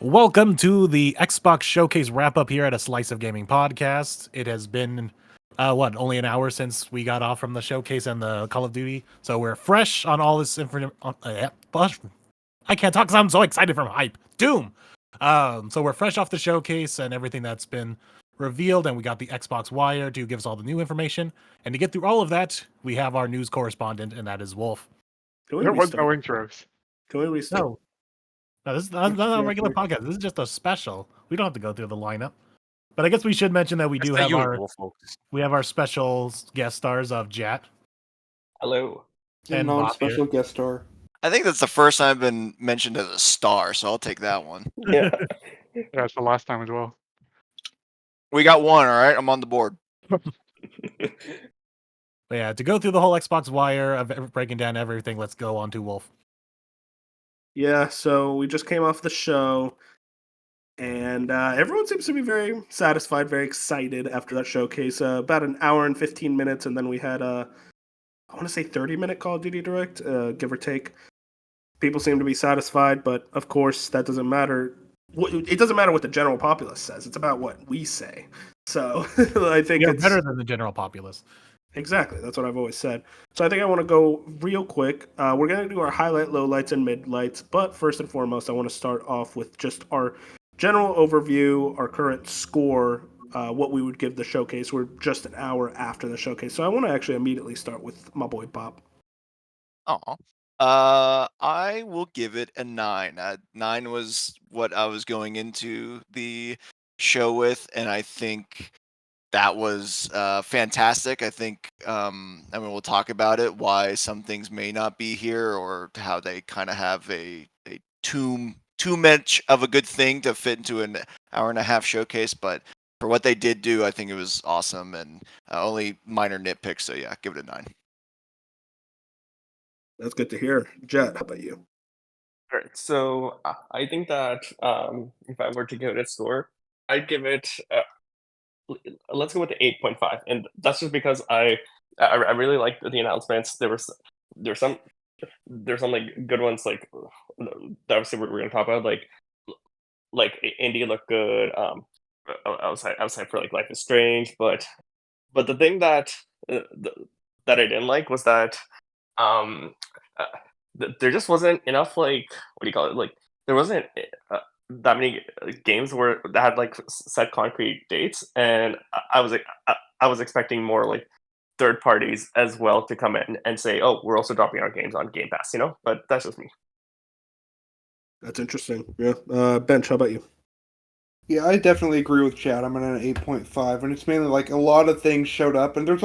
Welcome to the Xbox Showcase wrap up here at a Slice of Gaming podcast. It has been only an hour since we got off from the showcase and the Call of Duty, so we're fresh on all this information. I can't talk because I'm so excited from hype. Doom. So we're fresh off the showcase and everything that's been revealed, and we got the Xbox Wire to give us all the new information. And to get through all of that, we have our news correspondent, and that is Wolf. Can we There was restart? no intros. Can we restart? No, this is not a regular podcast. This is just a special. We don't have to go through the lineup. But I guess we should mention that we do have our special guest stars of Jat Hello. and non-special guest star. I think that's the first time I've been mentioned as a star, so I'll take that one. Yeah. Yeah, it's the last time as well. We got one, all right? I'm on the board. But yeah, to go through the whole Xbox Wire of breaking down everything, let's go on to Wolf. Yeah, so we just came off the show, and everyone seems to be very satisfied, very excited after that showcase. About an hour and 15 minutes, and then we had I want to say 30-minute Call of Duty Direct, give or take. People seem to be satisfied, but of course that doesn't matter. It doesn't matter what the general populace says. It's about what we say. So I think You're it's better than the general populace. Exactly. That's what I've always said. So I think I want to go real quick. We're going to do our highlight, lowlights, and midlights. But first and foremost, I want to start off with just our general overview, our current score, what we would give the showcase. We're just an hour after the showcase. So I want to actually immediately start with my boy Bob. I will give it a 9. 9 was what I was going into the show with, and I think that was fantastic. I think, we'll talk about it, why some things may not be here, or how they kind of have a too much of a good thing to fit into an hour and a half showcase. But for what they did do, I think it was awesome, and only minor nitpicks. So yeah, give it a 9. That's good to hear. Jet, how about you? All right. So I think that if I were to give it a score, I'd give it. Let's go with the 8.5, and that's just because I really liked the announcements. There's some like good ones, like that obviously we're going to talk about, like Indie looked good. Outside for like Life is Strange, but the thing that that I didn't like was that there just wasn't enough, like, what do you call it? Like, there wasn't that many games where that had like set concrete dates, and I was expecting more like third parties as well to come in and say, "Oh, we're also dropping our games on Game Pass," you know. But that's just me. That's interesting. Yeah. Bench, how about you? Yeah, I definitely agree with Chad. I'm at an 8.5, and it's mainly like a lot of things showed up, and there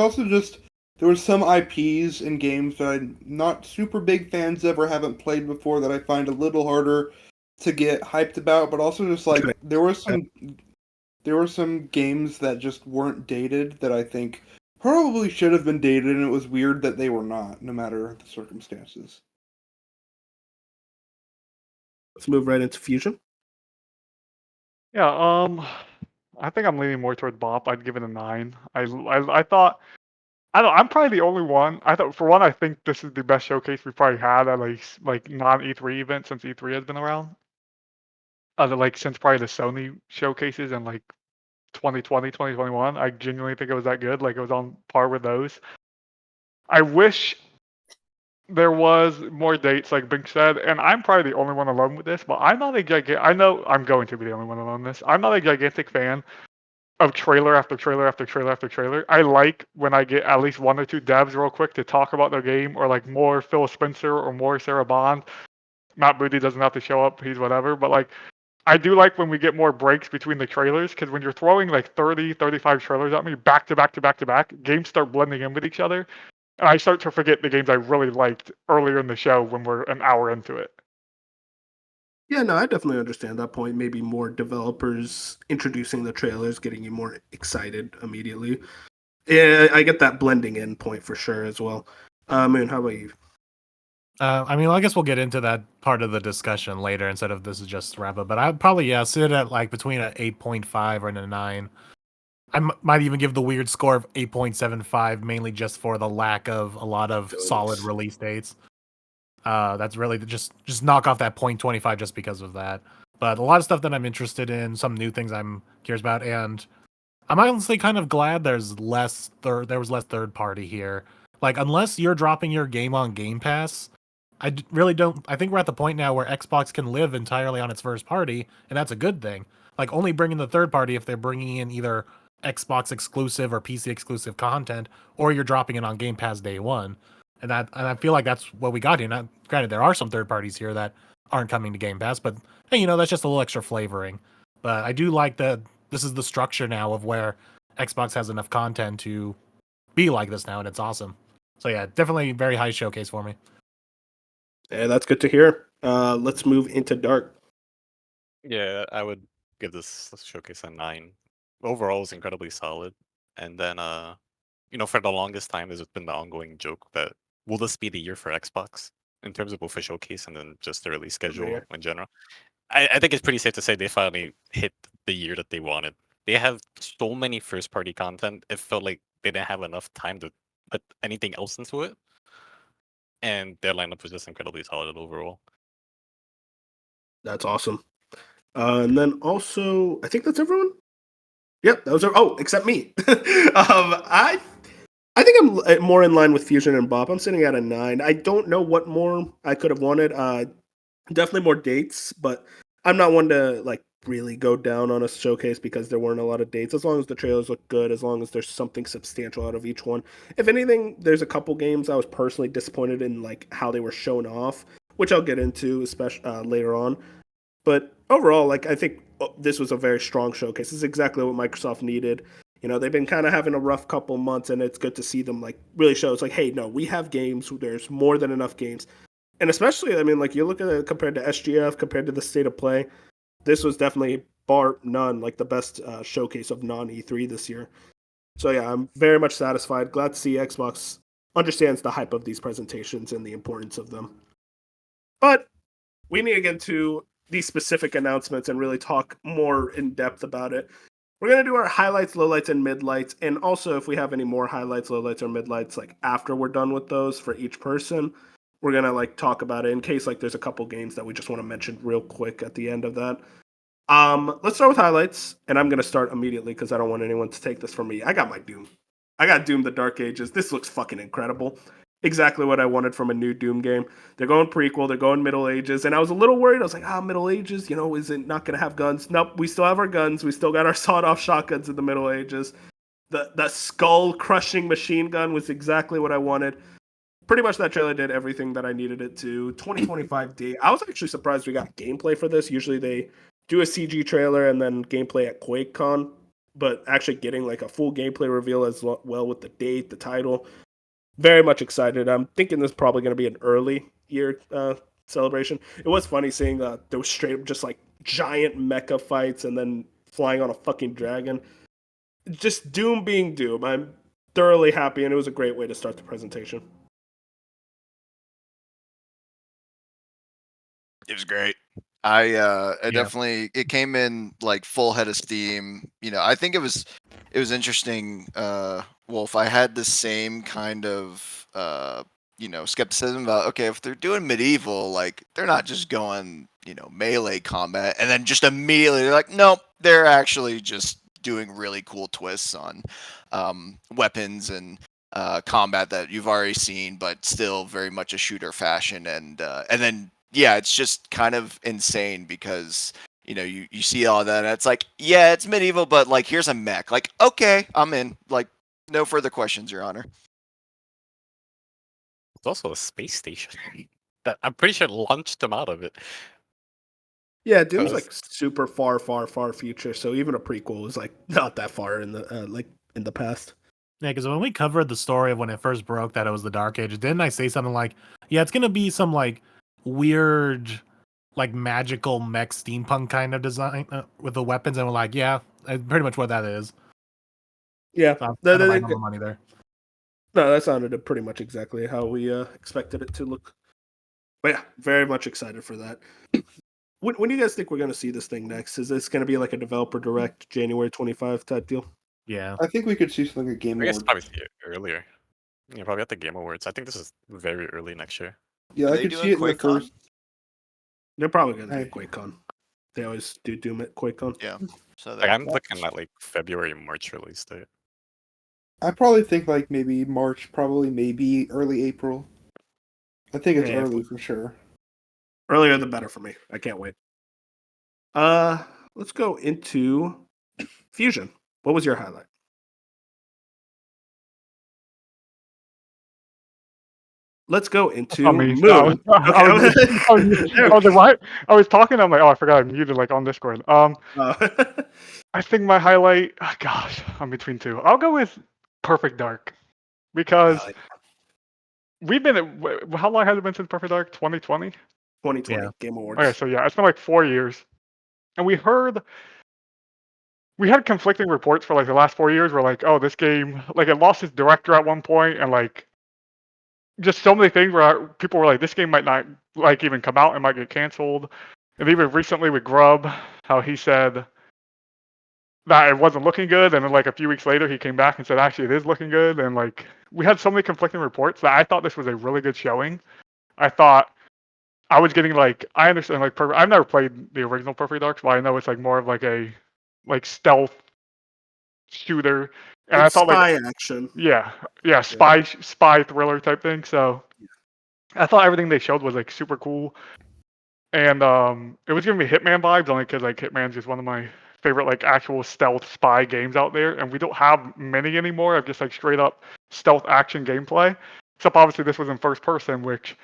was some IPs in games that I'm not super big fans of or haven't played before that I find a little harder to get hyped about, but also just like there were some games that just weren't dated that I think probably should have been dated, and it was weird that they were not, no matter the circumstances. Let's move right into Fusion. Yeah, I think I'm leaning more toward Bop. I'd give it a 9. I thought, I'm probably the only one. I thought, for one, I think this is the best showcase we've probably had at least like non E3 event since E3 has been around. Since probably the Sony showcases in like 2020, 2021. I genuinely think it was that good. Like, it was on par with those. I wish there was more dates, like Bink said, and I'm probably the only one alone with this, but I'm not a gigantic. I know I'm going to be the only one alone with this. I'm not a gigantic fan of trailer after trailer after trailer after trailer. I like when I get at least one or two devs real quick to talk about their game, or like more Phil Spencer or more Sarah Bond. Matt Booty doesn't have to show up, he's whatever, but like, I do like when we get more breaks between the trailers, because when you're throwing like 30, 35 trailers at me back to back to back to back, games start blending in with each other, and I start to forget the games I really liked earlier in the show when we're an hour into it. Yeah, no, I definitely understand that point. Maybe more developers introducing the trailers, getting you more excited immediately. Yeah, I get that blending in point for sure as well. Moon, how about you? I guess we'll get into that part of the discussion later instead of this is just wrap up. But I'd probably sit at like between an 8.5 and a 9. I might even give the weird score of 8.75, mainly just for the lack of a lot of solid release dates. That's really just knock off that 0.25 just because of that. But a lot of stuff that I'm interested in, some new things I'm curious about, and I'm honestly kind of glad there was less third party here. Like, unless you're dropping your game on Game Pass, really don't. I think we're at the point now where Xbox can live entirely on its first party, and that's a good thing. Like, only bringing the third party if they're bringing in either Xbox exclusive or PC exclusive content, or you're dropping it on Game Pass day one. And I feel like that's what we got here. Now, granted, there are some third parties here that aren't coming to Game Pass, but hey, that's just a little extra flavoring. But I do like that this is the structure now of where Xbox has enough content to be like this now, and it's awesome. So yeah, definitely very high showcase for me. Yeah, that's good to hear. Let's move into Dark. Yeah, I would give this showcase a 9. Overall, it's incredibly solid. And then, for the longest time, there's been the ongoing joke that will this be the year for Xbox in terms of both a showcase and then just the release schedule in general? I think it's pretty safe to say they finally hit the year that they wanted. They have so many first-party content. It felt like they didn't have enough time to put anything else into it, and their lineup was just incredibly solid overall. That's awesome. And then also, I think that's everyone. Yep, those are. Oh, except me. I think I'm more in line with Fusion and Bop. I'm sitting at a 9. I don't know what more I could have wanted. Definitely more dates, but I'm not one to like really go down on a showcase because there weren't a lot of dates. As long as the trailers look good, as long as there's something substantial out of each one. If anything, there's a couple games I was personally disappointed in, like how they were shown off, which I'll get into, especially later on. But overall, like I think this was a very strong showcase. This is exactly what Microsoft needed. They've been kind of having a rough couple months, and it's good to see them like really show. It's like, hey, no, we have games. There's more than enough games, and especially, I mean, like you look at it compared to SGF, compared to the state of play, this was definitely bar none like the best showcase of non E3 this year. So yeah, I'm very much satisfied. Glad to see Xbox understands the hype of these presentations and the importance of them. But we need to get into these specific announcements and really talk more in depth about it. We're going to do our highlights, lowlights, and midlights. And also, if we have any more highlights, lowlights, or midlights, like after we're done with those for each person, we're going to like talk about it in case like there's a couple games that we just want to mention real quick at the end of that. Let's start with highlights, and I'm going to start immediately because I don't want anyone to take this from me. I got my Doom. I got Doom the Dark Ages. This looks fucking incredible. Exactly what I wanted from a new Doom game. They're going prequel, they're going Middle Ages, and I was a little worried. I was like, Middle Ages, is it not going to have guns? Nope, we still have our guns. We still got our sawed-off shotguns in the Middle Ages. The skull-crushing machine gun was exactly what I wanted. Pretty much that trailer did everything that I needed it to. 2025 D. I was actually surprised we got gameplay for this. Usually they do a CG trailer and then gameplay at QuakeCon, but actually getting like a full gameplay reveal as well with the date, the title. Very much excited. I'm thinking this is probably going to be an early year celebration. It was funny seeing there was straight up just like giant mecha fights and then flying on a fucking dragon. Just Doom being Doom. I'm thoroughly happy, and it was a great way to start the presentation. It was great. I definitely, it came in like full head of steam. I think it was interesting. Wolf, I had the same kind of skepticism about, okay, if they're doing medieval, like they're not just going melee combat and then just immediately they're like, nope, they're actually just doing really cool twists on weapons and combat that you've already seen, but still very much a shooter fashion. And then yeah, it's just kind of insane because you see all that and it's like, yeah, it's medieval, but like here's a mech. Like, okay, I'm in. Like, no further questions, Your Honor. It's also a space station that I'm pretty sure launched them out of it. Yeah, Doom's like super far, far, far future. So even a prequel is like not that far in the in the past. Yeah, because when we covered the story of when it first broke that it was the Dark Ages, didn't I say something like, yeah, it's gonna be some like weird, like magical mech steampunk kind of design with the weapons, and we're like, yeah, pretty much what that is. Yeah, So right on the money there. No, that sounded pretty much exactly how we expected it to look. But yeah, very much excited for that. When do you guys think we're going to see this thing next? Is this going to be like a developer direct January 25 type deal? Yeah. I think we could see something at Game I guess Awards. probably see it earlier. Yeah, probably at the Game Awards. I think this is very early next year. Yeah, I could see it in the first. They're probably going to do QuakeCon. They always do Doom at QuakeCon. Yeah. So Like there. I'm looking at like February, March release date. I probably think like maybe March, probably maybe early April. I think it's Yeah, early for sure. earlier the better for me. I can't wait. Let's go into Fusion. What was your highlight? Let's go into I mean, I was, Moon. I was, I was, There I was like, what? I was talking. I'm like, oh, I forgot I muted like on Discord. I think my highlight. Oh, gosh, I'm between two. I'll go with Perfect Dark because we've been at. How long has it been since Perfect Dark? 2020. 2020 Yeah. Game Awards. Okay, so yeah, it's been like 4 years, and we had conflicting reports for like the last 4 years. Where like, oh, this game, like, it lost its director at one point, and like, just so many things where people were like, this game might not like even come out, it might get canceled. And even recently with Grub, how he said that it wasn't looking good, and then like a few weeks later he came back and said actually it is looking good. And like, we had so many conflicting reports that I thought this was a really good showing. I thought I was getting like, I understand like I've never played the original Perfect Dark, but I know it's like more of like a like stealth shooter, and I It's thought like, spy action. yeah, spy thriller type thing. So I thought everything they showed was like super cool, and it was giving me Hitman vibes, only because like Hitman's just one of my favorite like actual stealth spy games out there, and we don't have many anymore of just like straight up stealth action gameplay. Except obviously this was in first person, which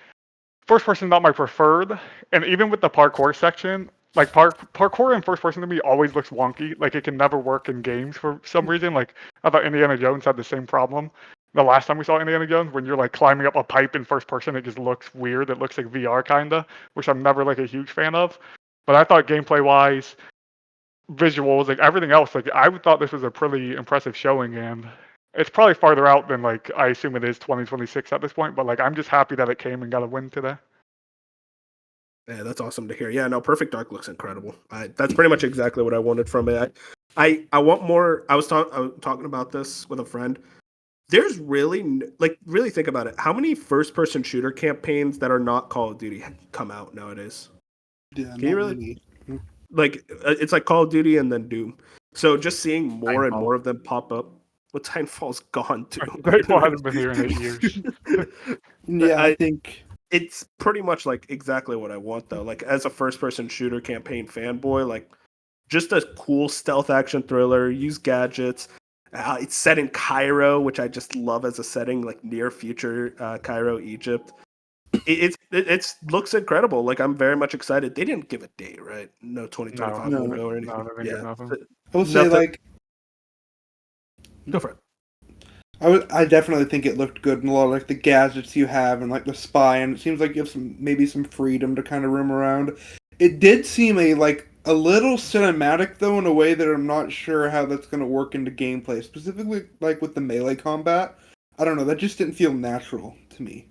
first person is not my preferred, and even with the parkour section, like parkour in first person to me always looks wonky. Like it can never work in games for some reason. Like I thought Indiana Jones had the same problem. The last time we saw Indiana Jones, when you're like climbing up a pipe in first person, it just looks weird. It looks like VR kinda, which I'm never like a huge fan of. But I thought gameplay wise, visuals, like everything else, like I thought this was a pretty impressive showing, and it's probably farther out than like I assume it is 2026 at this point. But like I'm just happy that it came and got a win today. Yeah, that's awesome to hear. Yeah, no, Perfect Dark looks incredible. That's pretty much exactly what I wanted from it. I want more. I was talking about this with a friend. There's really like really think about it. How many first person shooter campaigns that are not Call of Duty come out nowadays? Yeah, Can you not really many. like? It's like Call of Duty and then Doom. So just seeing more and Titanfall. more of them pop up. Well, Titanfall's gone too. Baseball hasn't been here in 8 years. Yeah, I think It's pretty much like exactly what I want though. Like as a first person shooter campaign fanboy, like just a cool stealth action thriller, use gadgets. It's set in Cairo, which I just love as a setting, like near future Cairo, Egypt. It's looks incredible. Like I'm very much excited. They didn't give a date, right? No 2025 No, logo or anything. no, they didn't give nothing. I would say Nothing. like Go for it. I definitely think it looked good in a lot of like the gadgets you have and like the spy, and it seems like you have maybe some freedom to kind of roam around. It did seem a little cinematic though, in a way that I'm not sure how that's going to work into gameplay, specifically like with the melee combat. I don't know, that just didn't feel natural to me.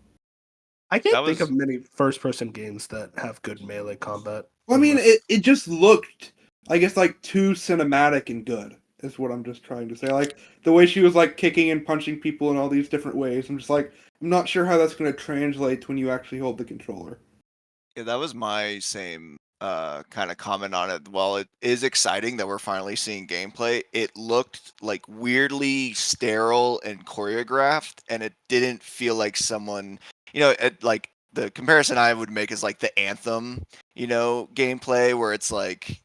I can't That think was of many first person games that have good melee combat. Well, I mean, unless- it just looked, I guess, like too cinematic and good, is what I'm just trying to say. Like, the way she was, like, kicking and punching people in all these different ways. I'm just like, I'm not sure how that's going to translate when you actually hold the controller. Yeah, that was my same kind of comment on it. While it is exciting that we're finally seeing gameplay, it looked like weirdly sterile and choreographed, and it didn't feel like someone, like the comparison I would make is like the Anthem, gameplay where it's like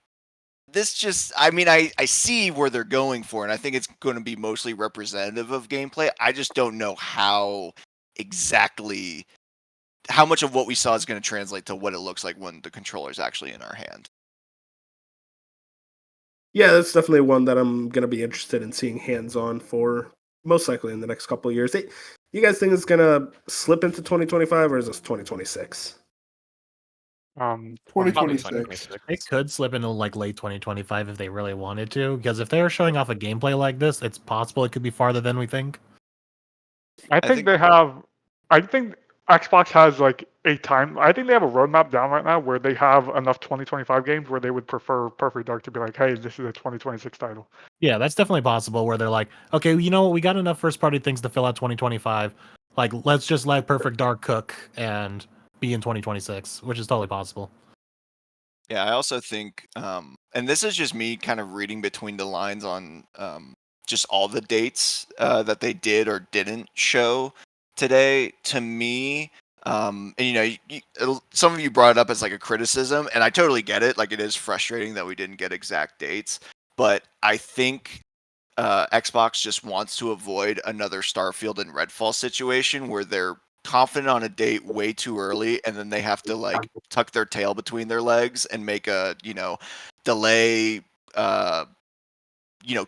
this just, I mean, I see where they're going for, and I think it's going to be mostly representative of gameplay. I just don't know exactly how much of what we saw is going to translate to what it looks like when the controller's actually in our hand. Yeah, that's definitely one that I'm gonna be interested in seeing hands on for most likely in the next couple of years. You guys think it's gonna slip into 2025 or is this 2026? Um, Probably 2026. 2026. It could slip into like late 2025 if they really wanted to, because if they're showing off a gameplay like this, it's possible it could be farther than we think. I think they have. I think Xbox has like a time. I think they have a roadmap down right now where they have enough 2025 games where they would prefer Perfect Dark to be like, hey, this is a 2026 title. Yeah, that's definitely possible where they're like, okay, you know what, we got enough first party things to fill out 2025. Like, let's just let Perfect Dark cook and be in 2026, which is totally possible. Yeah, I also think, and this is just me kind of reading between the lines on just all the dates that they did or didn't show today. To me, and some of you brought it up as like a criticism, and I totally get it. Like, it is frustrating that we didn't get exact dates, but I think Xbox just wants to avoid another Starfield and Redfall situation where they're confident on a date way too early and then they have to like tuck their tail between their legs and make a delay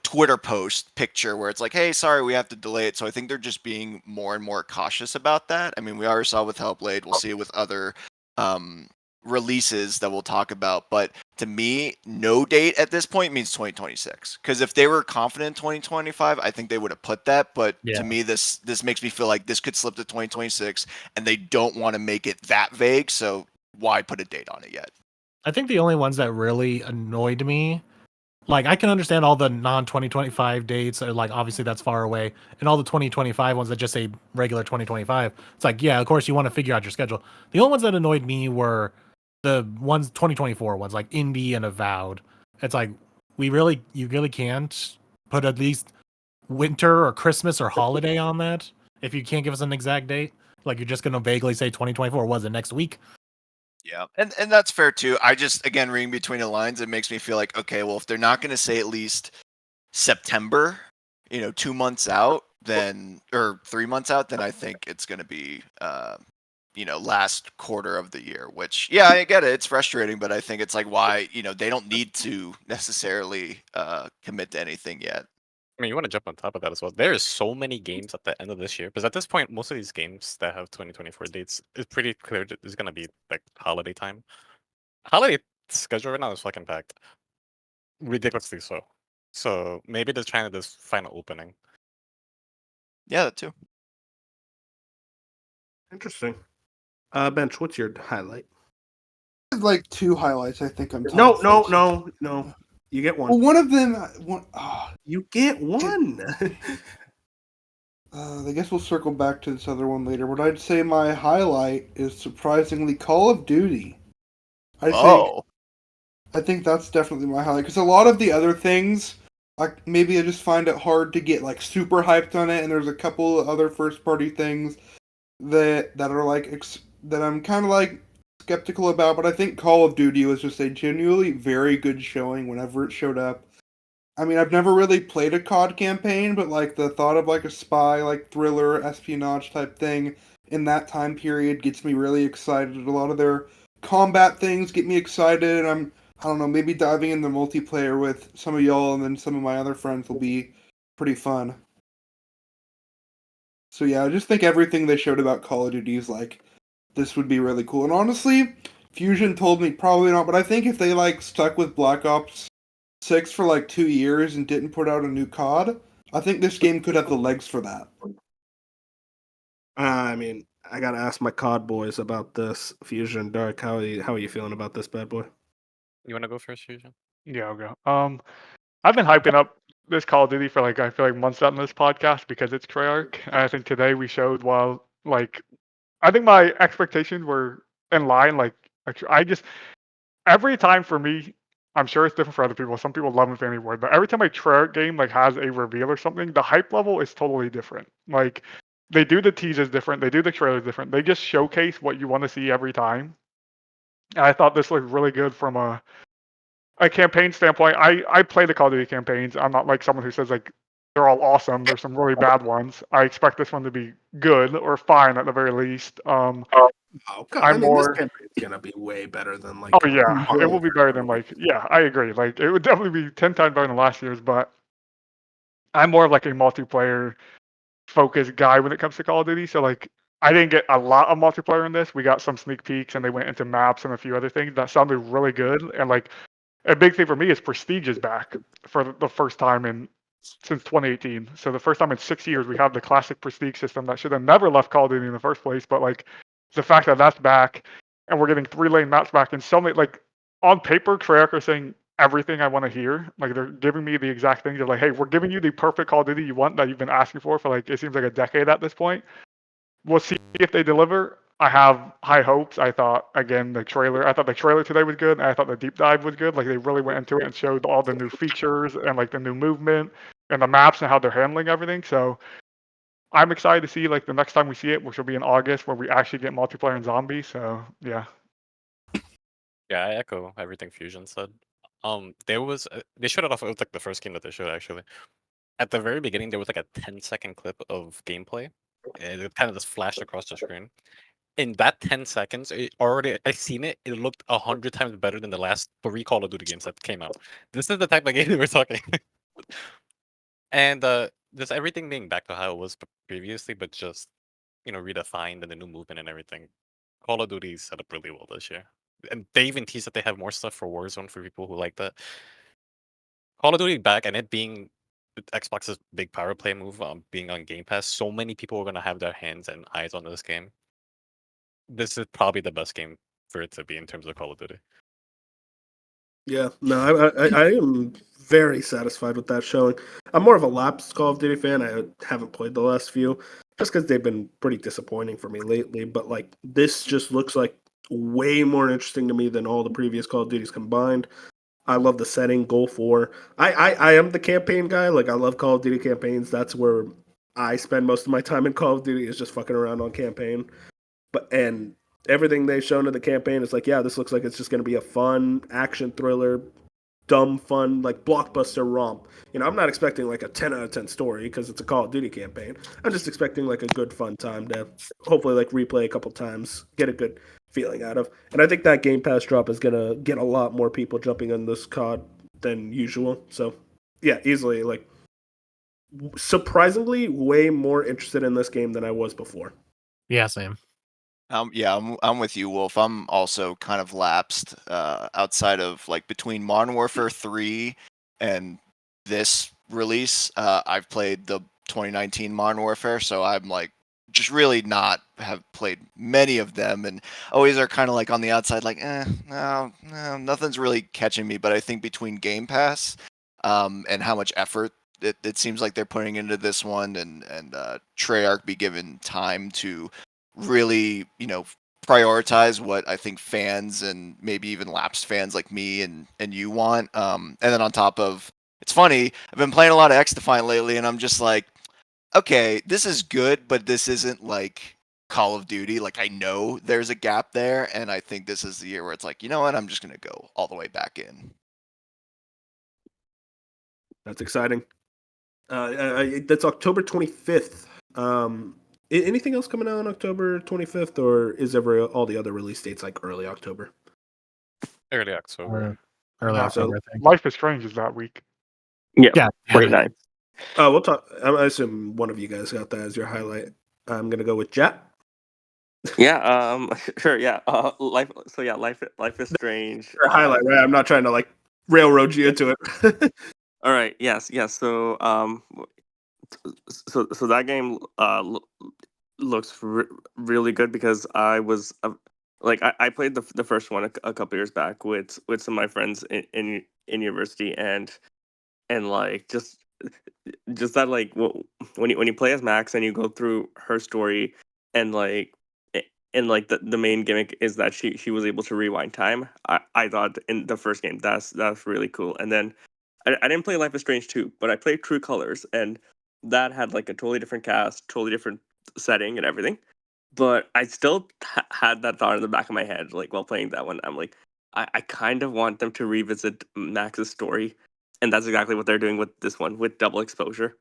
Twitter post picture where it's like, hey, sorry, we have to delay it. So I think they're just being more and more cautious about that. I mean, we already saw with Hellblade, we'll see it with other releases that we'll talk about. But to me, no date at this point means 2026. Because if they were confident in 2025, I think they would have put that. But Yeah. to me, this makes me feel like this could slip to 2026, and they don't want to make it that vague. So why put a date on it yet? I think the only ones that really annoyed me, like, I can understand all the non-2025 dates, like, obviously that's far away, and all the 2025 ones that just say regular 2025. It's like, yeah, of course you want to figure out your schedule. The only ones that annoyed me were the ones 2024 ones, like Indie and Avowed. It's like, you really can't put at least winter or Christmas or holiday on that if you can't give us an exact date. Like, you're just gonna vaguely say 2024. Was it next week? Yeah, and that's fair too. I just, again, reading between the lines, it makes me feel like, okay, well, if they're not going to say at least September, 2 months out, then, or 3 months out, then I think it's going to be, last quarter of the year. Which, yeah, I get it. It's frustrating, but I think it's like, why, they don't need to necessarily commit to anything yet. I mean, you want to jump on top of that as well. There is so many games at the end of this year because at this point, most of these games that have 2024 dates, it's pretty clear that it's gonna be like holiday time. Holiday schedule right now is fucking packed, ridiculously so. So maybe they're trying to just find an opening. Yeah, that too. Interesting. Bench, what's your highlight? Like 2 highlights, I think I'm tied No, first. no. You get one. Well, one of them, You get one. I guess we'll circle back to this other one later, but I'd say my highlight is surprisingly Call of Duty. I think that's definitely my highlight because a lot of the other things, maybe I just find it hard to get like super hyped on it, and there's a couple of other first party things that are like that I'm kind of like skeptical about. But I think Call of Duty was just a genuinely very good showing whenever it showed up. I mean, I've never really played a COD campaign, but like the thought of like a spy, like thriller, espionage type thing in that time period gets me really excited. A lot of their combat things get me excited, and I don't know, maybe diving into multiplayer with some of y'all and then some of my other friends will be pretty fun. So yeah, I just think everything they showed about Call of Duty is like, this would be really cool. And honestly, Fusion told me probably not, but I think if they like stuck with Black Ops 6 for like 2 years and didn't put out a new COD, I think this game could have the legs for that. I mean, I gotta ask my COD boys about this. Fusion Dark, how are you feeling about this bad boy? You want to go first, Fusion? Yeah, I'll go. I've been hyping up this Call of Duty for like I feel like months on this podcast because it's Treyarch. And I think today we showed I think my expectations were in line. I just every time for me, I'm sure it's different for other people. Some people love Infinity Ward, but every time a Treyarch game like has a reveal or something, the hype level is totally different. Like they do the teasers different, they do the trailers different. They just showcase what you want to see every time. And I thought this looked really good from a campaign standpoint. I play the Call of Duty campaigns. I'm not like someone who says like they're all awesome. There's some really bad ones. I expect this one to be good or fine at the very least. Oh, God. I'm I mean, this more. campaign's gonna be way better than like. Oh yeah, it will be better than yeah, I agree. Like it would definitely be 10 times better than last year's. But I'm more of like a multiplayer focused guy when it comes to Call of Duty. So like I didn't get a lot of multiplayer in this. We got some sneak peeks and they went into maps and a few other things that sounded really good. And like a big thing for me is Prestige is back for the first time since 2018. So the first time in 6 years we have the classic Prestige system that should have never left Call of Duty in the first place. But like the fact that that's back and we're getting 3-lane maps back and so many like on paper, Treyarch are saying everything I want to hear. Like they're giving me the exact things. They're like, hey, we're giving you the perfect Call of Duty you want that you've been asking for like it seems like a decade at this point. We'll see if they deliver. I have high hopes. I thought I thought the trailer today was good. And I thought the deep dive was good. Like they really went into it and showed all the new features and like the new movement and the maps and how they're handling everything. So I'm excited to see like the next time we see it, which will be in August, where we actually get multiplayer and zombies. So yeah. Yeah, I echo everything Fusion said. There was they showed it off. It was like the first game that they showed actually. At the very beginning, there was like a 10-second clip of gameplay, and it kind of just flashed across the screen. In that 10 seconds, I seen it. It looked 100 times better than the last 3 Call of Duty games that came out. This is the type of game that we're talking. And just everything being back to how it was previously, but just redefined and the new movement and everything. Call of Duty set up really well this year, and they even teased that they have more stuff for Warzone for people who like that. Call of Duty back and it being Xbox's big power play move, being on Game Pass. So many people are gonna have their hands and eyes on this game. This is probably the best game for it to be in terms of Call of Duty. Yeah, no, I am very satisfied with that showing. I'm more of a lapsed Call of Duty fan. I haven't played the last few just because they've been pretty disappointing for me lately. But like this just looks like way more interesting to me than all the previous Call of Duties combined. I love the setting, Gulf War. I am the campaign guy. Like I love Call of Duty campaigns. That's where I spend most of my time in Call of Duty is just fucking around on campaign. But and everything they've shown in the campaign is like, yeah, this looks like it's just going to be a fun action thriller, dumb fun, like blockbuster romp. I'm not expecting like a 10 out of 10 story because it's a Call of Duty campaign. I'm just expecting like a good fun time to hopefully like replay a couple times, get a good feeling out of. And I think that Game Pass drop is going to get a lot more people jumping on this COD than usual. So, yeah, easily like surprisingly way more interested in this game than I was before. Yeah, same. Yeah, I'm with you, Wolf. I'm also kind of lapsed outside of like between Modern Warfare 3 and this release. I've played the 2019 Modern Warfare, so I'm like just really not have played many of them, and always are kind of like on the outside, like, no, nothing's really catching me. But I think between Game Pass, and how much effort it seems like they're putting into this one, and Treyarch be given time to really, prioritize what I think fans and maybe even lapsed fans like me and you want. And then on top of, it's funny, I've been playing a lot of X Defiant lately, and I'm just like, okay, this is good, but this isn't like Call of Duty. Like I know there's a gap there, and I think this is the year where it's like, you know what, I'm just gonna go all the way back in. That's exciting. That's October 25th. Anything else coming out on October 25th, or is all the other release dates like early October? Early October. Early No, October, I think. Life is Strange is that week. Yeah, Yeah, 29. Oh, we'll talk. I assume one of you guys got that as your highlight. I'm gonna go with Jet. Yeah, sure, yeah. Life is Strange. Your highlight, right? I'm not trying to like railroad you into it. All right, yes. So so that game looks really good because I was like I played the first one a couple years back with some of my friends in university, and like just that like when you play as Max and you go through her story, and like and like the main gimmick is that she was able to rewind time. I thought in the first game that's really cool. And then I didn't play Life is Strange 2, but I played True Colors, and that had like a totally different cast, totally different setting and everything. But I still had that thought in the back of my head, like while playing that one. I'm like, I kind of want them to revisit Max's story, and that's exactly what they're doing with this one with double exposure.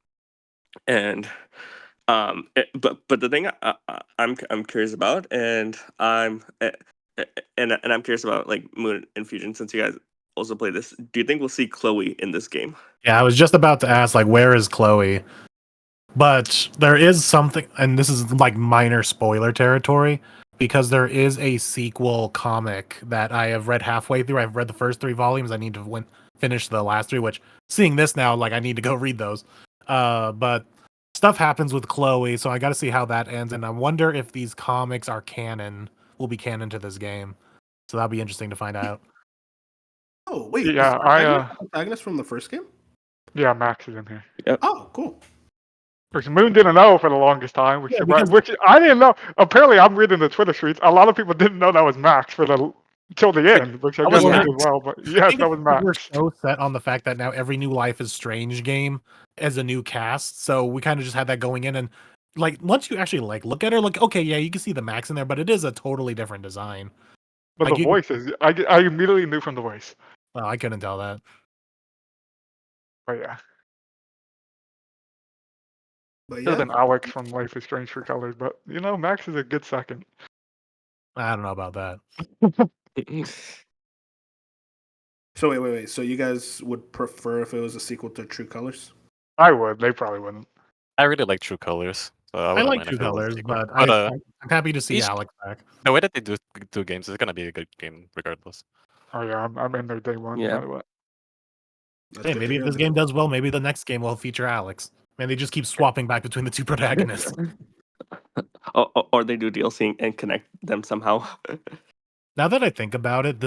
And but the thing I'm curious about, and I'm curious about like Moon and Fusion, since you guys also play this. Do you think we'll see Chloe in this game? Yeah, I was just about to ask, like, where is Chloe? But there is something, and this is like minor spoiler territory, because there is a sequel comic that I have read halfway through. I've read the first 3 volumes. I need to finish the last 3, which seeing this now, like, I need to go read those. But stuff happens with Chloe, so I got to see how that ends. And I wonder if these comics will be canon to this game. So that'll be interesting to find out. Oh wait, Yeah, is Agnes from the first game? yeah, Max is in here. Oh, cool. Because Moon didn't know for the longest time, which, Yeah, because- which I didn't know. Apparently, I'm reading the Twitter streets. A lot of people didn't know that was Max for the till the end, which I That was guess I Max. did well. But I yes, think that was we're Max. so set on the fact that now every new Life is Strange game as a new cast, so we kind of just had that going in, and like once you actually like look at her, like okay, yeah, you can see the Max in there, but it is a totally different design. But Like the you- voices, I immediately knew from the voice. Well, I couldn't tell that. But yeah, But could have yeah, been Alex from Life is Strange for Colors, but Max is a good second. I don't know about that. so wait. So you guys would prefer if it was a sequel to True Colors? I would. They probably wouldn't. I really like True Colors, so I I wouldn't like mind True if it was a Colors, sequel. but But I'm happy to see each- Alex back. the way that they do games is gonna be a good game regardless. Oh yeah, I'm in there day one. Yeah. No matter what. That's Hey, good to maybe if hear, this man. game does well, maybe the next game will feature Alex. Man, they just keep swapping back between the two protagonists. Or they do DLC and connect them somehow. Now that I think about it,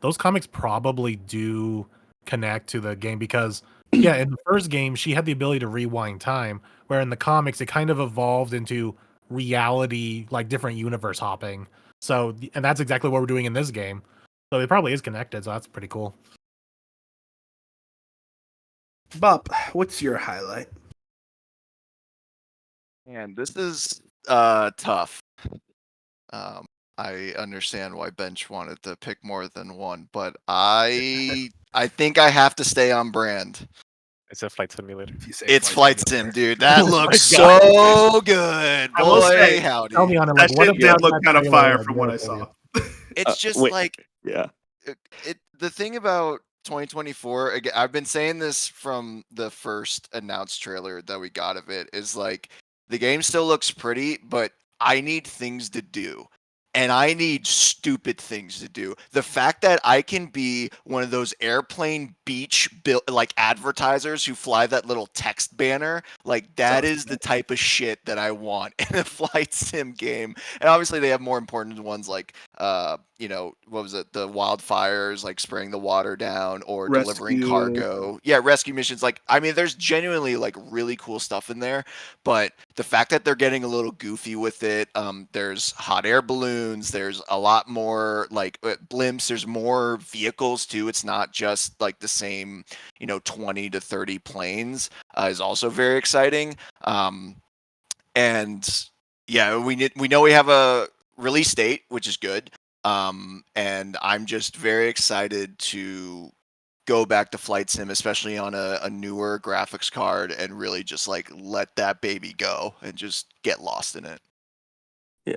those comics probably do connect to the game because yeah, in the first game she had the ability to rewind time, where in the comics it kind of evolved into reality, like different universe hopping. So and that's exactly what we're doing in this game. So it probably is connected, so that's pretty cool. Bob, what's your highlight? Man, this is tough. I understand why Bench wanted to pick more than one, but I think I have to stay on brand. It's a flight simulator. If you say It's Flight Sim, Simulator. dude. That Oh looks my God. so good. I will Boy, say, howdy. Tell me on it, That like what shit about did look that kind of trailer, fire like, from what I worked with you? saw. It's just Wait. like Yeah. the thing about 2024, again, I've been saying this from the first announced trailer that we got of it, is like the game still looks pretty, but I need things to do. And I need stupid things to do. The fact that I can be one of those airplane beach like advertisers who fly that little text banner, like that is the type of shit that I want in a flight sim game. And obviously they have more important ones like what was it, the wildfires, like spraying the water down or delivering Rescue. cargo. Yeah, rescue missions. Like, I mean, there's genuinely like really cool stuff in there, but the fact that they're getting a little goofy with it, there's hot air balloons, there's a lot more like blimps, there's more vehicles too. It's not just like the same 20 to 30 planes, is also very exciting. And yeah, we know we have a release date, which is good. And I'm just very excited to go back to Flight Sim, especially on a newer graphics card, and really just like let that baby go and just get lost in it. Yeah.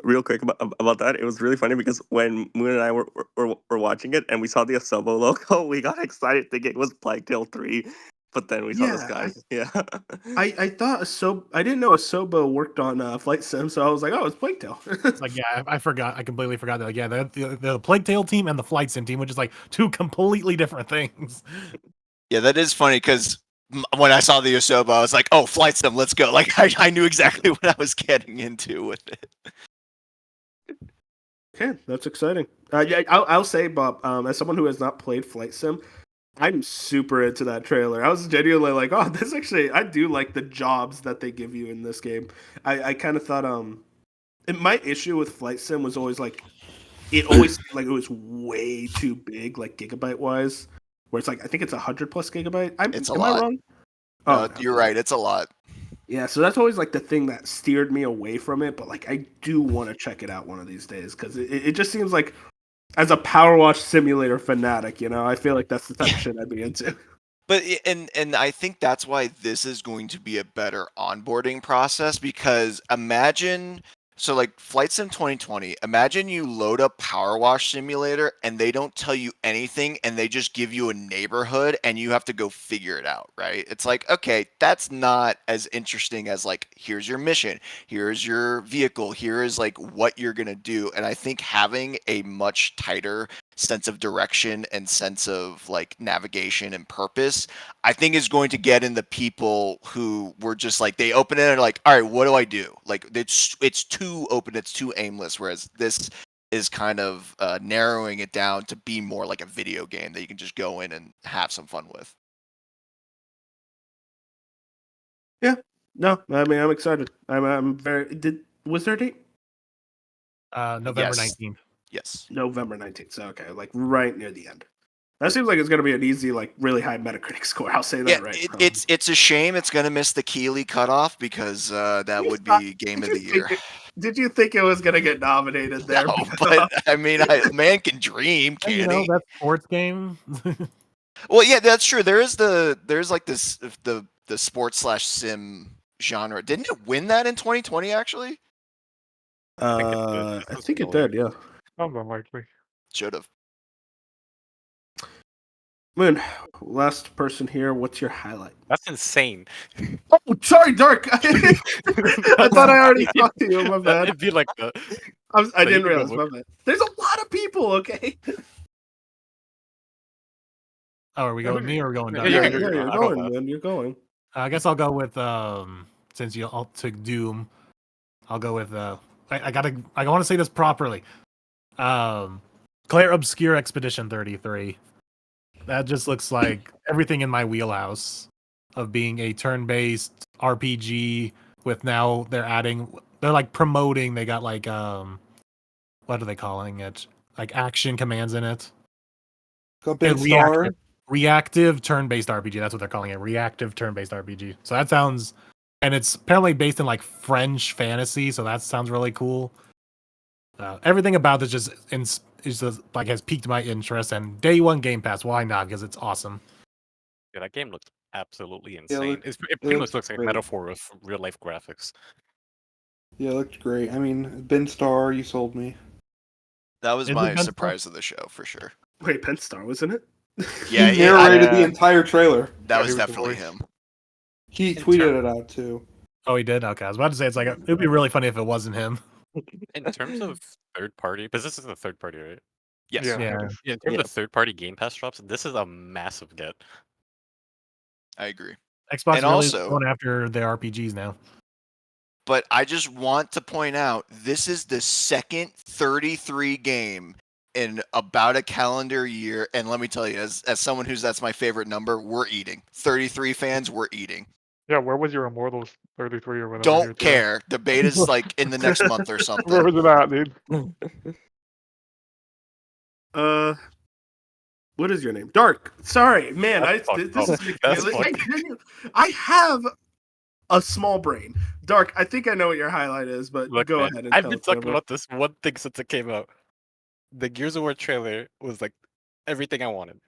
Real quick about that, it was really funny because when Moon and I were watching it and we saw the Asobo logo, we got excited thinking it was Plague Tale 3, but then we saw this Yeah, guy. Yeah. I thought I didn't know Asobo worked on Flight Sim, so I was like, oh, it's Plague Tale. Like yeah, I forgot. I completely forgot that. Like, yeah, the Plague Tale team and the Flight Sim team, which is like two completely different things. Yeah, that is funny because when I saw the Yosoba, I was like, "Oh, Flight Sim, let's go!" Like I knew exactly what I was getting into with it. Okay, that's exciting. Yeah, I'll say, Bob, as someone who has not played Flight Sim, I'm super into that trailer. I was genuinely like, oh, this actually, I do like the jobs that they give you in this game. I kind of thought, my issue with Flight Sim was always like, it always seemed like it was way too big, like gigabyte wise, where it's like, I think it's 100 plus gigabyte. It's a am lot. I wrong? No, okay. you're right. It's a lot. Yeah, so that's always like the thing that steered me away from it. But like, I do want to check it out one of these days because it just seems like, as a Power Wash Simulator fanatic, I feel like that's the type of shit I'd be into. But and I think that's why this is going to be a better onboarding process, because imagine, so like Flight Sim 2020, imagine you load up Power Wash Simulator and they don't tell you anything and they just give you a neighborhood and you have to go figure it out, right? It's like, okay, that's not as interesting as like, here's your mission, here's your vehicle, here is like what you're gonna do. And I think having a much tighter sense of direction and sense of like navigation and purpose, I think is going to get in the people who were just like, they open it and are like, all right, what do I do? Like it's too open, it's too aimless. Whereas this is kind of narrowing it down to be more like a video game that you can just go in and have some fun with. No, I mean I'm excited. I'm very. Was there a date? November Yes. 19th. Yes. November 19th. So okay, like right near the end. That seems like it's gonna be an easy, like really high Metacritic score. I'll say that Yeah, right. it's a shame it's gonna miss the Keeley cutoff because that You would thought- be game did of you the year. think Did you think it was gonna get nominated there? No, but I mean, man can dream, And, can't he? that sports game. Well, yeah, that's true. There's like this the sports slash sim genre. Didn't it win that in 2020? Actually, I think it did. Yeah. Sounds unlikely. should have. Moon, last person here. What's your highlight? That's insane. Oh, sorry, Dark. I thought I already talked to you. My bad. It'd be like the. I didn't you realize. go. My bad. There's a lot of people. Okay. Oh, are we going me or are we going Yeah, Doug? you Yeah, can go. you're I'll go going, last. man. You're going. I guess I'll go with since you all took Doom, I'll go with I want to say this properly. Claire Obscure Expedition 33. That just looks like everything in my wheelhouse of being a turn-based RPG with now they're like promoting, they got like what are they calling it? Like action commands in it. Got Ben Starr. Reactive turn-based RPG. That's what they're calling it. Reactive turn-based RPG. So that sounds, and it's apparently based in like French fantasy. So that sounds really cool. Everything about this is just like has piqued my interest. And day one Game Pass. Why not? Because it's awesome. Yeah, that game looked absolutely Yeah, insane. It pretty much looks like a great. metaphor of real life graphics. Yeah, it looked great. I mean, Ben Starr, you sold me. That was Is it my Ben Starr? surprise of the show for sure. Wait, Penn Star was in it. Yeah, He narrated the Yeah. entire trailer. that Yeah, was he was the definitely voice. him. He In tweeted term- it out too. Oh, he did. Okay, I was about to say it's like it'd be really funny if it wasn't him. In terms of third party, because this is a third party, right? Yes. Yeah. Yeah. it is. Yeah, in terms Yeah. of third party Game Pass drops, this is a massive get. I agree. Xbox And really also- going after their RPGs now. But I just want to point out this is the second 33 game in about a calendar year. And let me tell you, as someone that's my favorite number, we're eating. 33 fans, we're eating. Yeah, where was your Immortals 33 or whatever? Don't here today? care. The beta's like in the next month or Where something. was it at, dude? What is your name? Dark. Sorry, man. That's fucked This up. is That's I have a small brain. Dark. I think I know what your highlight is, but Look, go man, ahead and I've tell been us talking whatever. about this one thing since it came out. The Gears of War trailer was like everything I wanted.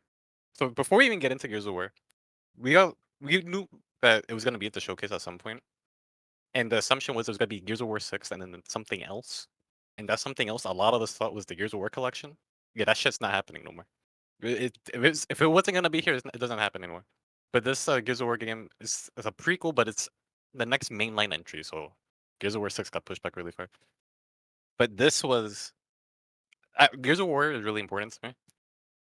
So before we even get into Gears of War, we knew that it was going to be at the showcase at some point, and the assumption was it was going to be Gears of War 6 and then something else, and that something else a lot of us thought was the Gears of War collection. Yeah, that shit's not happening no more. If it wasn't going to be here, it doesn't happen anymore. But this Gears of War game is a prequel, but it's the next mainline entry. So Gears of War 6 got pushed back really far. But this was Gears of War is really important to me.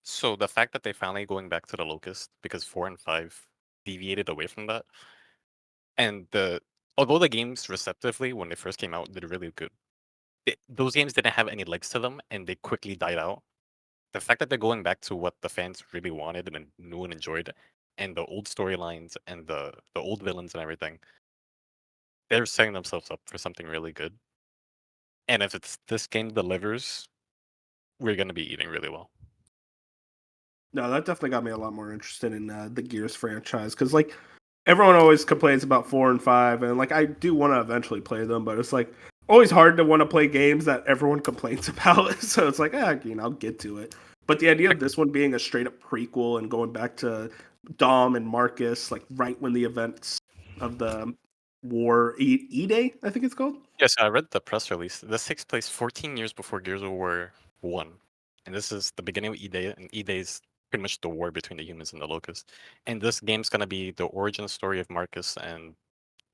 So the fact that they finally going back to the Locust because 4 and 5 deviated away from that, and although the games receptively when they first came out did really good, those games didn't have any legs to them and they quickly died out. The fact that they're going back to what the fans really wanted and knew and enjoyed, and the old storylines and the old villains and everything, they're setting themselves up for something really good. And if this game delivers, we're gonna be eating really well. No, that definitely got me a lot more interested in the Gears franchise because, like, everyone always complains about 4 and 5, and like I do want to eventually play them, but it's like always hard to want to play games that everyone complains about. So it's like, I'll get to it. But the idea of this one being a straight up prequel and going back to Dom and Marcus, like right when the events of the war E-Day, I think it's called. Yes, I read the press release. This takes place 14 years before Gears of War 1. And this is the beginning of E-Day, and E-Day is pretty much the war between the humans and the Locust. And this game's going to be the origin story of Marcus and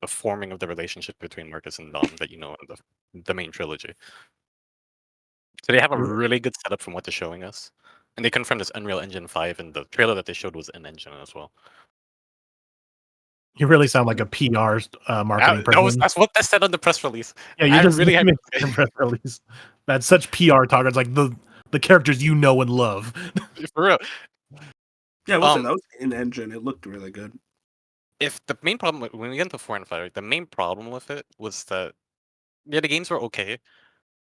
the forming of the relationship between Marcus and Dom that you know in the main trilogy. So they have a really good setup from what they're showing us. And they confirmed this Unreal Engine 5, and the trailer that they showed was in engine as well. You really sound like a PR marketing person. That's what they said on the press release. Yeah, you I just really really had press release. That's such PR talk. It's like the characters you know and love. for real. Yeah, I will say that was in engine. It looked really good. if the main problem when we get into 4 and 5, right, the main problem with it was that the games were okay,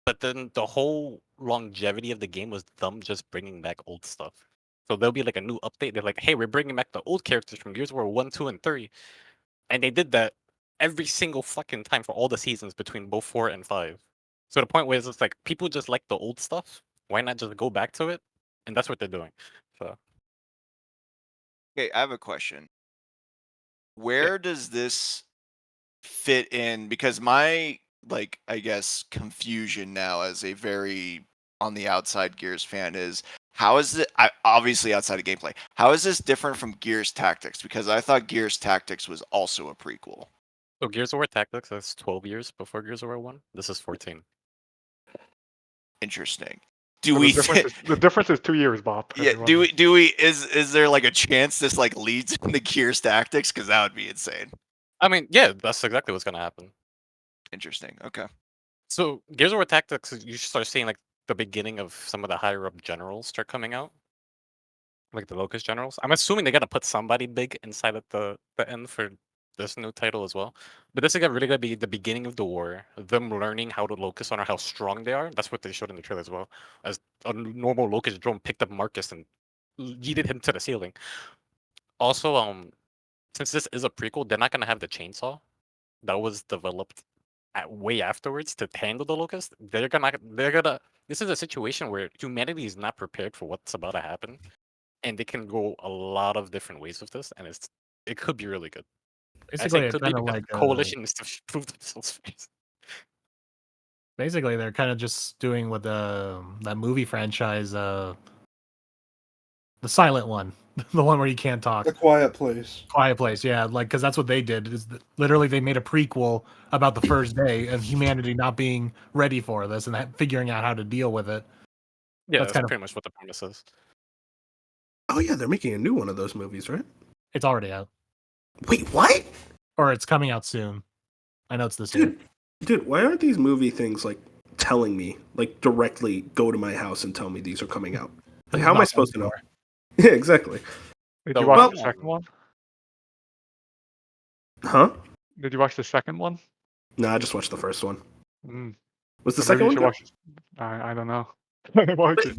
but then the whole longevity of the game was them just bringing back old stuff. So there'll be like a new update. They're like, "Hey, we're bringing back the old characters from Gears of War 1, 2, and 3," and they did that every single fucking time for all the seasons between both 4 and 5. So the point where it's just like people just like the old stuff. Why not just go back to it? And that's what they're doing. So Okay, I have a question. Where does this fit in? Because my like I guess confusion now as a very on the outside Gears fan is how is it obviously outside of gameplay? How is this different from Gears Tactics? Because I thought Gears Tactics was also a prequel. So Gears of War Tactics, that's 12 years before Gears of War 1. This is 14. Interesting. Do So we the difference is 2 years, Bob. yeah, everyone. do we is there like a chance this like leads into Gears Tactics? Because that would be insane. I mean, yeah, that's exactly what's gonna happen. Interesting. Okay. So Gears of War Tactics, you start seeing like the beginning of some of the higher up generals start coming out, like the Locust generals. I'm assuming they're gonna put somebody big inside at the end for this new title as well. But this is really gonna be the beginning of the war, them learning how the Locusts are, how strong they are. That's what they showed in the trailer as well. As a normal Locust drone picked up Marcus and yeeted him to the ceiling. Also, since this is a prequel, they're not gonna have the chainsaw that was developed way afterwards to handle the Locust. They're gonna. This is a situation where humanity is not prepared for what's about to happen, and they can go a lot of different ways with this, and it could be really good. I Basically, say it's could be kind of because like the coalition needs to prove themselves first. basically they're kind of just doing what that movie franchise, the silent one, the one where you can't talk. The Quiet Place. Quiet Place, yeah, like because that's what they did. Literally, they made a prequel about the first day of humanity not being ready for this and figuring out how to deal with it. Yeah, That's that's kind of pretty much what the premise is. Oh yeah, they're making a new one of those movies, right? it's already out, Wait, what? or it's coming out soon. I know it's this year. Dude, why aren't these movie things like telling me, like directly go to my house and tell me these are coming out? Like, how am I Not supposed to know? anymore. Yeah, exactly. Did The you watch one- the second one? Huh? Did you watch the second one? No, I just watched the first one. Mm. Was the So maybe second you one should good? watch. I don't know. I watch it.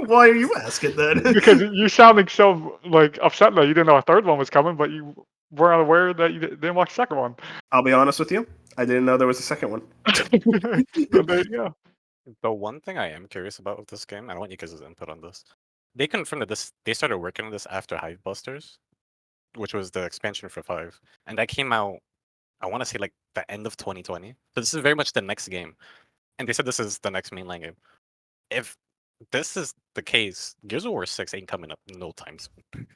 Why are you asking then? Because you sounding so like upset that you didn't know a third one was coming, but you weren't aware that you didn't watch the second one. I'll be honest with you. I didn't know there was a second one. So there you go. The one thing I am curious about with this game, I want you guys' input on this. They confirmed that they started working on this after Hive Busters, which was the expansion for 5, and that came out. I want to say like the end of 2020. So this is very much the next game, and they said this is the next mainline game. If this is the case, Gears of War 6 ain't coming up no time soon.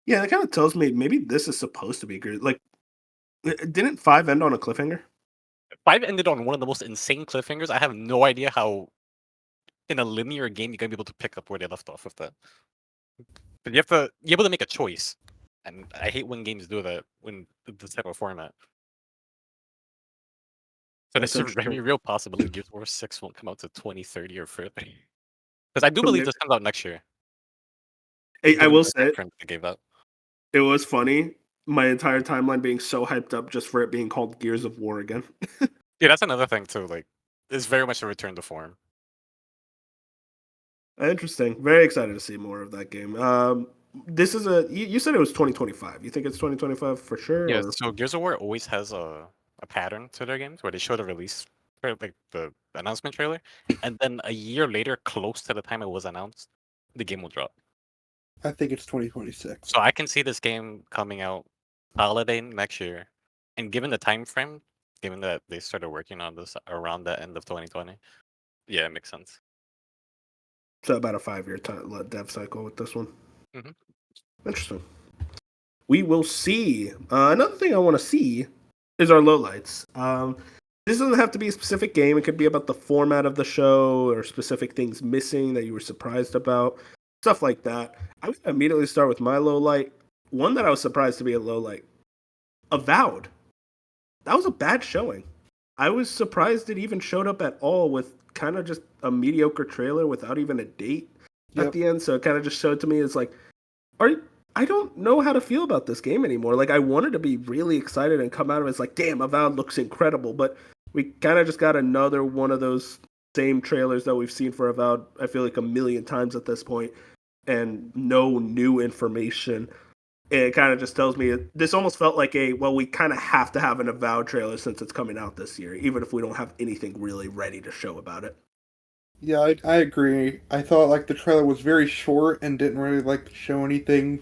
Yeah, that kind of tells me maybe this is supposed to be good. Like, didn't 5 end on a cliffhanger? 5 ended on one of the most insane cliffhangers. I have no idea how, in a linear game, you're gonna be able to pick up where they left off with that. But you have to be able to make a choice, and I hate when games do that when this type of format. So That's there's a very interesting. real possibility Gears of War 6 won't come out to 2030 or further. Because I do So believe maybe- this comes out next year. I given will the say timeframe they gave out. it was funny. My entire timeline being so hyped up just for it being called Gears of War again. Yeah, that's another thing too. Like, it's very much a return to form. Interesting. Very excited to see more of that game. This is you said it was 2025. You think it's 2025 for sure? Yeah, or- so Gears of War always has a pattern to their games where they show the release, for, like the announcement trailer, and then a year later, close to the time it was announced, the game will drop. I think it's 2026. So I can see this game coming out holiday next year, and given the time frame, given that they started working on this around the end of 2020, yeah, it makes sense. So about a 5-year dev cycle with this one. Mhm. Interesting. We will see. Another thing I want to see is our lowlights. This doesn't have to be a specific game. It could be about the format of the show or specific things missing that you were surprised about. Stuff like that. I'm going to immediately start with my lowlight. One that I was surprised to be a lowlight. Avowed. That was a bad showing. I was surprised it even showed up at all with kind of just a mediocre trailer without even a date Yep. at the end. So it kind of just showed to me it's like, are you, I don't know how to feel about this game anymore. Like, I wanted to be really excited and come out of it as like, damn, Avowed looks incredible, but we kind of just got another one of those same trailers that we've seen for Avowed, I feel like a million times at this point, and no new information. It kind of just tells me this almost felt like we kind of have to have an Avowed trailer since it's coming out this year, even if we don't have anything really ready to show about it. Yeah, I agree. I thought like the trailer was very short and didn't really like show anything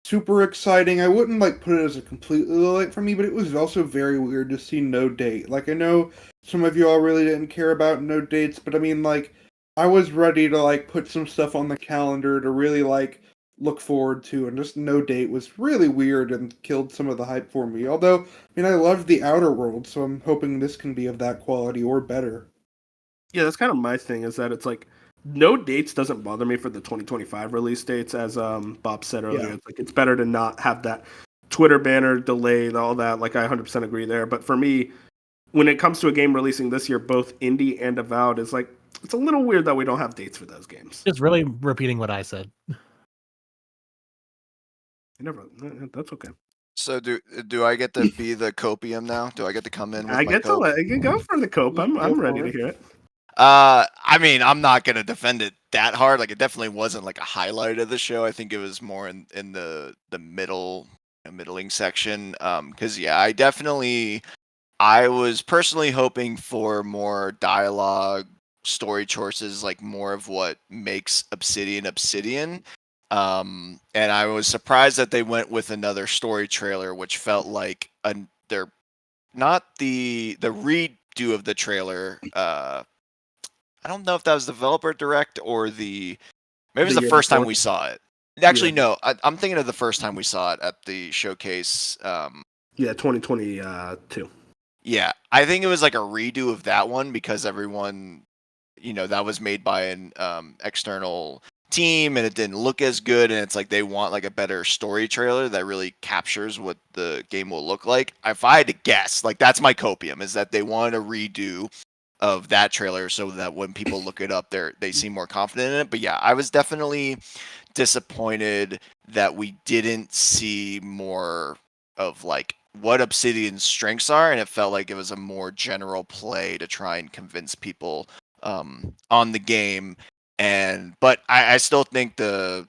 super exciting. I wouldn't like put it as a completely low light for me, but it was also very weird to see no date. Like I know some of you all really didn't care about no dates, but I mean like I was ready to like put some stuff on the calendar to really like look forward to, and just no date was really weird and killed some of the hype for me. Although, I mean I loved the Outer World, so I'm hoping this can be of that quality or better. Yeah, that's kind of my thing, is that it's like no dates doesn't bother me for the 2025 release dates, as Bob said earlier. Yeah. It's like it's better to not have that Twitter banner delay, all that. Like I 100% agree there. But for me, when it comes to a game releasing this year, both indie and Avowed, is like it's a little weird that we don't have dates for those games. Just really repeating what I said. That's okay. So do I get to be the copium now? Do I get to come in with I my get to cope? let you go for the cope. You can I'm go ready for to it. hear it. I mean, I'm not gonna defend it that hard. Like, it definitely wasn't like a highlight of the show. I think it was more in the middle, middling section. Because yeah, I was personally hoping for more dialogue, story choices, like more of what makes Obsidian Obsidian. And I was surprised that they went with another story trailer, which felt like they're not the redo of the trailer. I don't know if that was developer direct or maybe it was The the year first time before? we saw it. Actually, Yeah. no, I'm thinking of the first time we saw it at the showcase. Yeah, 2022. Yeah, I think it was like a redo of that one because everyone, that was made by an external team and it didn't look as good. And it's like they want like a better story trailer that really captures what the game will look like. If I had to guess, like that's my copium, is that they wanted a redo of that trailer so that when people look it up, they seem more confident in it. But yeah, I was definitely disappointed that we didn't see more of like what Obsidian's strengths are, and it felt like it was a more general play to try and convince people on the game. But I still think the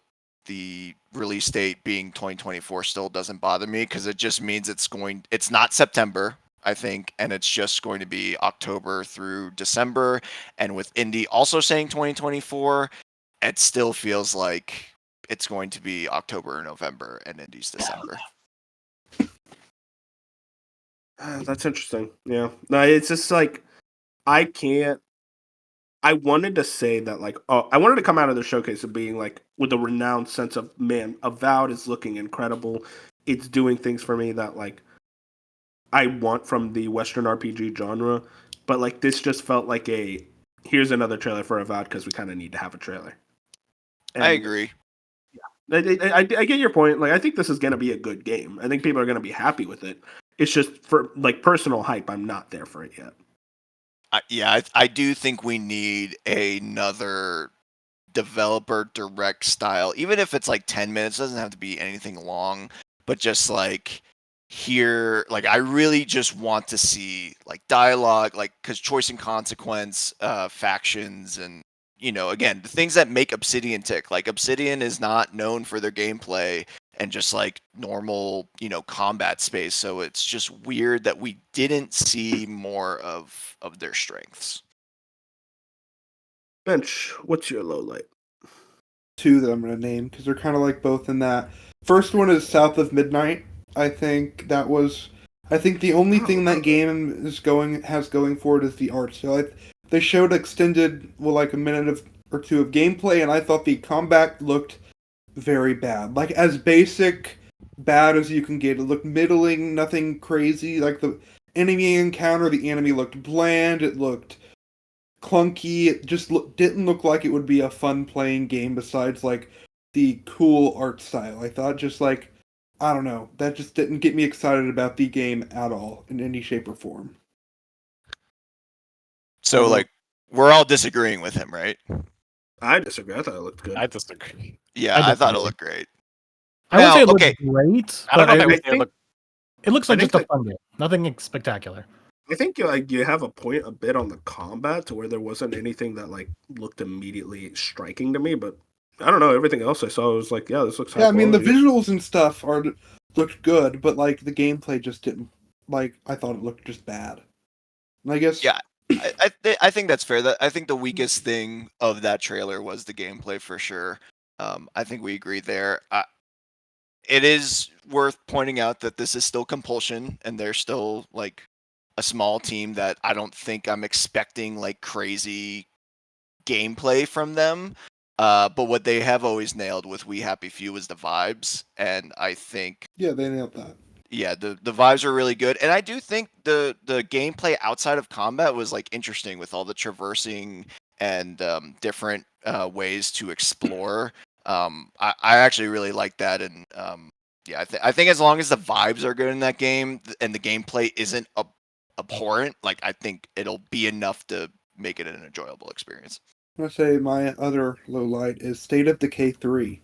release date being 2024 still doesn't bother me because it just means it's not September, I think, and it's just going to be October through December. And with Indy also saying 2024, it still feels like it's going to be October or November and Indy's December. That's interesting. Yeah. No, it's just like I can't. I wanted to say that, like, I wanted to come out of the showcase of being like with a renowned sense of, man, Avowed is looking incredible. It's doing things for me that like I want from the Western RPG genre, but like this just felt like here's another trailer for Avowed because we kind of need to have a trailer. I And agree. I get your point. Like, I think this is going to be a good game. I think people are going to be happy with it. It's just for like personal hype, I'm not there for it yet. I do think we need another developer direct style, even if it's like 10 minutes, doesn't have to be anything long, but just like here, like I really just want to see like dialogue, like because choice and consequence, factions, and again, the things that make Obsidian tick. Like Obsidian is not known for their gameplay and just like normal, combat space. So it's just weird that we didn't see more of their strengths. Bench, what's your low light? Two that I'm going to name because they're kind of like both in that. First one is South of Midnight. I think the only thing that game has going for it is the art. So they showed extended, like a minute or two of gameplay, and I thought the combat looked very bad. Like as basic bad as you can get. It looked middling, nothing crazy. Like the enemy encounter, the enemy looked bland. It looked clunky. It just didn't look like it would be a fun playing game besides like the cool art style. I thought just like, I don't know, that just didn't get me excited about the game at all in any shape or form. So like we're all disagreeing with him, right? I disagree. I thought it looked good. I disagree. Yeah, I thought it looked great. I wouldn't Now, say it looks okay. great, I don't but know if I it, would say think- look. it looks I like think just a that- fun game. Nothing spectacular. I think you have a point a bit on the combat to where there wasn't anything that like looked immediately striking to me, but I don't know. Everything else I saw was like, yeah, this looks high Yeah, I mean the quality. visuals and stuff looked good, but like the gameplay just didn't. Like I thought it looked just bad. And I guess Yeah, I think that's fair. I think the weakest thing of that trailer was the gameplay for sure. I think we agree there. It is worth pointing out that this is still Compulsion, and they're still like a small team that I don't think I'm expecting like crazy gameplay from them. But what they have always nailed with We Happy Few is the vibes, and I think yeah, they nailed that. yeah, the vibes are really good, and I do think the gameplay outside of combat was like interesting with all the traversing and different ways to explore. I actually really like that, and yeah, I think as long as the vibes are good in that game and the gameplay isn't abhorrent, like I think it'll be enough to make it an enjoyable experience. I'm gonna say my other low light is State of Decay 3.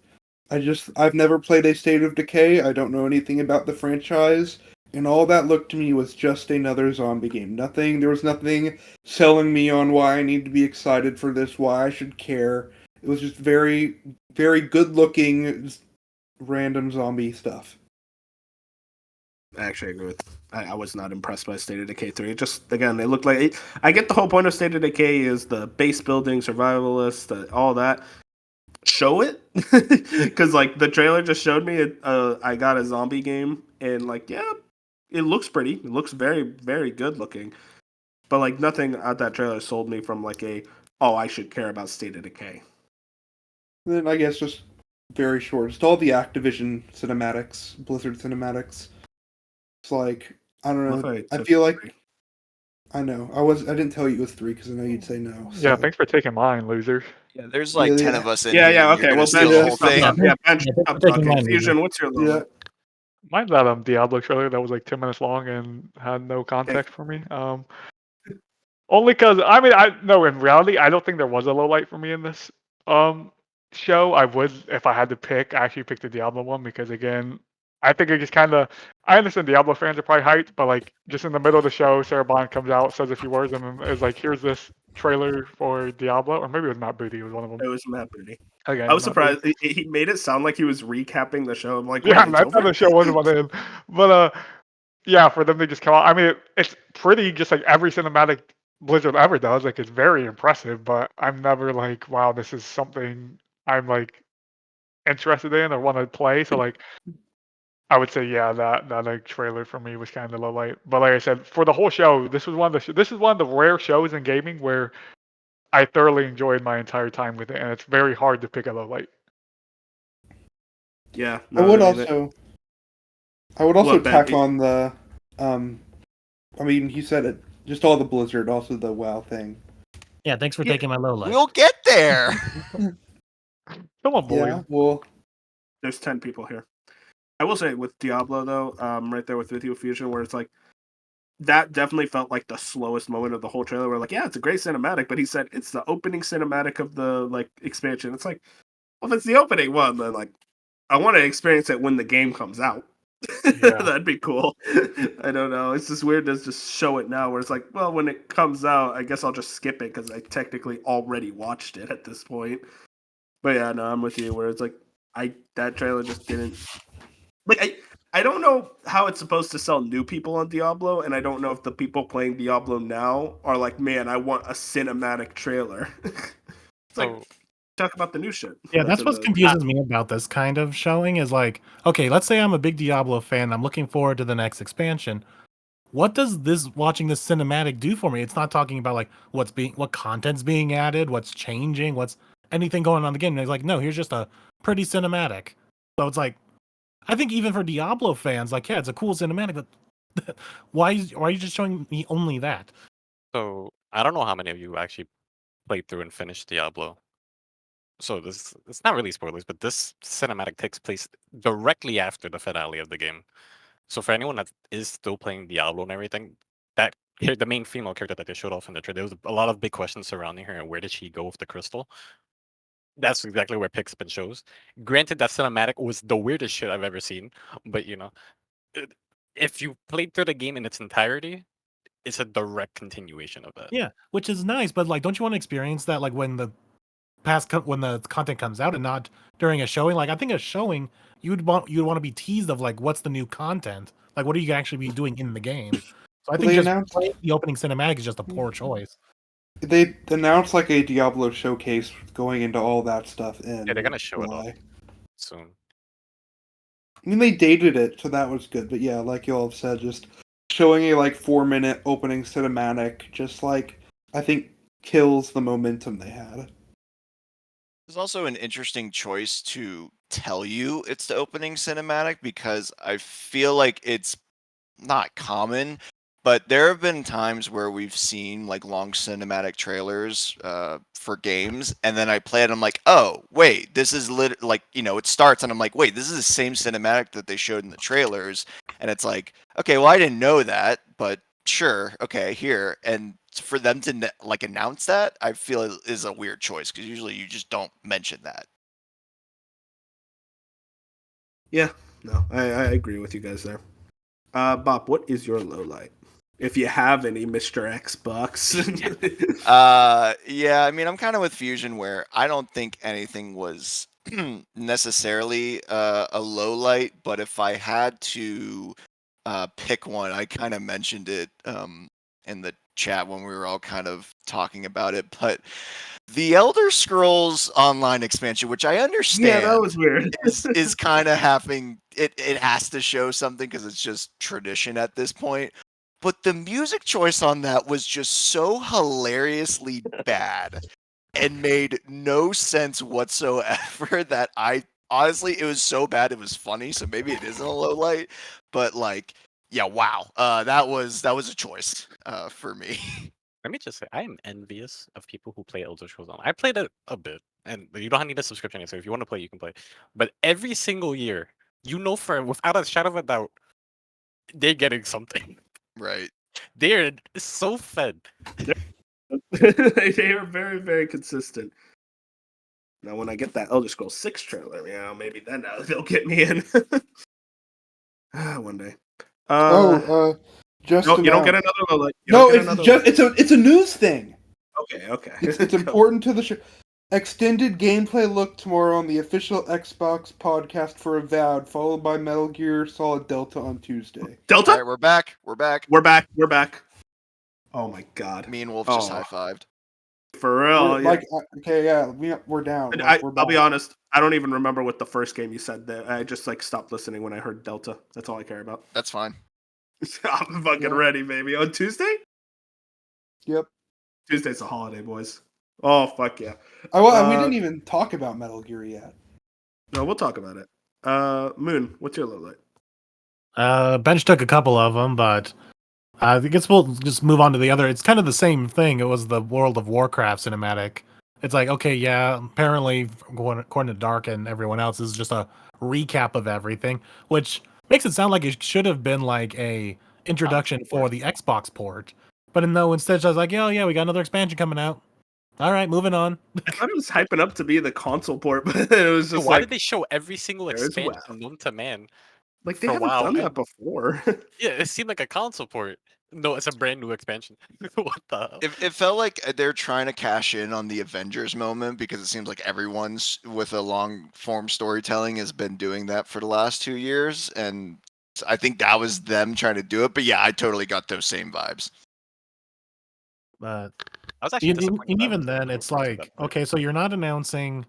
I've never played a State of Decay. I don't know anything about the franchise, and all that looked to me was just another zombie game. There was nothing selling me on why I need to be excited for this, why I should care. It was just very, very good looking, random zombie stuff. I actually agree with. I was not impressed by State of Decay 3. It just again, it looked like I get the whole point of State of Decay is the base building, survivalist, all that. Show it, because like the trailer just showed me it. I got a zombie game, and like yeah, it looks pretty. It looks very very good looking, but like nothing at that trailer sold me from like I should care about State of Decay. And then I guess just very short, just all the Activision cinematics, Blizzard cinematics. It's like I don't What if know. I I took feel like three? I know. I didn't tell you it was 3 because I know you'd say no. Yeah, so- thanks for taking mine, loser. Yeah, there's like Yeah, 10 yeah. of us in Yeah, here. yeah, and you're okay. gonna Well, steal Ben, the yeah, whole stop thing. talking. Yeah, Ben, Yeah, thanks stop for taking talking. mine, Fusion, Luigi. what's your low Yeah. light? Mine's that Diablo trailer that was like 10 minutes long and had no context for me. Only because I mean I no in reality I don't think there was a low light for me in this show. I would if I had to pick. I actually picked the Diablo one because again I think it just kind of I understand Diablo fans are probably hyped, but like just in the middle of the show, Sarah Bond comes out, says a few words, and then is like, "Here's this trailer for Diablo," or maybe it was Matt Booty, it was one of them. It was Matt Booty. Again, I was Matt Booty. surprised. He made it sound like he was recapping the show. I'm like, Yeah, wait, it's that's how over? the show was about to end. But yeah, for them to just come out. I mean, it's pretty just like every cinematic Blizzard ever does. Like it's very impressive, but I'm never like, wow, this is something I'm like interested in or want to play. So like, I would say yeah, that like trailer for me was kind of low light. But like I said, for the whole show, this was one of the this is one of the rare shows in gaming where I thoroughly enjoyed my entire time with it, and it's very hard to pick a low light. Yeah. I No, would I mean, also What, Ben? tack on the I mean you said it just all the Blizzard, also the WoW thing. Yeah, thanks for Yeah, taking my low light. We'll get there. Come on, boy. Yeah, well there's 10 people here. I will say with Diablo though, right there with you Fusion, where it's like that definitely felt like the slowest moment of the whole trailer. Where like, yeah, it's a great cinematic, but he said it's the opening cinematic of the like expansion. It's like, well, if it's the opening one, then like I want to experience it when the game comes out. Yeah. That'd be cool. I don't know. It's just weird to just show it now, where it's like, well, when it comes out, I guess I'll just skip it because I technically already watched it at this point. But yeah, no, I'm with you. Where it's like, that trailer just didn't like I don't know how it's supposed to sell new people on Diablo, and I don't know if the people playing Diablo now are like, man, I want a cinematic trailer. It's like So talk about the new shit. Yeah, that's in what the- confuses me about this kind of showing is like, okay, let's say I'm a big Diablo fan. I'm looking forward to the next expansion. What does this watching this cinematic do for me? It's not talking about like what content's being added, what's changing, what's anything going on in the game. It's like, no, here's just a pretty cinematic. So it's like, I think even for Diablo fans, like, yeah, it's a cool cinematic, but why are you just showing me only that? so I don't know how many of you actually played through and finished Diablo. So this it's not really spoilers, but this cinematic takes place directly after the finale of the game. So for anyone that is still playing Diablo and everything, the main female character that they showed off in the trailer, there was a lot of big questions surrounding her and where did she go with the crystal? That's exactly where Pixpin shows. Granted, that cinematic was the weirdest shit I've ever seen, but it- if you played through the game in its entirety, it's a direct continuation of that. Yeah, which is nice, but like, don't you want to experience that like when the when the content comes out and not during a showing? Like, I think a showing you'd want to be teased of like what's the new content, like what are you actually be doing in the game. So I Well, think they just announced- playing the opening cinematic is just a poor choice. They announced like a Diablo showcase going into all that stuff in Yeah, they're gonna show it July. off soon. I mean, they dated it, so that was good. But yeah, like you all have said, just showing a like 4-minute opening cinematic, just like I think kills the momentum they had. There's also an interesting choice to tell you it's the opening cinematic because I feel like it's not common, but there have been times where we've seen like long cinematic trailers for games, and then I play it. I'm like, oh wait, this is like it starts, and I'm like, wait, this is the same cinematic that they showed in the trailers, and it's like, okay, well I didn't know that, but sure, okay, here. And for them to like announce that, I feel is a weird choice because usually you just don't mention that. Yeah, no, I agree with you guys there. Bob, what is your low light? If you have any, Mr. Xbox. Yeah, I mean, I'm kind of with Fusion where I don't think anything was necessarily a low light, but if I had to pick one, I kind of mentioned it in the chat when we were all kind of talking about it, but the Elder Scrolls Online expansion, which I understand, yeah, that was weird. is kind of having it has to show something because it's just tradition at this point. But the music choice on that was just so hilariously bad and made no sense whatsoever that I honestly it was so bad it was funny. So maybe it isn't a low light, but like yeah, wow, that was a choice for me. Let me just say, I am envious of people who play Elder Scrolls Online. I played it a bit, and you don't need a subscription, so if you want to play, you can play. But every single year, for without a shadow of a doubt, they're getting something. Right. They're so fed. They are very, very consistent. Now, when I get that Elder Scrolls 6 trailer, maybe then they'll get me in. One day. Just no, you don't get announced. another low light. No, it's a news thing. Okay. It's important to the show. Extended gameplay look tomorrow on the official Xbox podcast for Avowed, followed by Metal Gear Solid Delta on Tuesday. Delta? All right, we're back. We're back. Oh my god. Me and Wolf just high-fived. For real, yeah. Okay, yeah, we're down. I'll be honest. I don't even remember what the first game you said there. I just stopped listening when I heard Delta. That's all I care about. That's fine. I'm fucking ready, baby. On Tuesday? Yep. Tuesday's a holiday, boys. Oh fuck yeah. We didn't even talk about Metal Gear yet. No, we'll talk about it. Moon, what's your low light? Bench took a couple of them, but I guess we'll just move on to the other. It's kind of the same thing. It was the World of Warcraft cinematic. It's like, okay, yeah, apparently, according to Dark and everyone else, this is just a recap of everything, which makes it sound like it should have been like a introduction for the Xbox port. But no, instead, I was like, yeah, we got another expansion coming out. All right, moving on. I thought it was hyping up to be the console port, but it was just Why did they show every single there's expansion WoW. known to man? Like they for haven't WoW, done that and- before. Yeah, it seemed like a console port. No, it's a brand new expansion. What the hell? It felt like they're trying to cash in on the Avengers moment because it seems like everyone's with a long form storytelling has been doing that for the last 2 years, and I think that was them trying to do it. But yeah, I totally got those same vibes. But I was actually disappointed and that even was then, the it's first of like, that. okay, so you're not announcing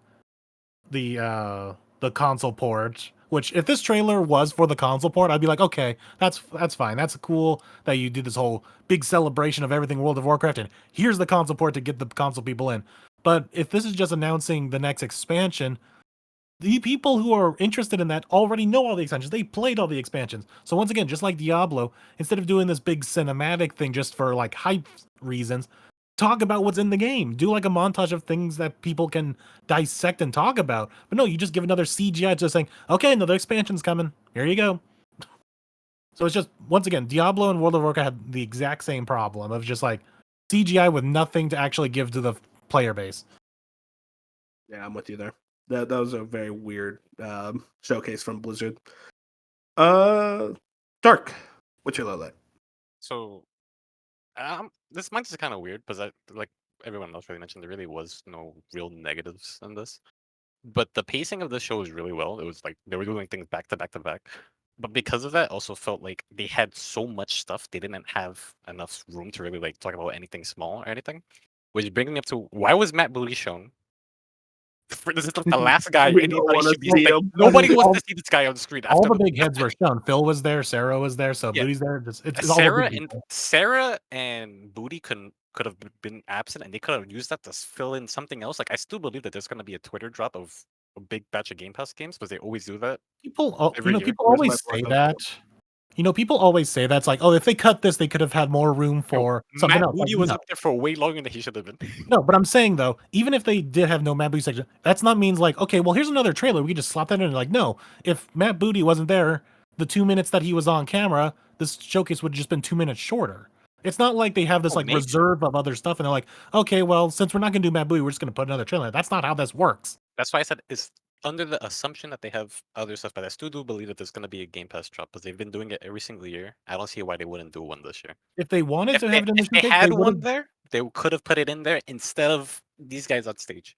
the console port. Which, if this trailer was for the console port, I'd be like, okay, that's fine. That's cool that you did this whole big celebration of everything World of Warcraft, and here's the console port to get the console people in. But if this is just announcing the next expansion, the people who are interested in that already know all the expansions. They played all the expansions. So once again, just like Diablo, instead of doing this big cinematic thing just for like hype reasons, talk about what's in the game. Do like a montage of things that people can dissect and talk about. But no, you just give another CGI just saying, okay, another expansion's coming. Here you go. So it's just, once again, Diablo and World of Warcraft had the exact same problem of just like CGI with nothing to actually give to the player base. Yeah, I'm with you there. That was a very weird showcase from Blizzard. Dark. What's your low light? So, this might is kind of weird because like everyone else really mentioned, there really was no real negatives in this. But the pacing of the show was really well. It was like they were doing things back to back to back. But because of that, also felt like they had so much stuff they didn't have enough room to really like talk about anything small or anything. Which brings me up to why was Matt Booty shown? This is like the last guy We don't anybody wanna should be see expecting. him. Nobody wants All- to see this guy on the screen. All After the big heads were shown. Phil was there, Sarah was there, so Yeah. Booty's there. It's all the big people. Sarah and Booty could have been absent, and they could have used that to fill in something else. Like I still believe that there's going to be a Twitter drop of a big batch of Game Pass games because they always do that. People, Every year. people Where's my always say Blood that. People always say that's like, oh, if they cut this, they could have had more room for something Matt else. Booty Like, was no. up there for way longer than he should have been. No, but I'm saying though, even if they did have no Matt Booty section, that's not means like, okay, well, here's another trailer. We could just slap that in. Like, no, if Matt Booty wasn't there, the 2 minutes that he was on camera, this showcase would have just been 2 minutes shorter. It's not like they have this like maybe. reserve of other stuff, and they're like, okay, well, since we're not gonna do Matt Booty, we're just gonna put another trailer. That's not how this works. That's why I said it's under the assumption that they have other stuff, but I still do believe that there's going to be a Game Pass drop because they've been doing it every single year. I don't see why they wouldn't do one this year. If they wanted If to they, have it in the if they showcase, had they one would've- there, they could have put it in there instead of these guys on stage.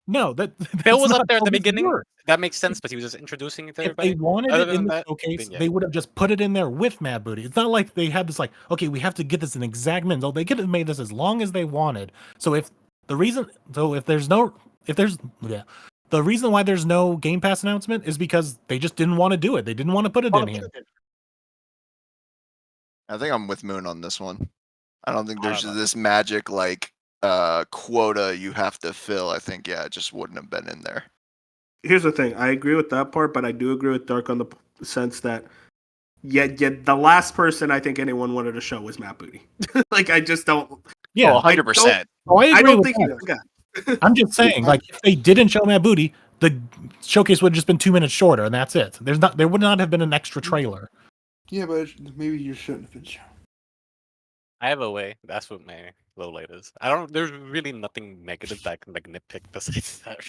No, that's Phil was not up there at how the this beginning. works. That makes sense, but he was just introducing it to If they everybody. wanted Other it in than the that, showcase, then yeah. they would have just put it in there with Mad Booty. It's not like they had this like, okay, we have to get this in exact minutes. Oh, they could have made this as long as they wanted. So if the reason why there's no Game Pass announcement is because they just didn't want to do it. They didn't want to put it in here. I think I'm with Moon on this one. I don't think I there's don't know. this magic like quota you have to fill. I think it just wouldn't have been in there. Here's the thing. I agree with that part, but I do agree with Dark on the sense that the last person I think anyone wanted to show was Matt Booty. Like I just don't. Yeah, 100%. I I agree don't with think he that. forgot. I'm just saying, like, if they didn't show Mad Booty, the showcase would have just been 2 minutes shorter, and that's it. There would not have been an extra trailer. Yeah, but maybe you shouldn't have been shown. I have a way. That's what my low light is. I don't. There's really nothing negative that I can like nitpick besides that.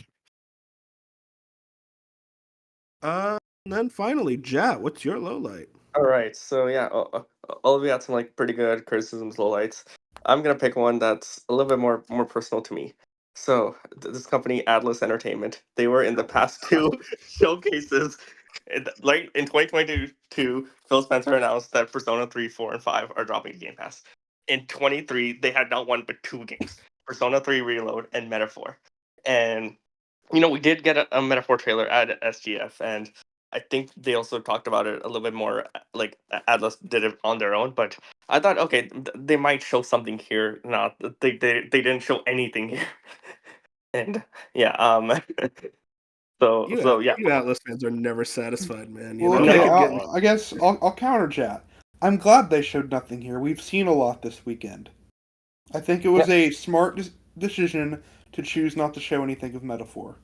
And then finally, Jat, what's your low light? All right, so yeah, all of you had some like pretty good criticisms, lowlights. I'm gonna pick one that's a little bit more personal to me. So this company, Atlas Entertainment, they were in the past two showcases. Like in 2022, Phil Spencer announced that Persona 3, 4, and 5 are dropping to Game Pass. In 23, they had not one but two games: Persona 3 Reload and Metaphor. And we did get a Metaphor trailer at SGF, and I think they also talked about it a little bit more. Like Atlas did it on their own, but I thought, okay, they might show something here. Not they didn't show anything here, and yeah, so yeah, You Atlas fans are never satisfied, man. You Well, know, okay, they keep getting- I guess I'll counter chat. I'm glad they showed nothing here. We've seen a lot this weekend. I think it was a smart decision to choose not to show anything of Metaphor.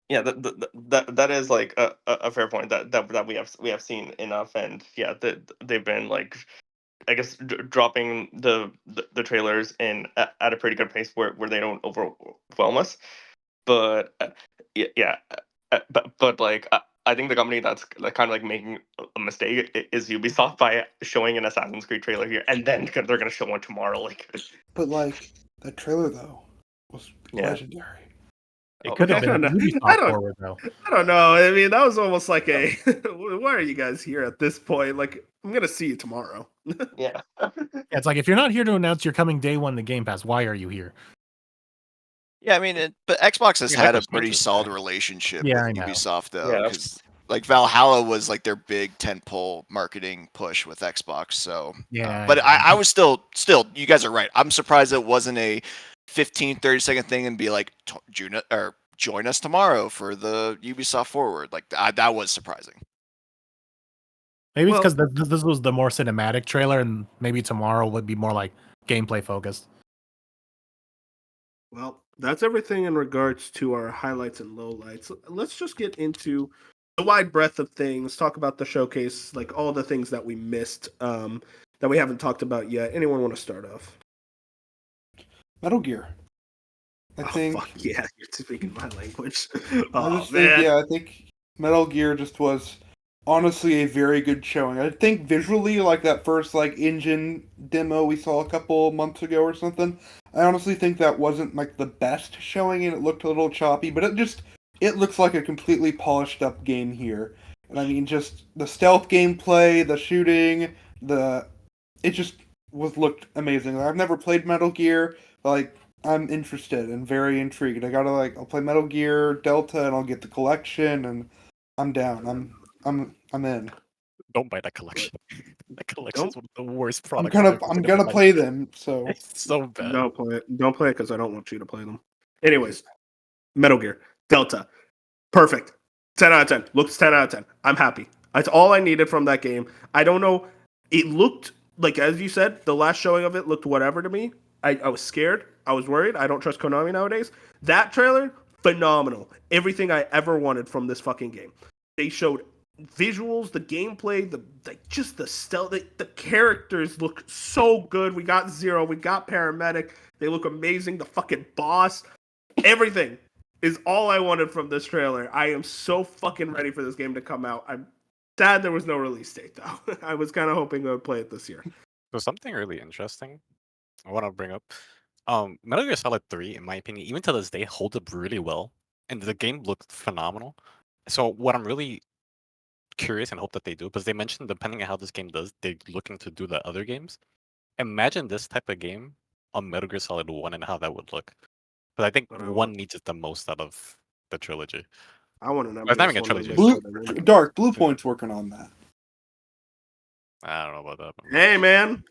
yeah, that is like a fair point that we have seen enough, and yeah, they've been like, I guess, dropping the trailers in at a pretty good pace where they don't overwhelm us. But yeah, but like I think the company that's like kind of like making a mistake is Ubisoft by showing an Assassin's Creed trailer here and then they're gonna show one tomorrow. Like, But like that trailer though was Yeah. legendary. It could have I been don't a know. Ubisoft I don't- forward, though. I don't know. I mean, that was almost like a. Why are you guys here at this point? Like, I'm gonna see you tomorrow. yeah. Yeah, it's like, if you're not here to announce you're coming day one to Game Pass, why are you here? Yeah, I mean, but Xbox has Yeah, had a Microsoft pretty is solid there. relationship Yeah, I with know. Ubisoft though, Yeah. because like Valhalla was like their big tentpole marketing push with Xbox. So Yeah, but know. I was still you guys are right. I'm surprised it wasn't a 15, 30-second thing and be like join us tomorrow for the Ubisoft Forward. Like that was surprising. Maybe it's Well- because this was the more cinematic trailer, and maybe tomorrow would be more like gameplay focused. Well, that's everything in regards to our highlights and lowlights. Let's just get into the wide breadth of things. Talk about the showcase, like all the things that we missed, that we haven't talked about yet. Anyone want to start off? Metal Gear. I Oh, think. fuck yeah, you're speaking my language. I Oh just think, man. yeah, I think Metal Gear just was honestly a very good showing. I think visually, like that first like engine demo we saw a couple months ago or something, I honestly think that wasn't like the best showing, and it looked a little choppy. But it looks like a completely polished up game here. And I mean, just the stealth gameplay, the shooting, it just looked amazing. I've never played Metal Gear, but like I'm interested and very intrigued. I'll play Metal Gear Delta and I'll get the collection and I'm down. I'm in. Don't buy that collection. That collection Don't is one of the worst products I've ever I'm seen in gonna my life. play them. So It's so bad. don't play it. Don't play it because I don't want you to play them. Anyways, Metal Gear Delta, perfect. 10 out of 10. Looks 10 out of 10. I'm happy. That's all I needed from that game. I don't know. It looked like, as you said, the last showing of it looked whatever to me. I was scared. I was worried. I don't trust Konami nowadays. That trailer, phenomenal. Everything I ever wanted from this fucking game. They showed visuals, the gameplay, just the stealth. The characters look so good. We got Zero. We got Paramedic. They look amazing. The fucking boss. Everything is all I wanted from this trailer. I am so fucking ready for this game to come out. I'm sad there was no release date though. I was kind of hoping I would play it this year. So something really interesting I want to bring up. Metal Gear Solid 3, in my opinion, even to this day, holds up really well, and the game looked phenomenal. So what I'm really curious and hope that they do, because they mentioned depending on how this game does, they're looking to do the other games. Imagine this type of game on Metal Gear Solid 1 and how that would look. But I think But 1 needs it the most out of the trilogy. I want an Well, it's not even a MGS1 trilogy. remake. Blue Point's working on that. I don't know about that. but- Hey man,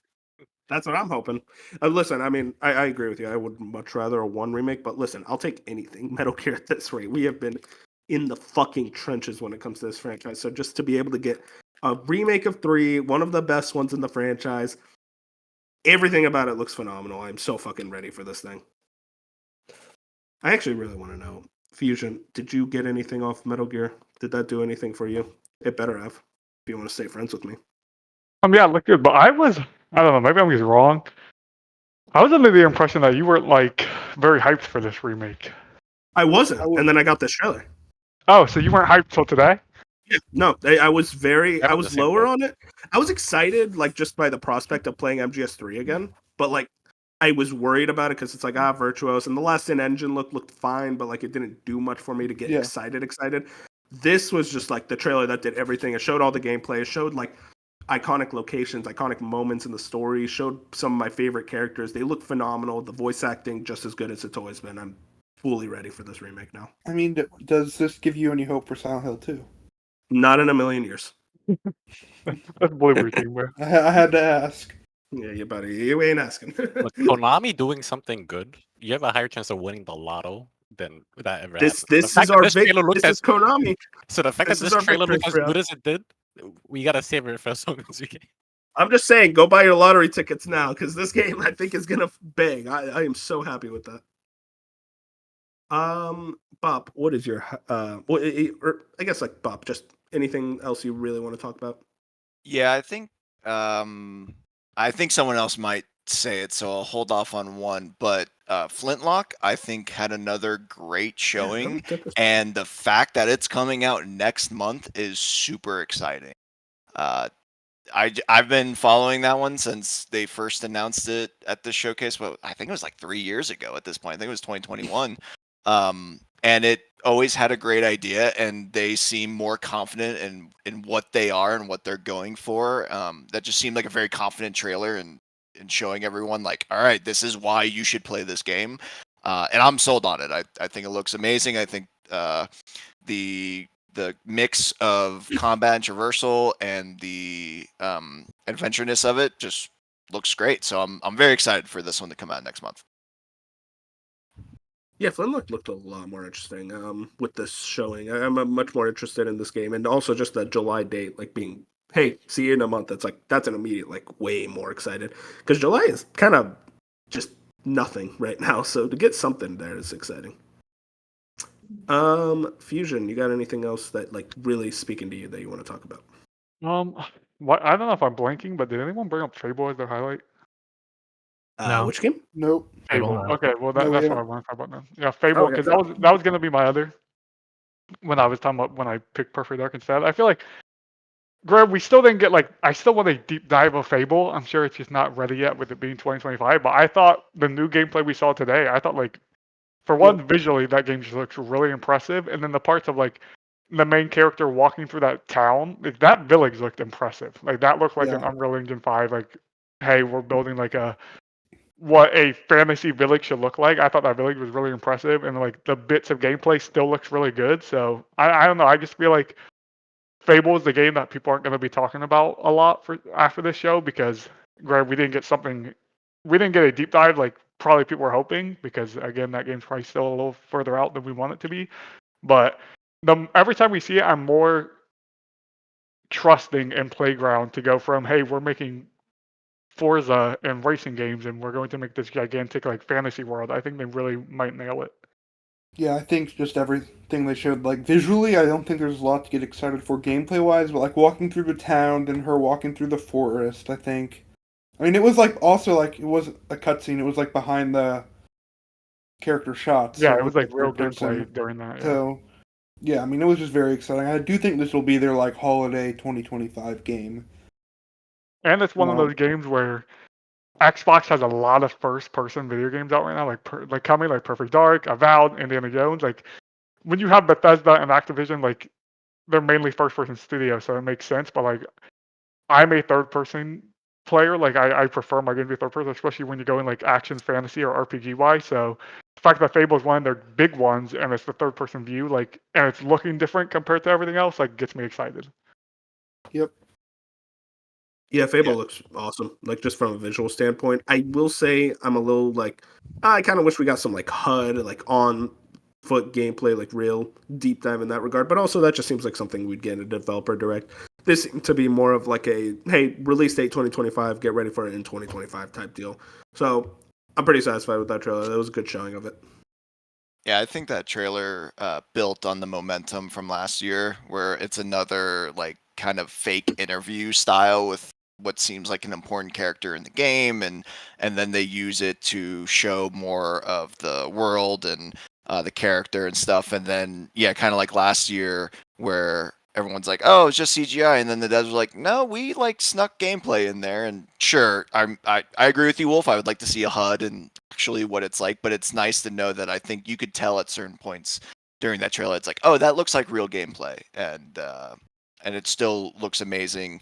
that's what I'm hoping. Listen, I mean, I agree with you. I would much rather a 1 remake, but listen, I'll take anything Metal Gear at this rate. We have been in the fucking trenches when it comes to this franchise. So just to be able to get a remake of 3, one of the best ones in the franchise, everything about it looks phenomenal. I'm so fucking ready for this thing. I actually really want to know, Fusion, did you get anything off Metal Gear? Did that do anything for you? It better have, if you want to stay friends with me. Yeah, it looked good, but I don't know, maybe I'm just wrong. I was under the impression that you weren't like very hyped for this remake. I wasn't, and then I got this trailer. Oh, so you weren't hyped till today? Yeah, no, I was I'm I in was the same lower boat. on it. I was excited, like just by the prospect of playing MGS3 again, but like I was worried about it because it's like Virtuos, and the Last In engine looked fine, but like it didn't do much for me to get Yeah. excited. This was just like the trailer that did everything. It showed all the gameplay. It showed like iconic locations, iconic moments in the story. It showed some of my favorite characters. They look phenomenal. The voice acting just as good as it's always been. I'm fully ready for this remake now. I mean, does this give you any hope for Silent Hill 2? Not in a million years. That's Blueberry King, man. I had to ask. Yeah, you buddy, you ain't asking. Look, Konami doing something good, you have a higher chance of winning the lotto than that ever this happened. this is our this is Konami. So the fact this that is this our trailer victory, looked as Freya. good as it did, we gotta savor it for as long as we can. I'm just saying, go buy your lottery tickets now because this game I think is gonna bang. I am so happy with that. Bob, what is your or I guess like Bob, just anything else you really want to talk about? Yeah, I think someone else might say it, so I'll hold off on one. But Flintlock, I think, had another great showing, and the fact that it's coming out next month is super exciting. I've been following that one since they first announced it at the showcase. Well, I think it was like 3 years ago at this point. I think it was 2021. And it always had a great idea, and they seem more confident in what they are and what they're going for. That just seemed like a very confident trailer and showing everyone like, all right, this is why you should play this game. And I'm sold on it. I think it looks amazing. I think the mix of combat and traversal and the adventureness of it just looks great. So I'm very excited for this one to come out next month. Yeah, Flintlock looked a lot more interesting with this showing. I'm much more interested in this game, and also just the July date, like being, hey, see you in a month. It's like that's an immediate, like, way more excited because July is kind of just nothing right now. So to get something there is exciting. Fusion, you got anything else that like really speaking to you that you want to talk about? What I don't know if I'm blanking, but did anyone bring up Fable as their highlight? No. Which game? Nope. Fable, Fable. no. Okay, well No, that's yeah. what I want to talk about then. Yeah, Fable, Okay. because that was gonna be my other when I was talking about when I picked Perfect Dark instead. I feel like Greg, we still didn't get like I still want a deep dive of Fable. I'm sure it's just not ready yet with it being 2025. But I thought the new gameplay we saw today, I thought like for one, visually that game just looks really impressive, and then the parts of like the main character walking through that town, like that village looked impressive. Like that looked like Yeah. an Unreal Engine 5. Like, hey, we're building like what a fantasy village should look like. I thought that village was really impressive, and like the bits of gameplay still looks really good. So I don't know. I just feel like Fable is the game that people aren't going to be talking about a lot for after this show because, Greg, we didn't get a deep dive like probably people were hoping because again that game's probably still a little further out than we want it to be. But every time we see it, I'm more trusting in Playground to go from hey we're making Forza and racing games and we're going to make this gigantic like fantasy world. I think they really might nail it. Yeah, I think just everything they showed, like visually, I don't think there's a lot to get excited for gameplay wise, but like walking through the town and her walking through the forest, I think. I mean, it was like also like it wasn't a cutscene; it was like behind the character shots, Yeah, so it it was looked like like real third person. gameplay during that. Yeah. So yeah, I mean, it was just very exciting. I do think this will be their like holiday 2025 game. And it's one of Wow. those games where Xbox has a lot of first-person video games out right now, like coming like Perfect Dark, Avowed, Indiana Jones. Like when you have Bethesda and Activision, like they're mainly first-person studios, so it makes sense. But like I'm a third-person player. Like I prefer my game to be third person, especially when you go in like action, fantasy, or RPG wise. So the fact that Fable is one of their big ones, and it's the third-person view, like, and it's looking different compared to everything else, like gets me excited. Yep. Yeah, Fable Yeah. looks awesome. Like just from a visual standpoint, I will say I'm a little like I kind of wish we got some like HUD like on foot gameplay, like real deep dive in that regard. But also that just seems like something we'd get in a developer direct. This seemed to be more of like a hey release date 2025, get ready for it in 2025 type deal. So I'm pretty satisfied with that trailer. That was a good showing of it. Yeah, I think that trailer built on the momentum from last year, where it's another like kind of fake interview style with what seems like an important character in the game, and then they use it to show more of the world and the character and stuff, and then yeah, kind of like last year where everyone's like, oh, it's just CGI, and then the devs were like, no, we like snuck gameplay in there, and sure, I agree with you, Wolf. I would like to see a HUD and actually what it's like, but it's nice to know that I think you could tell at certain points during that trailer, it's like, oh, that looks like real gameplay, and it still looks amazing.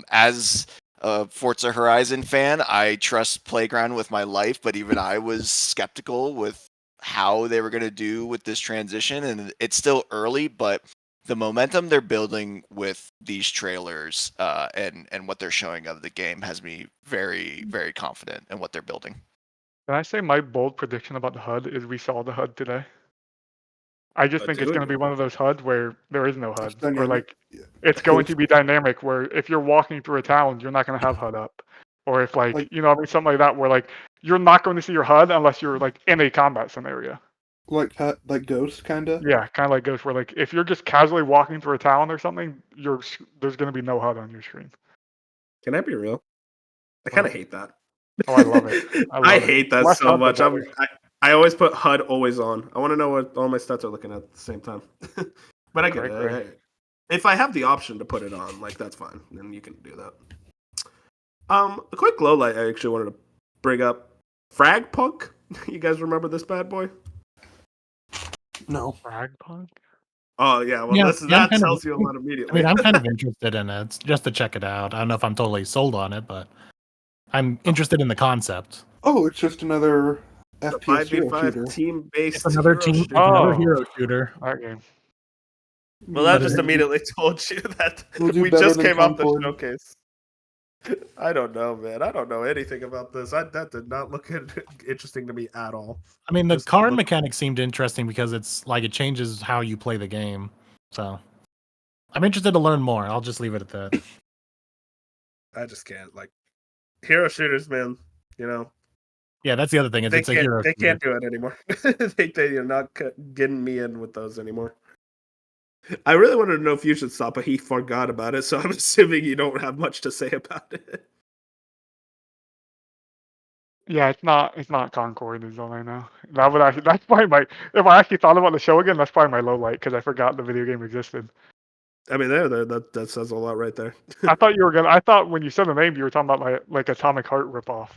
As a Forza Horizon fan, I trust Playground with my life, but even I was skeptical with how they were going to do with this transition, and it's still early, but the momentum they're building with these trailers and what they're showing of the game has me very, very confident in what they're building. Can I say my bold prediction about the HUD is we saw the HUD today? I just think it's Do going it. to be one of those HUDs where there is no It's HUD, or dynamic. like Yeah. it's I going hope to so. be dynamic where if you're walking through a town, you're not going to have HUD up, or if like Like I mean something like that where like you're not going to see your HUD unless you're like in a combat scenario. like Ghost kinda. Yeah, kind of like Ghost, where like if you're just casually walking through a town or something, there's going to be no HUD on your screen. Can I be real? I kind of But, hate that. oh, I love it. I I love it. hate that Less so HUD, the much. better. I always put HUD always on. I want to know what all my stats are looking at the same time. But I get Great, it. great. If I have the option to put it on, like that's fine. Then you can do that. A quick low light I actually wanted to bring up. Frag Punk. You guys remember this bad boy? No. Fragpunk? Oh yeah. Well, Yeah, listen, yeah, I'm that kind of. tells you a lot I immediately. mean, I'm kind of interested in it just to check it out. I don't know if I'm totally sold on it, but I'm interested in the concept. Oh, it's just another The FPS hero 5v5 shooter. team-based It's another hero team. shooter. It's another Oh, hero shooter. that game. Well, that But just it- immediately told you that We'll do we better just than came off the Concord. showcase. I don't know, man. I don't know anything about this. That did not look interesting to me at all. I mean, the Just card look- mechanic seemed interesting because it's like it changes how you play the game. So I'm interested to learn more. I'll just leave it at that. I just can't like hero shooters, man. You know Yeah, that's the other thing. Is it's a hero they shooter. can't do it anymore. They're not getting me in with those anymore. I really wanted to know if you should stop, but he forgot about it. So I'm assuming you don't have much to say about it. Yeah, it's not Concord is all I know. That's probably my if I actually thought about the show again, that's probably my low light because I forgot the video game existed. I mean, that says a lot right there. I thought when you said the name you were talking about like Atomic Heart ripoff.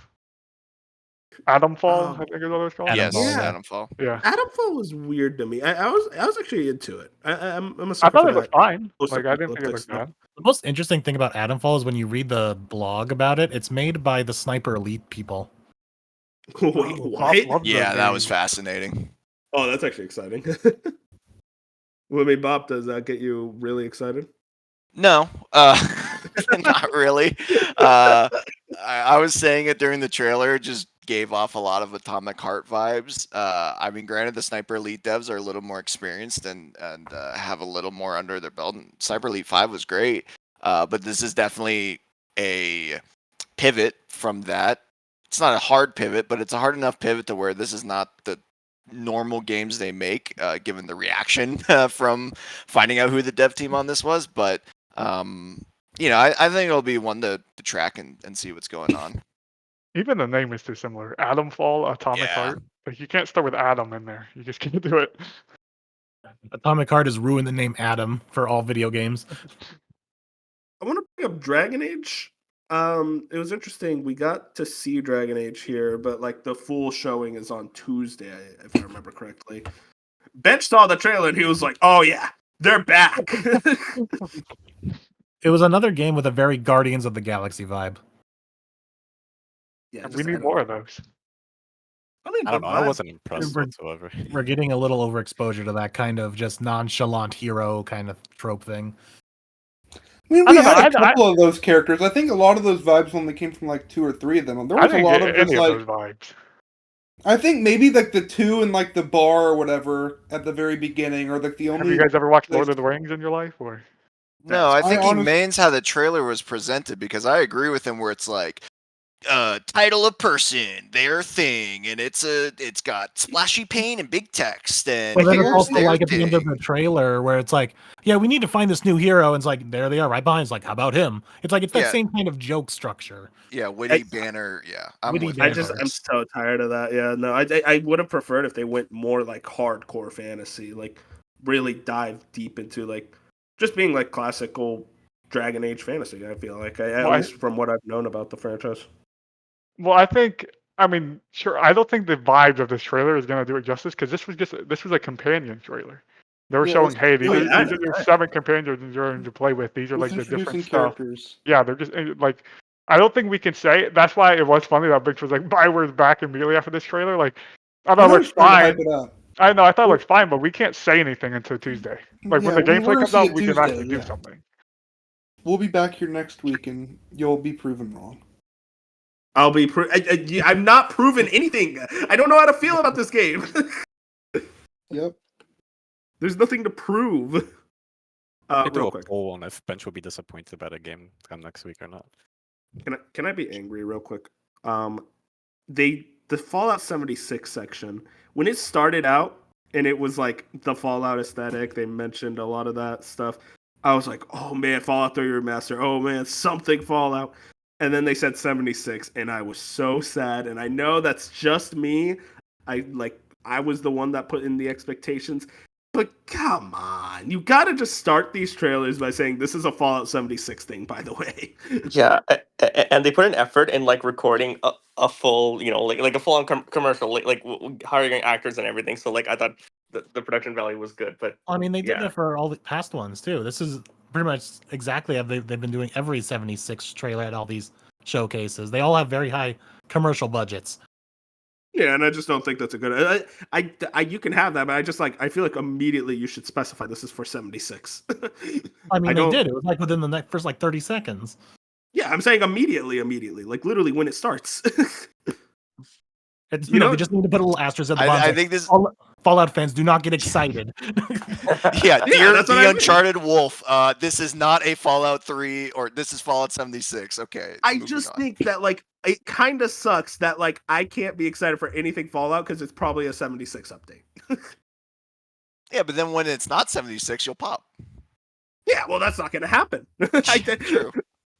Adamfall, I think is what it's called. Yes, Yeah. Adamfall. Yeah. Adamfall was weird to me. I was actually into it. I'm a I sucker thought for it looked that. fine. Like I didn't think it Post-apocalyptic looked stuff. bad. The most interesting thing about Adamfall is when you read the blog about it, it's made by the Sniper Elite people. Wait, Oh, what? Bob loves Yeah, those that was games. fascinating. Oh, that's actually exciting. Well, I mean, Bob, does that get you really excited? No, not really. I was saying it during the trailer. It just gave off a lot of Atomic Heart vibes. I mean, granted, the Sniper Elite devs are a little more experienced and have a little more under their belt. And Sniper Elite 5 was great, but this is definitely a pivot from that. It's not a hard pivot, but it's a hard enough pivot to where this is not the normal games they make, given the reaction from finding out who the dev team on this was. But I think it'll be one to track and see what's going on. Even the name is too similar. Adamfall, Atomic Yeah. Heart. Like you can't start with Adam in there. You just can't do it. Atomic Heart has ruined the name Adam for all video games. I want to bring up Dragon Age. It was interesting. We got to see Dragon Age here, but like the full showing is on Tuesday, if I remember correctly. Bench saw the trailer and he was like, "Oh yeah, they're back." It was another game with a very Guardians of the Galaxy vibe. Yeah, We need more of those. I don't know. I wasn't We're- impressed whatsoever. We're getting a little overexposure to that kind of just nonchalant hero kind of trope thing. I mean, I we don't know, had a I- couple of those characters. I think a lot of those vibes only came from like 2 or 3 of them. There I was a didn't lot get of just any of like those vibes. I think maybe like the 2 in like the bar or whatever at the very beginning, or like the Have only. you guys ever watched Lord place- of the Rings in your life? Or No, I think he honest- mains how the trailer was presented because I agree with him where it's like title of person, their thing, and it's got splashy paint and big text and But then it's here's also their like at the end of thing. the trailer where it's like, yeah, we need to find this new hero, and it's like, there they are right behind. It's like, how about him? It's like it's that Yeah. same kind of joke structure. Yeah, witty banner. Yeah, I'm Witty with banner. you. I'm so tired of that. Yeah, no, I would have preferred if they went more like hardcore fantasy, like really dive deep into like just being like classical Dragon Age fantasy. I feel like at Well, least from what I've known about the franchise. well, I mean, sure. I don't think the vibes of this trailer is gonna do it justice because this was a companion trailer. They were Yeah, showing, hey, these oh, are yeah, these are your 7 companions you're going to play with. These are It's like the introducing different stuff. characters. Yeah, they're just like. I don't think we can say. That's why it was funny that Bix was like, Bioware's back immediately after this trailer. Like, I I thought it know looks it's trying to fine. hype it up. I know, I thought it looked fine, but we can't say anything until Tuesday. Like when Yeah, the gameplay we're gonna comes see out, it we can Tuesday, actually do yeah. something. We'll be back here next week, and you'll be proven wrong. I'll be. I'm not proving anything. I don't know how to feel about this game. Yep. There's nothing to prove. They do Real a quick, poll on if Bench will be disappointed about a game come next week or not. can I be angry real quick? The Fallout 76 section when it started out and it was like the Fallout aesthetic. They mentioned a lot of that stuff. I was like, oh man, Fallout 3 remaster. Oh man, something Fallout. And then they said 76, and I was so sad. And I know that's just me. I was the one that put in the expectations. But come on, you gotta just start these trailers by saying this is a Fallout 76 thing, by the way. Yeah, and they put an effort in like recording a full, like a full on commercial, like hiring actors and everything. So like I thought the production value was good, but I mean, they did Yeah. that for all the past ones too. This is pretty much exactly how they've been doing every 76 trailer at all these showcases. They all have very high commercial budgets. Yeah, and I just don't think that's a good. I you can have that, but I feel like immediately you should specify this is for 76. I mean, I they don't- did. It was like within the first like 30 seconds. Yeah, I'm saying immediately, like literally when it starts. It's, You know- they just need to put a little asterisk at the bottom. I saying, think this. Fallout fans do not get excited. Yeah, dear that's what the I mean. Uncharted Wolf. This is not a Fallout 3 or this is Fallout 76. Okay. I moving just on. think that like it kind of sucks that like I can't be excited for anything Fallout because it's probably a 76 update. Yeah, but then when it's not 76, you'll pop. Yeah, well, that's not going to happen. True.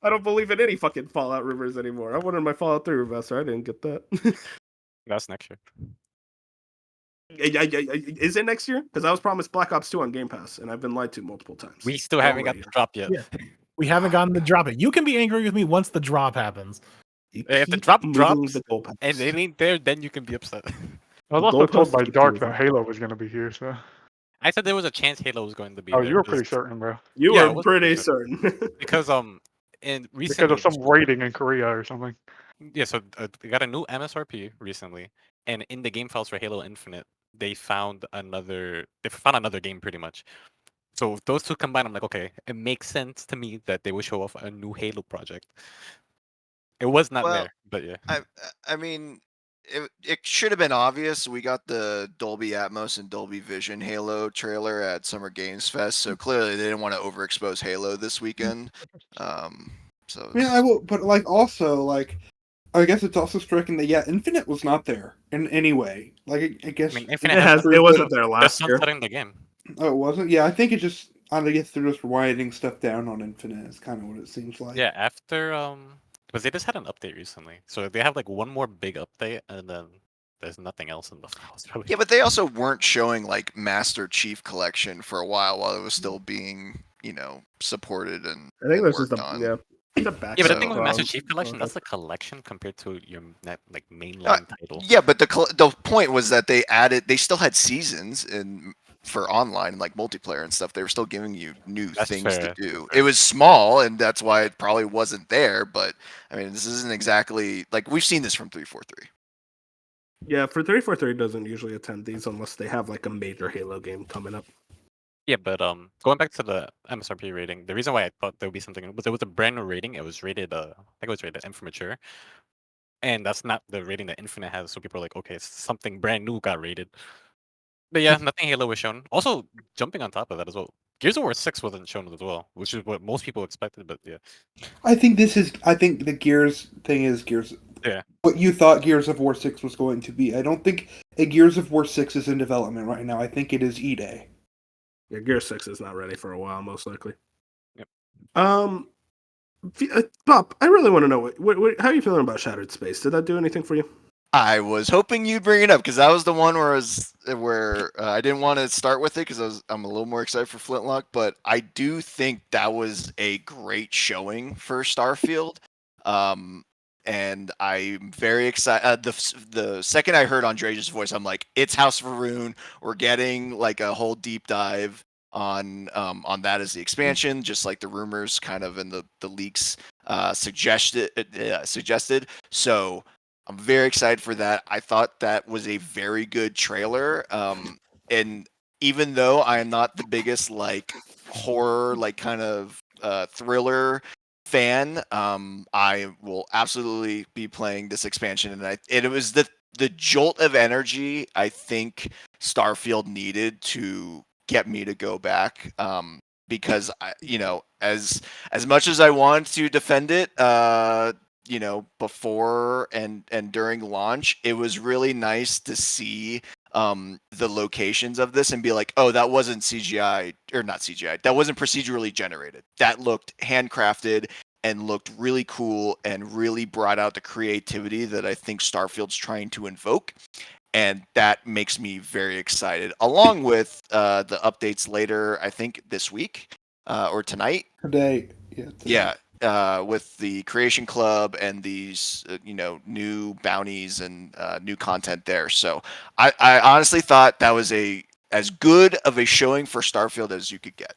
I don't believe in any fucking Fallout rumors anymore. I wanted my Fallout 3 remaster. I didn't get that. That's next year. Is it next year? Because I was promised Black Ops 2 on Game Pass, and I've been lied to multiple times. We still haven't got the drop yet. Yeah. We haven't gotten the drop yet. You can be angry with me once the drop happens. You If the keep drop moving drops the goalposts. and it ain't there, then you can be upset. I was The also told goalposts by keep Dark moving. that Halo was going to be here, so. I said there was a chance Halo was going to be Oh, there. you were pretty certain, bro. You Yeah, I were was pretty pretty certain. because in Because recently of some rating in Korea or something. yeah, so they got a new MSRP recently, and in the game files for Halo Infinite, they found another game pretty much. So if those two combined, I'm like, okay, it makes sense to me that they would show off a new Halo project. It was not Well, there, but yeah. I mean, it should have been obvious. We got the Dolby Atmos and Dolby Vision Halo trailer at Summer Games Fest, so clearly they didn't want to overexpose Halo this weekend. So Yeah, I will, but like also like, I guess it's also striking that Infinite was not there in any way. Like I guess I mean, it Infinite has nothing to do wasn't with there the last year. sunsetting the game. oh, it wasn't. Yeah, I think it just I guess they're just winding stuff down on Infinite. Is kind of what it seems like. Yeah, after because they just had an update recently, so they have like one more big update, and then there's nothing else in the files. Really. yeah, but they also weren't showing like Master Chief Collection for a while it was still being supported and I think and this is worked on. the back. Yeah, but the So, thing with Master Chief Oh, Collection, that's a collection compared to your like Uh, mainline title. Yeah, but the point was that they still had seasons for online like multiplayer and stuff. They were still giving you new That's things fair, to do. that's fair. It was small, and that's why it probably wasn't there. But I mean, this isn't exactly like we've seen this from 343. Yeah, for 343 doesn't usually attend these unless they have like a major Halo game coming up. Yeah, but going back to the MSRP rating, the reason why I thought there would be something was it was a brand new rating. It was rated I think it was rated M for mature, and that's not the rating that Infinite has. So people are like, okay, something brand new got rated. But yeah, nothing Halo was shown. Also, jumping on top of that as well, Gears of War 6 wasn't shown as well, which is what most people expected. But yeah, I think the Gears thing is Gears. Yeah. What you thought Gears of War 6 was going to be. I don't think a Gears of War 6 is in development right now. I think it is E-Day. Yeah, Gear 6 is not ready for a while, most likely. Yep. Bob, I really want to know how are you feeling about Shattered Space? Did that do anything for you? I was hoping you'd bring it up because that was the one where I didn't want to start with it because I'm a little more excited for Flintlock, but I do think that was a great showing for Starfield, and I'm very excited. The second I heard Andrea's voice, I'm like, it's House of Rune. We're getting like a whole deep dive on that as the expansion, just like the rumors kind of in the leaks suggested. So. I'm very excited for that. I thought that was a very good trailer. And even though I am not the biggest like horror, like kind of thriller fan, I will absolutely be playing this expansion. And it was the jolt of energy I think Starfield needed to get me to go back. Because as much as I want to defend it, before and during launch, it was really nice to see the locations of this and be like, oh, that wasn't CGI or not CGI. That wasn't procedurally generated. That looked handcrafted and looked really cool and really brought out the creativity that I think Starfield's trying to invoke. And that makes me very excited, along with the updates later, I think this week or tonight. Today. Yeah, with the Creation Club and these, new bounties and new content there. So I honestly thought that was as good of a showing for Starfield as you could get.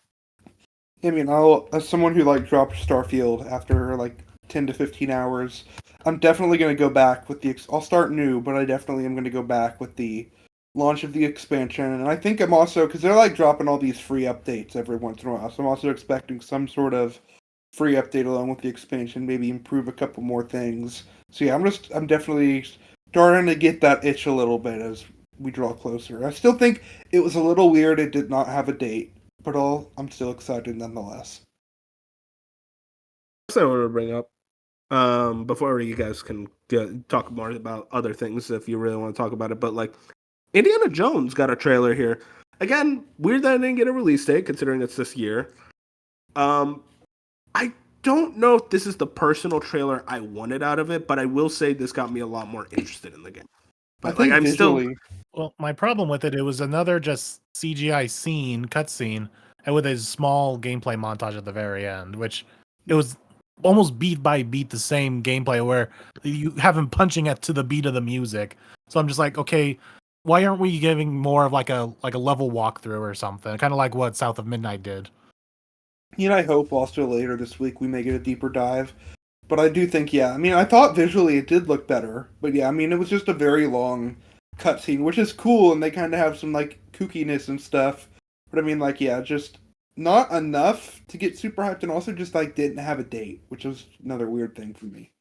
I mean, as someone who like dropped Starfield after like 10 to 15 hours, I'm definitely going to go back with I'll start new, but I definitely am going to go back with the launch of the expansion. And I think I'm also, because they're like dropping all these free updates every once in a while, so I'm also expecting some sort of free update along with the expansion, maybe improve a couple more things. So yeah, I'm definitely starting to get that itch a little bit as we draw closer. I still think it was a little weird it did not have a date, but I'm still excited nonetheless. That's what I wanted to bring up. Before you guys can talk more about other things if you really want to talk about it, but like Indiana Jones got a trailer here. Again, weird that it didn't get a release date considering it's this year. I don't know if this is the personal trailer I wanted out of it, but I will say this got me a lot more interested in the game. But I think I'm visually, Well, my problem with it was another just CGI cutscene, and with a small gameplay montage at the very end, which it was almost beat by beat the same gameplay where you have him punching it to the beat of the music. So I'm just like, okay, why aren't we giving more of like a level walkthrough or something? Kind of like what South of Midnight did. I hope also later this week we may get a deeper dive. But I do think, yeah, I mean, I thought visually it did look better. But yeah, I mean, it was just a very long cutscene, which is cool, and they kind of have some, like, kookiness and stuff. But I mean, like, yeah, just not enough to get super hyped, and also just, like, didn't have a date, which was another weird thing for me.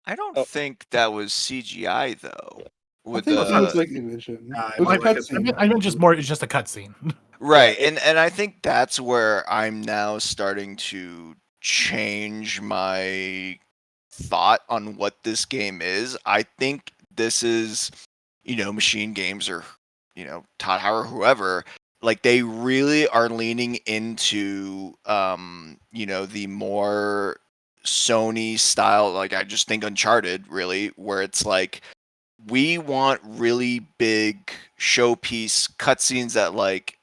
I don't Oh. think that was CGI though. I With think it was, the like, vision. it It was a was like cutscene. I meant just more. It's just a cutscene. right, Yeah, and I think that's where I'm now starting to change my thought on what this game is. I think this is, Machine Games or, Todd Howard, whoever, like they really are leaning into, the more Sony style. Like I just think Uncharted, really, where it's like we want really big showpiece cutscenes that like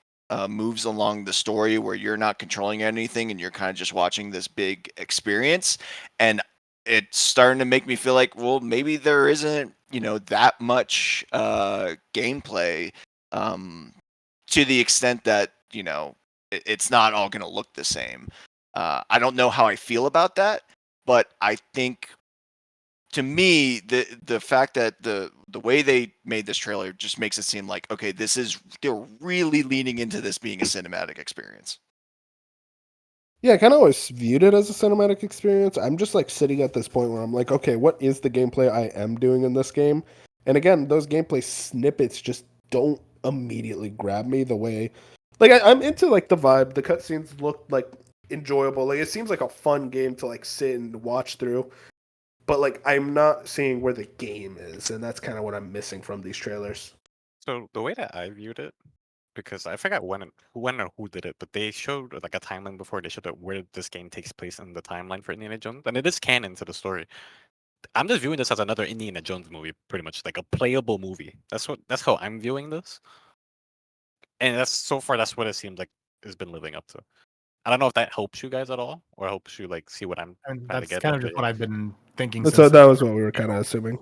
moves along the story where you're not controlling anything and you're kind of just watching this big experience. And it's starting to make me feel like, well, maybe there isn't, that much gameplay, to the extent that, it's not all going to look the same. I don't know how I feel about that, but I think to me, the fact that the way they made this trailer just makes it seem like, okay, they're really leaning into this being a cinematic experience. Yeah, I kind of always viewed it as a cinematic experience. I'm just like sitting at this point where I'm like, okay, what is the gameplay I am doing in this game? And again, those gameplay snippets just don't immediately grab me the way. Like I'm into like the vibe. The cutscenes look like enjoyable. Like it seems like a fun game to like sit and watch through. But like I'm not seeing where the game is, and that's kind of what I'm missing from these trailers. So the way that I viewed it, because I forgot when or who did it, but they showed like a timeline before they showed where this game takes place in the timeline for Indiana Jones, and it is canon to the story. I'm just viewing this as another Indiana Jones movie, pretty much like a playable movie. That's how I'm viewing this, and that's what it seems like it's been living up to. I don't know if that helps you guys at all, or helps you like see what I'm And trying to that's get kind at. of just But what yeah. I've been thinking That's since. that was what we were kind of assuming.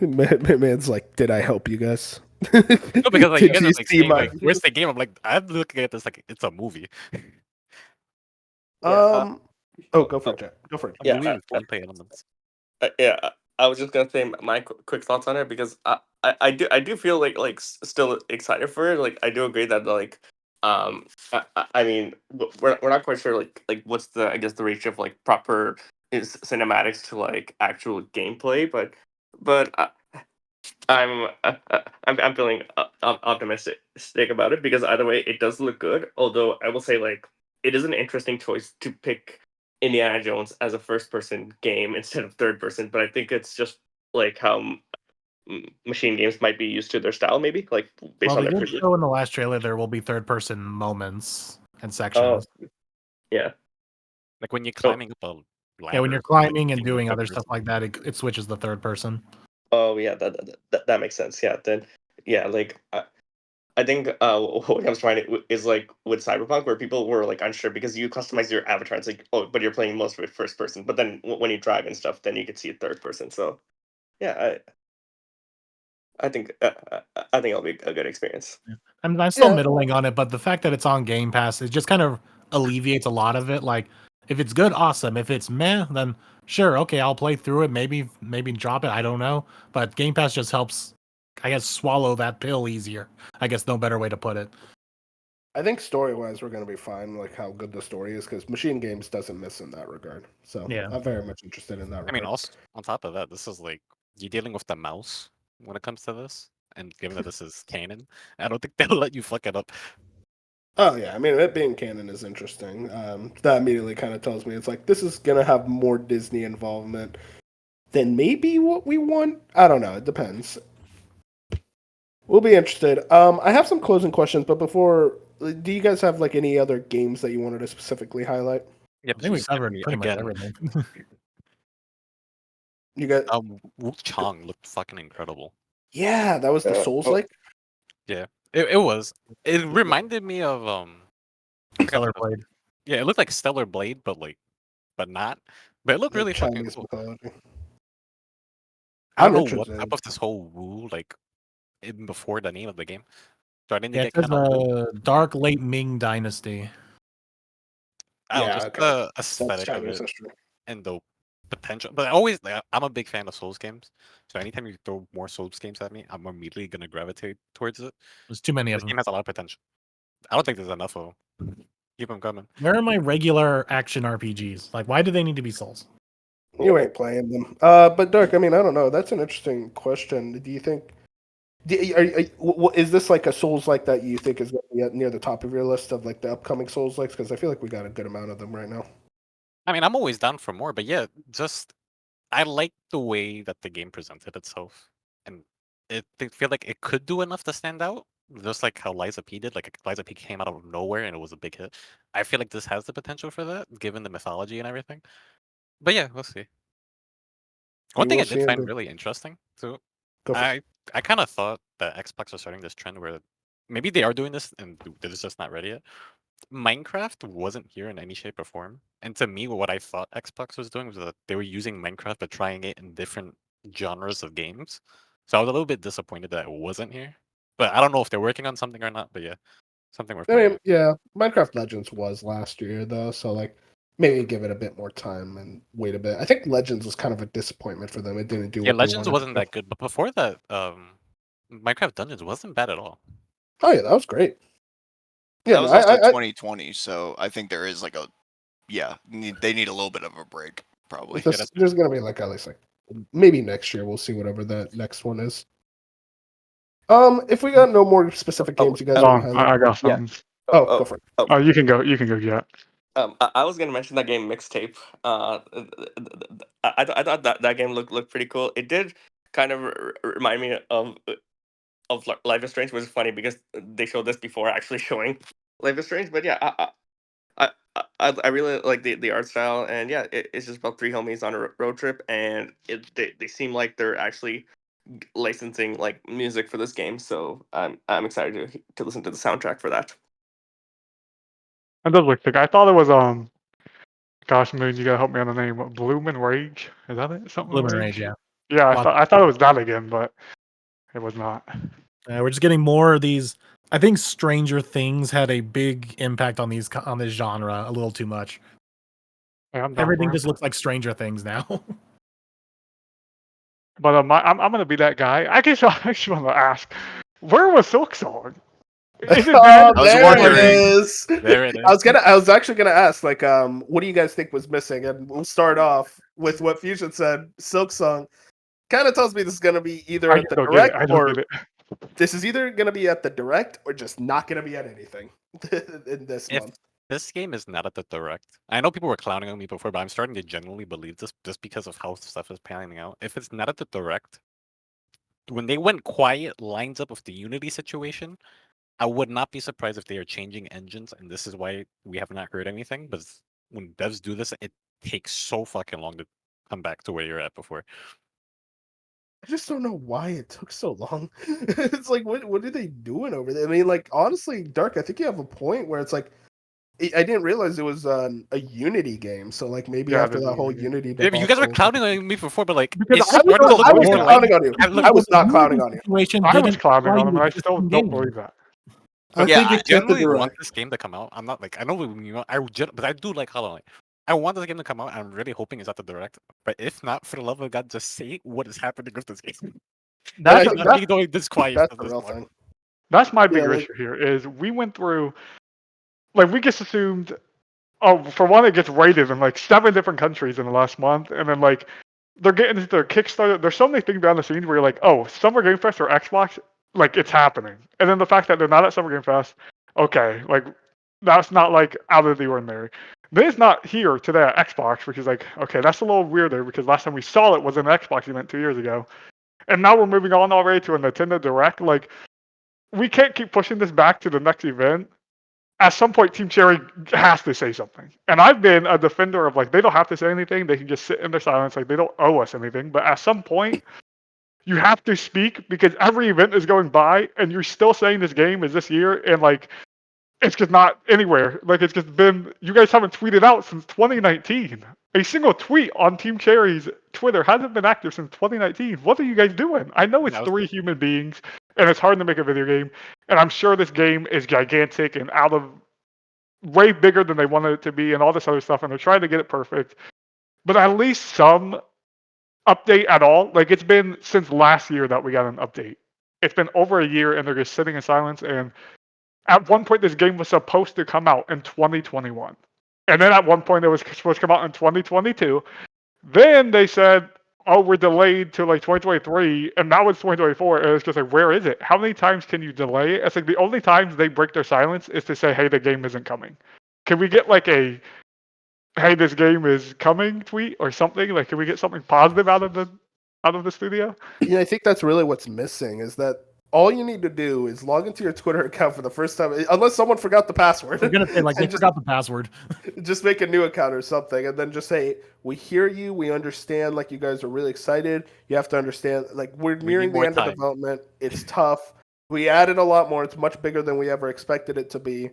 Man's like, did I help you guys? No, because like you Did guys you are like see saying my? like where's the game? I'm like I'm looking at this like it's a movie. yeah, Oh, go for oh, it, Jack. Go for it. A yeah. movie with gameplay elements. Yeah, I was just gonna say my quick thoughts on it because I do feel still excited for it. Like I do agree that I mean we're not quite sure like what's the I guess the ratio of like proper is cinematics to like actual gameplay, but I'm feeling optimistic about it because either way it does look good. Although I will say like it is an interesting choice to pick Indiana Jones as a first person game instead of third person. But I think it's just like how machine games might be used to their style, maybe like based Well, on they their did previous. show in the last trailer there will be third-person moments and Oh sections. yeah. Like when you're Oh climbing up a Yeah, when ladder, you're like climbing and thing in doing third other stuff person. like that, it switches the third person. oh yeah, that makes sense. Yeah, then yeah, like I think what I was trying to is like with Cyberpunk, where people were like unsure because you customize your avatar. It's like, oh, but you're playing most of it first person. But then when you drive and stuff, then you could see it third person. So yeah, I think it'll be a good experience. Yeah. I'm still Yeah, middling on it, but the fact that it's on Game Pass, it just kind of alleviates a lot of it. Like, if it's good, awesome. If it's meh, then sure, okay, I'll play through it. Maybe drop it. I don't know. But Game Pass just helps, I guess, swallow that pill easier. I guess no better way to put it. I think story wise we're gonna be fine. Like how good the story is, because Machine Games doesn't miss in that regard. So Yeah. I'm very much interested in that I mean, regard. also on top of that, this is like you're dealing with the mouse when it comes to this, and given that this is canon, I don't think they'll let you fuck it up. Oh yeah, I mean it being canon is interesting. That immediately kind of tells me it's like this is gonna have more Disney involvement than maybe what we want. I don't know. It depends. We'll be interested. I have some closing questions, but before, do you guys have like any other games that you wanted to specifically highlight? Yep. I think we just give covered me pretty much again. everything. You got Wu Chang looked fucking incredible. yeah, that was the Souls like. Yeah, it was. It reminded me of I forgot Stellar what the- Blade. Yeah, it looked like Stellar Blade, but not. But it looked Like really fucking Chinese cool. mythology. I don't I'm know what interested. up with this whole Wu like even before the name of the game. Starting to Yeah, get it says kind of Dark Late Ming Dynasty. I don't know, Yeah, just okay. the That's aesthetic of Chinese it history. and the potential. But I always, like, I'm a big fan of Souls games, so anytime you throw more Souls games at me, I'm immediately gonna gravitate towards it. There's too many of This them. game has a lot of potential. I don't think there's enough of them. Keep them coming. Where are my regular action RPGs? Like, why do they need to be Souls? You ain't playing them. But Dirk, I mean, I don't know. That's an interesting question. Do you think? Is this like a Souls like that you think is going to be near the top of your list of like the upcoming Souls likes? Because I feel like we got a good amount of them right now. I mean, I'm always down for more, but yeah, just I like the way that the game presented itself, and I feel like it could do enough to stand out, just like how Liza P did. Like Liza P came out of nowhere and it was a big hit. I feel like this has the potential for that, given the mythology and everything. But yeah, we'll see. One We thing will I did see. find really interesting too, Go for I kind of thought that Xbox was starting this trend where maybe they are doing this and they're just not ready yet. Minecraft wasn't here in any shape or form, and to me, what I thought Xbox was doing was that they were using Minecraft but trying it in different genres of games. So I was a little bit disappointed that it wasn't here. But I don't know if they're working on something or not. But yeah, something worth I pointing mean, out. yeah, Minecraft Legends was last year though, so like maybe give it a bit more time and wait a bit. I think Legends was kind of a disappointment for them. It didn't do Yeah, what they Legends wanted to wasn't do. that good, but before that, Minecraft Dungeons wasn't bad at all. Oh yeah, that was great. Yeah, That no, was also I 2020, so I think there is like they need a little bit of a break probably. Yeah, that's there's gonna be like at least like maybe next year we'll see whatever that next one is. If we got no more specific games, you guys Hold want to on, highlight? I got Yeah. something. Oh, go for it. Oh, you can go. You can go. Yeah. I was gonna mention that game Mixtape. I thought that game looked pretty cool. It did kind of remind me of Life is Strange, which is funny because they showed this before actually showing Life is Strange. But yeah, I really like the art style, and yeah, it's just about three homies on a road trip, and they seem like they're actually licensing like music for this game. So I'm excited to listen to the soundtrack for that. That does look sick. I thought it was gosh, Moon, you gotta help me on the name. What, Bloomin' Rage? Is that it? Something Bloom and Rage? Rage, yeah. Yeah, Lots- I thought it was that again, but it was not. we're just getting more of these. I think Stranger Things had a big impact on on this genre a little too much. Hey, I'm down Everything for just it. looks like Stranger Things now. But I'm gonna be that guy. I guess I actually want to ask, where was Silk Song? Is it dead? Oh, I was there it wondering. is. There it I is. was actually gonna ask, like, what do you guys think was missing? And we'll start off with what Fusion said. Silk Song kind of tells me this is gonna be either I at just the don't get it. direct I don't or get it. this is either gonna be at the direct or just not gonna be at anything in this If month. this game is not at the direct, I know people were clowning on me before, but I'm starting to genuinely believe this just because of how stuff is panning out. If it's not at the direct, when they went quiet lines up of the Unity situation, I would not be surprised if they are changing engines, and this is why we have not heard anything. But when devs do this, it takes so fucking long to come back to where you're at before. I just don't know why it took so long. It's like, what are they doing over there? I mean, like, honestly, Dark, I think you have a point where it's like, I didn't realize it was a Unity game. So, like, maybe Yeah, after this that is whole really good. Unity Yeah, but you guys were debacle. clowning on me before, but like Because it's I was starting to so look I believe more it. like. clowning on you. Look, I was not clowning on you. Situation I was didn't clowning apply on him, to and I still existing don't games. believe that. I Yeah, think I it's at the Generally want direct. this game to come out. I'm not like I know but I do like Hollow Knight. I want this game to come out. I'm really hoping it's at the direct. But if not, for the love of God, just say what is happening with this game. And I I think cannot be going this quiet that's for the this real long. thing. That's my Yeah, bigger like, issue here. Is we went through, like, we just assumed. Oh, for one, it gets rated in like 7 different countries in the last month, and then like they're getting into their Kickstarter. There's so many things behind the scenes where you're like, oh, Summer Game Fest or Xbox, like it's happening. And then the fact that they're not at Summer Game Fest, okay, like that's not like out of the ordinary. Then it's not here today at Xbox, which is like, okay, that's a little weirder because last time we saw it was in an Xbox event 2 years ago. And now we're moving on already to a Nintendo Direct. Like, we can't keep pushing this back to the next event. At some point, Team Cherry has to say something. And I've been a defender of like, they don't have to say anything. They can just sit in their silence. Like, they don't owe us anything. But at some point, you have to speak because every event is going by and you're still saying this game is this year. And like, it's just not anywhere. Like, it's just been, you guys haven't tweeted out since 2019. A single tweet on Team Cherry's Twitter hasn't been active since 2019. What are you guys doing? I know it's 3 human beings and it's hard to make a video game. And I'm sure this game is gigantic and out of way bigger than they wanted it to be and all this other stuff. And they're trying to get it perfect. But at least some update at all. Like, it's been since last year that we got an update. It's been over a year and they're just sitting in silence. And at one point, this game was supposed to come out in 2021. And then at one point, it was supposed to come out in 2022. Then they said, oh, we're delayed to like 2023. And now it's 2024. And it's just like, where is it? How many times can you delay it? It's like the only times they break their silence is to say, hey, the game isn't coming. Can we get like a, hey, this game is coming tweet or something? Like, can we get something positive out of the studio? Yeah, I think that's really what's missing is that all you need to do is log into your Twitter account for the first time, unless someone forgot the password. We're gonna say like they forgot the password. Just make a new account or something, and then just say, "We hear you. We understand. Like you guys are really excited. You have to understand. Like we're nearing the end of development. It's tough. We added a lot more. It's much bigger than we ever expected it to be,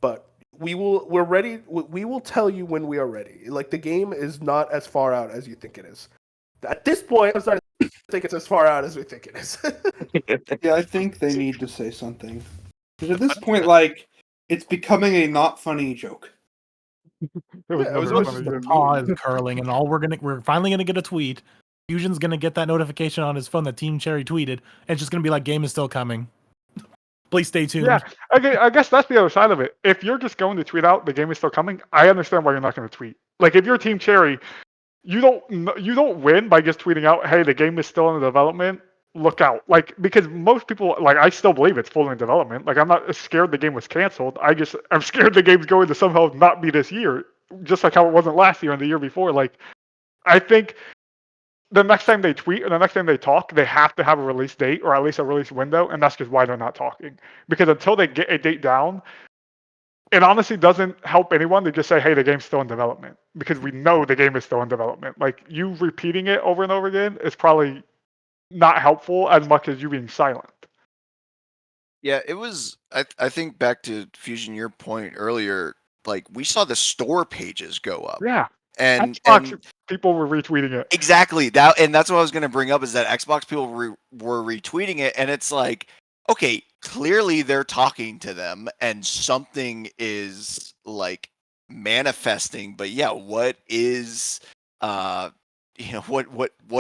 but we're ready. We will tell you when we are ready. Like the game is not as far out as you think it is. At this point, I'm starting to think it's as far out as we think it is." Yeah, I think they need to say something. Because at this point, like, it's becoming a not funny joke. It was Yeah, it was never just funny. The paw is curling, and we're finally gonna get a tweet. Fusion's gonna get that notification on his phone that Team Cherry tweeted, and it's just gonna be like, "Game is still coming." Please stay tuned. Yeah, I guess that's the other side of it. If you're just going to tweet out the game is still coming, I understand why you're not going to tweet. Like if you're Team Cherry, you don't win by just tweeting out, "Hey, the game is still in development. Look out!" Like because most people, like I still believe it's fully in development. Like I'm not scared the game was canceled. I'm scared the game's going to somehow not be this year, just like how it wasn't last year and the year before. Like I think the next time they tweet or the next time they talk, they have to have a release date or at least a release window, and that's just why they're not talking. Because until they get a date down, it honestly doesn't help anyone to just say, hey, the game's still in development. Because we know the game is still in development. Like, you repeating it over and over again is probably not helpful as much as you being silent. Yeah, it was. I think back to Fusion, your point earlier. Like we saw the store pages go up. Yeah. And Xbox people were retweeting it. Exactly. That's what I was going to bring up is that Xbox people were retweeting it, and it's like, okay, clearly they're talking to them, and something is like manifesting. But yeah, what is what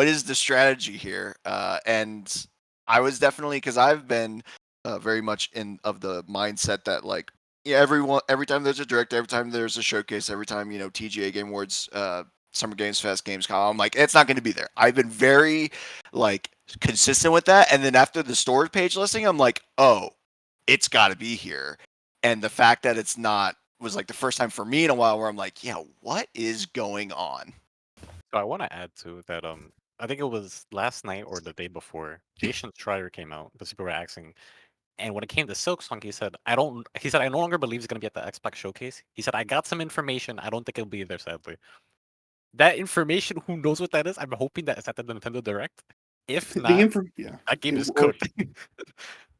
is the strategy here? And I was definitely because I've been very much of the mindset that like. Yeah, every time there's a direct, every time there's a showcase, every time TGA Game Awards, Summer Games Fest, Gamescom, I'm like, it's not going to be there. I've been very like consistent with that, and then after the store page listing, I'm like, oh, it's got to be here. And the fact that it's not was like the first time for me in a while where I'm like, yeah, what is going on? So I want to add to that. I think it was last night or the day before. Jason Schreier came out because people were asking. And when it came to Silksong, he said, I no longer believe it's going to be at the Xbox showcase. He said, I got some information. I don't think it'll be there, sadly. That information, who knows what that is? I'm hoping that it's at the Nintendo Direct. If not, that game is cooked.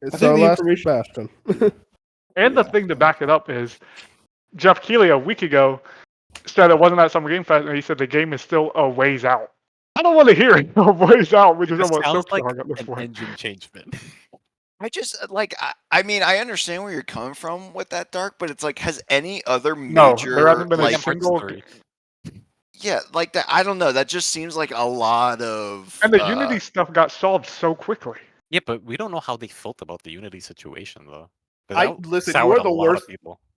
It's our last bastion. And the thing to back it up is Jeff Keighley a week ago said it wasn't at Summer Game Fest, and he said the game is still a ways out. I don't want to hear it a ways out, which is almost sounds like at this an point. engine change, man. I just like I mean I understand where you're coming from with that, Dark, but it's like has any other major there hasn't been like a single. Yeah, like that. I don't know. That just seems like a lot of. And the Unity stuff got solved so quickly. Yeah, but we don't know how they felt about the Unity situation, though. Listen, you are the worst.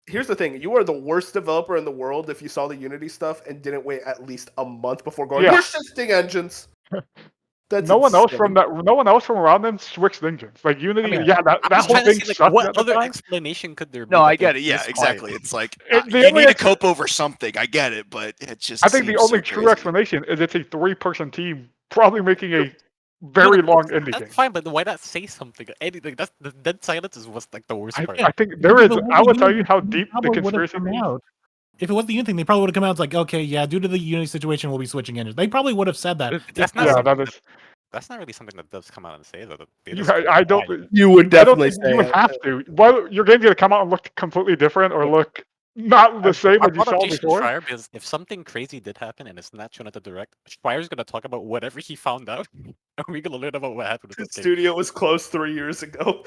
Here's the thing: you are the worst developer in the world if you saw the Unity stuff and didn't wait at least a month before going. Yeah. We're shifting engines. That's no one else insane. from around them switched engines. Like Unity, I mean, that whole thing see, like, sucked what at the other time. explanation could there be? No, that I get they're it. Yeah, this exactly. quiet? It's like The you only need to cope over something. I get it, but it just. I think the seems only so true crazy. explanation is it's a 3-person team, probably making a very No, long indie that's game. fine, but why not say something? Anything. That's the dead silence is what's like the worst part. I think If there it is. was I the will tell you Unity how thing, deep the probably would've conspiracy. come out. If it was the Unity thing, they probably would have come out. It's like, okay, yeah, due to the Unity situation, we'll be switching engines. They probably would have said that. That's not Yeah, something that is. that's not really something that does come out and say though. They You, just I don't. You would I don't definitely think say you would it. have to. Well, your game's gonna come out and look completely different or look not the same I as you brought up saw Jason before. Schreier because if something crazy did happen and it's not shown at the direct, Schreier's gonna talk about whatever he found out, and we're gonna learn about what happened with The this game. studio was closed 3 years ago.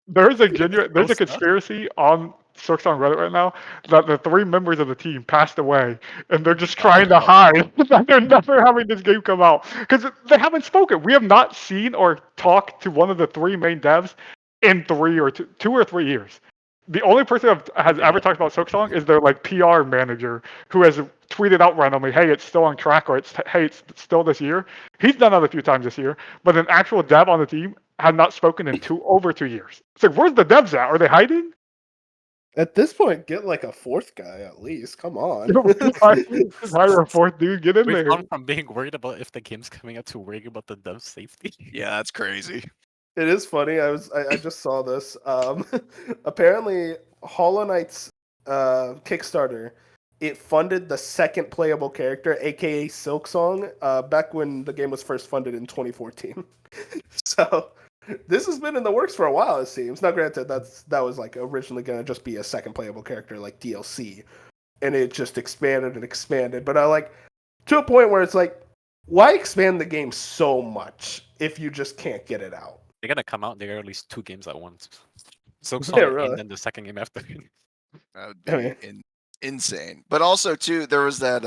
There's a Gross stuff. conspiracy on Source on Reddit right now that the 3 members of the team passed away, and they're just trying to hide that they're never having this game come out because they haven't spoken. We have not seen or talked to one of the 3 main devs in 2 or 3 years. The only person that has ever talked about Silksong is their like PR manager who has tweeted out randomly, "Hey, it's still on track," or "Hey, it's still this year." He's done that a few times this year, but an actual dev on the team had not spoken in over 2 years. It's like, where's the devs at? Are they hiding? At this point, get like a 4th guy at least. Come on. You know, just hire a 4th dude, get in We've there. gone from being worried about if the game's coming out to worrying about the dev safety. Yeah, that's crazy. It is funny. I just saw this. Apparently, Hollow Knight's Kickstarter, it funded the second playable character, aka Silksong, back when the game was first funded in 2014. So this has been in the works for a while. It seems. Now, granted, that was like originally gonna just be a second playable character, like DLC, and it just expanded and expanded. But I like to a point where it's like, why expand the game so much if you just can't get it out? They're gonna come out and they're gonna release 2 games at once. So Yeah, really. and then the second game after. That would I be mean- insane. But also too, there was that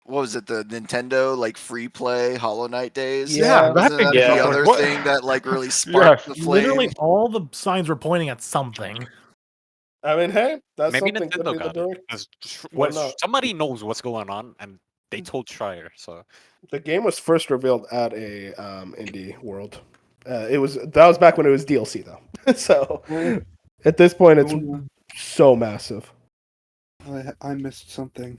what was it, the Nintendo like free play Hollow Knight days? Yeah, that Wasn't thing that Yeah. the other What? thing that like really sparked the flame? Literally, all the signs were pointing at something. I mean, hey, that's Maybe something. Could Nintendo be the got it. direct. 'Cause Why not? somebody knows what's going on, and they told Schreier. So The game was first revealed at a indie world. That was back when it was DLC though. So at this point, it's so massive. I missed something.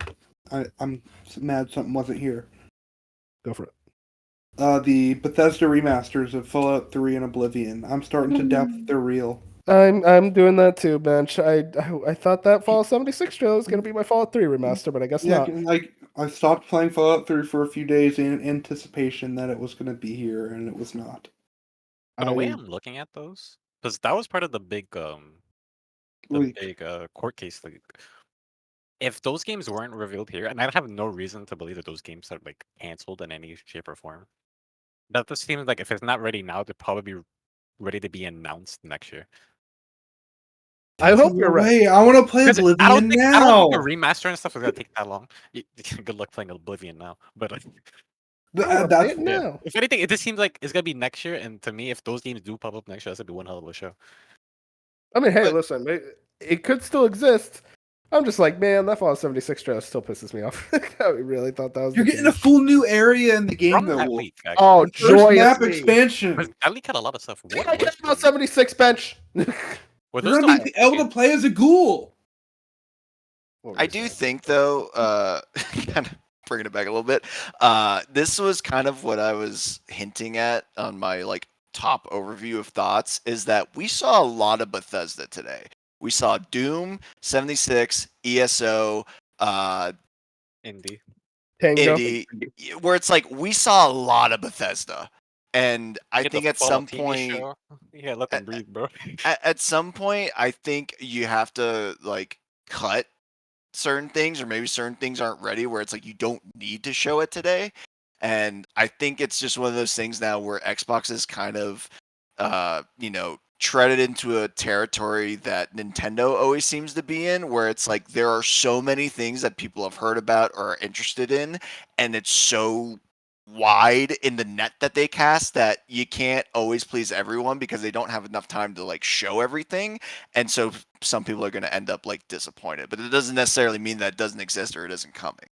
I'm mad something wasn't here. Go for it. The Bethesda remasters of Fallout 3 and Oblivion. I'm starting to doubt that they're real. I'm doing that too, Bench. I thought that Fallout 76 trailer was gonna be my Fallout 3 remaster, but I guess Yeah, not. like I stopped playing Fallout 3 for a few days in anticipation that it was going to be here, and it was not. but the way I- I'm looking at those, because that was part of the big Leak. court case. Like, if those games weren't revealed here, and I have no reason to believe that those games are like canceled in any shape or form. That just seems like if it's not ready now, they're probably ready to be announced next year. I hope you're right. Hey, I want to play 'Cause Oblivion I don't think now. a remaster and stuff is gonna take that long. Good luck playing Oblivion now. But That's No. if anything, it just seems like it's gonna be next year. And to me, if those games do pop up next year, that's gonna be one hell of a show. I mean, hey, But- listen, it could still exist. I'm just like, man, that Fallout 76 trailer still pisses me off. I really thought that was. You're the getting a case. full new area in the game From that that will. leak, actually. Oh, First map joyously. expansion. But that leak had a lot of stuff. What I care was about the- 76 Bench. were You're those gonna the be able to play as a ghoul. I do think though, kind of bringing it back a little bit. This was kind of what I was hinting at on my like top overview of thoughts is that we saw a lot of Bethesda today. We saw Doom, 76, ESO, indie? Tango. Indie, where it's like we saw a lot of Bethesda, and I Get the think at Fallout some TV point, show. Yeah, let them breathe, bro. at some point, I think you have to like cut certain things, or maybe certain things aren't ready where it's like you don't need to show it today. And I think it's just one of those things now where Xbox is kind of treaded into a territory that Nintendo always seems to be in, where it's like there are so many things that people have heard about or are interested in, and it's so wide in the net that they cast that you can't always please everyone because they don't have enough time to like show everything, and so some people are going to end up like disappointed. But it doesn't necessarily mean that it doesn't exist or it isn't coming.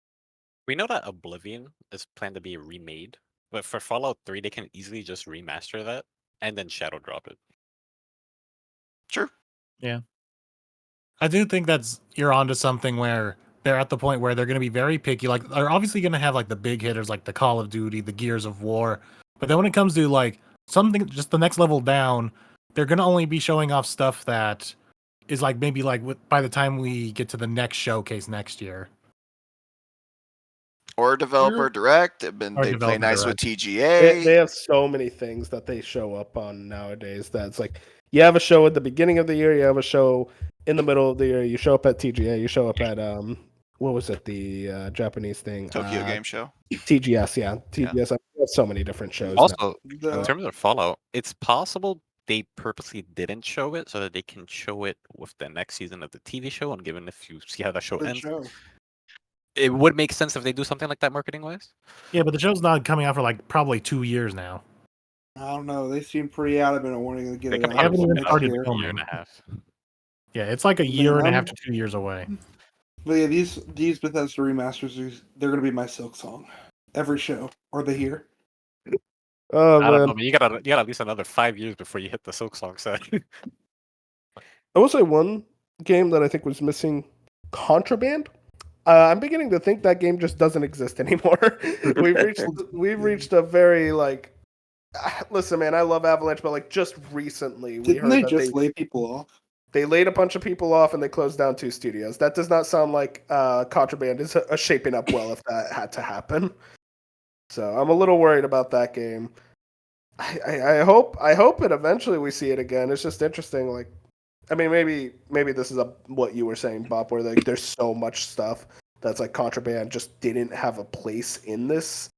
We know that Oblivion is planned to be remade, but for Fallout 3, they can easily just remaster that and then shadow drop it. Sure. I do think you're onto something where they're at the point where they're going to be very picky. Like, they're obviously going to have like the big hitters, like the Call of Duty, the Gears of War, But then when it comes to like something just the next level down, they're gonna only be showing off stuff that is like maybe like by the time we get to the next showcase next year. Or developer direct. Or They play developer nice with direct. TGA. They have so many things that they show up on nowadays that it's like you have a show at the beginning of the year, you have a show in the middle of the year, you show up at TGA, you show up at what was it, the Japanese thing? Tokyo Game Show. TGS, yeah. TGS. We have so many different shows now. Also, in terms of Fallout, it's possible they purposely didn't show it so that they can show it with the next season of the TV show. And given if you see how that show Good ends, show. it would make sense if they do something like that marketing wise. Yeah, but the show's not coming out for like probably 2 years now. I don't know. They seem pretty adamant on wanting to get They it can out haven't even next started year. filming. A year and a half. Yeah, it's like a Man, year and a half I'm- to 2 years away. But yeah, these Bethesda remasters, they're gonna be my Silk Song. Every show. Are they here? Oh I don't know, man. but you got at least another 5 years before you hit the Silk Song set. I will say one game that I think was missing Contraband. I'm beginning to think that game just doesn't exist anymore. we've reached a very like listen, man, I love Avalanche, but like just recently we Didn't heard they that just lay people off? they laid a bunch of people off and they closed down 2 studios. That does not sound like Contraband is shaping up well if that had to happen. So I'm a little worried about that game. I hope it eventually we see it again. It's just interesting. Like, I mean, maybe this is what you were saying, Bob, where like there's so much stuff that's like Contraband just didn't have a place in this.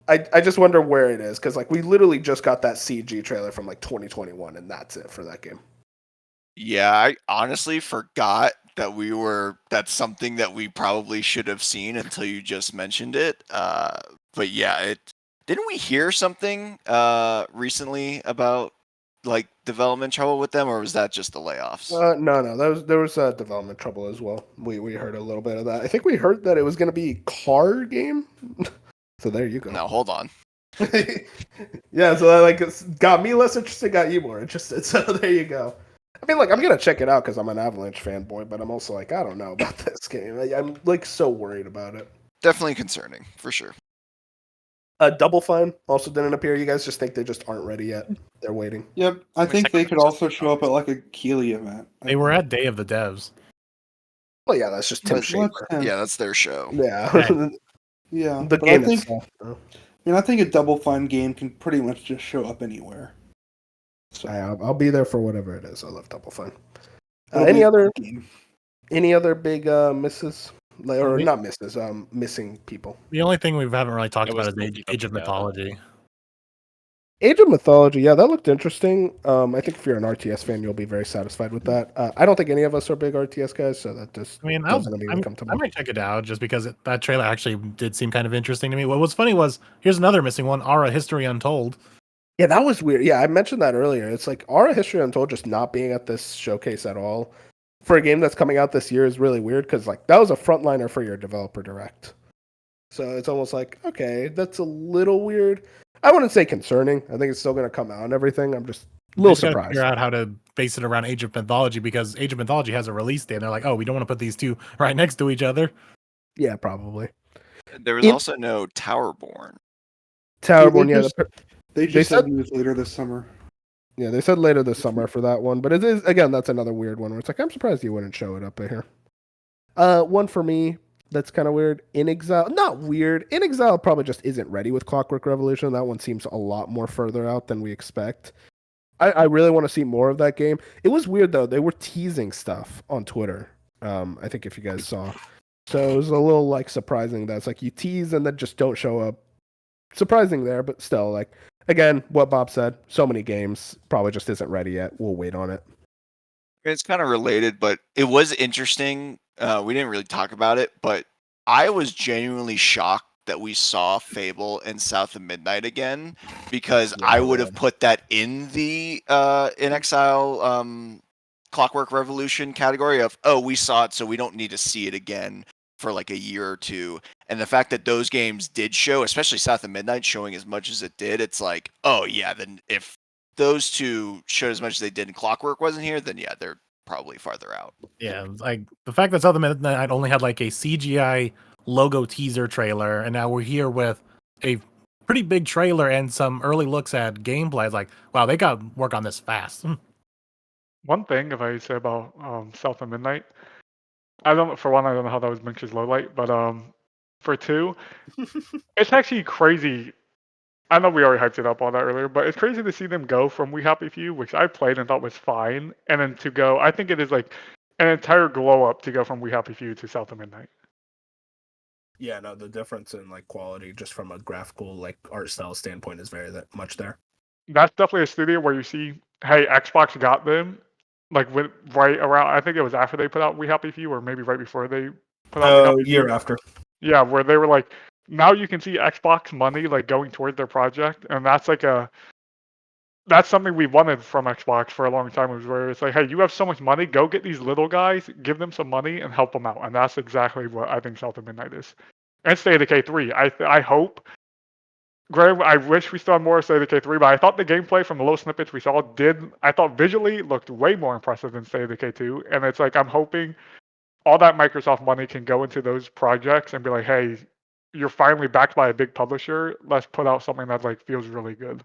I just wonder where it is because like we literally just got that CG trailer from like 2021 and that's it for that game. Yeah, I honestly forgot that that's something that we probably should have seen until you just mentioned it. But yeah, didn't we hear something recently about like development trouble with them, or was that just the layoffs? No, there was development trouble as well. We heard a little bit of that. I think we heard that it was going to be a car game. So there you go. No, hold on. Yeah, so that like it's got me less interested, got you more interested. So there you go. I mean, like I'm gonna check it out because I'm an Avalanche fanboy, but I'm also like I don't know about this game. I'm like so worried about it. Definitely concerning, for sure. Double Fine also didn't appear. You guys just think they just aren't ready yet? They're waiting. Yep. I think they could also show up at like a Keeley event. They were at Day of the Devs. Well, yeah, that's just Tim But Schafer. Yeah, that's their show. Yeah, Yeah. the but game I think itself. though. I think a Double Fine game can pretty much just show up anywhere. So I'll be there for whatever it is. I love Double Fine. it'll be Any a other fun game. big misses, like, or not misses? Missing people. The only thing we haven't really talked It was about is the Age of Gala. Mythology. Age of Mythology, yeah, that looked interesting. I think if you're an RTS fan, you'll be very satisfied with that. I don't think any of us are big RTS guys, so that just I mean, doesn't immediately come to I mind. might check it out just because that trailer actually did seem kind of interesting to me. What was funny was here's another missing one: Aura History Untold. Yeah, that was weird. Yeah, I mentioned that earlier. It's like Aura History Untold just not being at this showcase at all for a game that's coming out this year is really weird because like that was a frontliner for your developer direct. So it's almost like okay, that's a little weird. I wouldn't say concerning. I think it's still going to come out and everything. I'm just a little Just gotta surprised. figure out how to base it around Age of Mythology because Age of Mythology has a release date. And they're like, oh, we don't want to put these two right next to each other. Yeah, probably. There was also no Towerborn. Towerborn, yeah. They they just said- said it was later this summer. Yeah, they said later this summer for that one, but it is again that's another weird one where it's like I'm surprised you wouldn't show it up here. One for me that's kind of weird. In Exile, not weird. In Exile probably just isn't ready with Clockwork Revolution. That one seems a lot more further out than we expect. I really want to see more of that game. It was weird though. They were teasing stuff on Twitter. I think if you guys saw, so it was a little like surprising that it's like you tease and then just don't show up. Surprising there, but still like. Again, what Bob said, so many games probably just isn't ready yet. We'll wait on it. It's kind of related, but it was interesting. We didn't really talk about it, but I was genuinely shocked that we saw Fable and South of Midnight again because I would have put that in the In Exile Clockwork Revolution category of, oh, we saw it, so we don't need to see it again for like a year or two. And the fact that those games did show, especially South of Midnight showing as much as it did, it's like, oh yeah, then if those two showed as much as they did and Clockwork wasn't here, then yeah, they're probably farther out. Yeah, like the fact that South of Midnight only had like a CGI logo teaser trailer, and now we're here with a pretty big trailer and some early looks at gameplay. It's like, wow, they got to work on this fast. One thing, if I say about South of Midnight, I don't. For one, I don't know how that was Minch's low light, but for two, it's actually crazy. I know we already hyped it up all that earlier, but it's crazy to see them go from We Happy Few, which I played and thought was fine, and then to go. I think it is like an entire glow up to go from We Happy Few to South of Midnight. Yeah, no, the difference in like quality, just from a graphical like art style standpoint, is very that much there. That's definitely a studio where you see, hey, Xbox got them, like with right around. I think it was after they put out We Happy Few, or maybe right before they put out We Happy Few. Year after. Yeah, where they were like, now you can see Xbox money like going toward their project, and that's something we wanted from Xbox for a long time. Was where it's like, hey, you have so much money, go get these little guys, give them some money, and help them out. And that's exactly what I think South of Midnight is. And State of Decay 3. I hope. Graham, I wish we saw more of State of Decay 3, but I thought the gameplay from the little snippets we saw I thought visually looked way more impressive than State of Decay 2. And it's like, I'm hoping all that Microsoft money can go into those projects and be like, hey, you're finally backed by a big publisher. Let's put out something that like feels really good.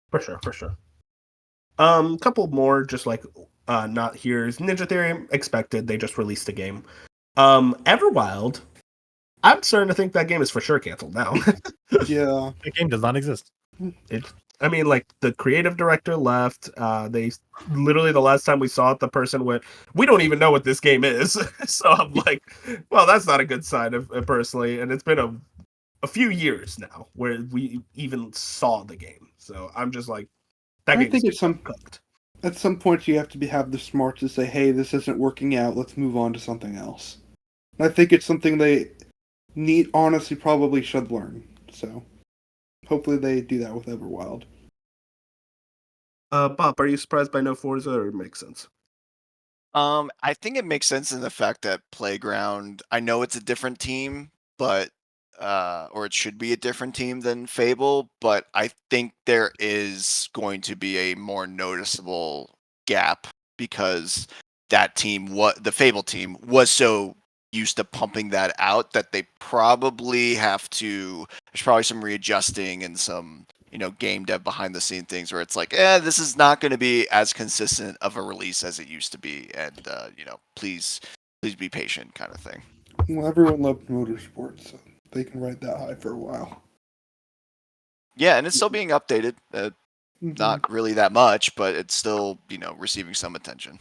For sure, for sure. Couple more, just like not here's Ninja Theory expected. They just released a game. Everwild. I'm starting to think that game is for sure canceled now. Yeah. The game does not exist. I mean, like the creative director left. They literally the last time we saw it, the person went, "We don't even know what this game is." So I'm like, well, that's not a good sign of personally. And it's been a few years now where we even saw the game. So I'm just like, that I game think is cooked. At some point you have to have the smarts to say, hey, this isn't working out, let's move on to something else. And I think it's something they honestly probably should learn. So hopefully they do that with Everwild. Bob, are you surprised by no Forza, or it makes sense? I think it makes sense in the fact that Playground, I know it's a different team, but or it should be a different team than Fable, but I think there is going to be a more noticeable gap because that team, the Fable team, was so used to pumping that out that they probably have to. There's probably some readjusting and some game dev behind the scene things where it's like, this is not going to be as consistent of a release as it used to be, and please be patient, kind of thing. Well, everyone loved Motorsports, so they can ride that high for a while. Yeah, and it's still being updated. Mm-hmm. Not really that much, but it's still receiving some attention.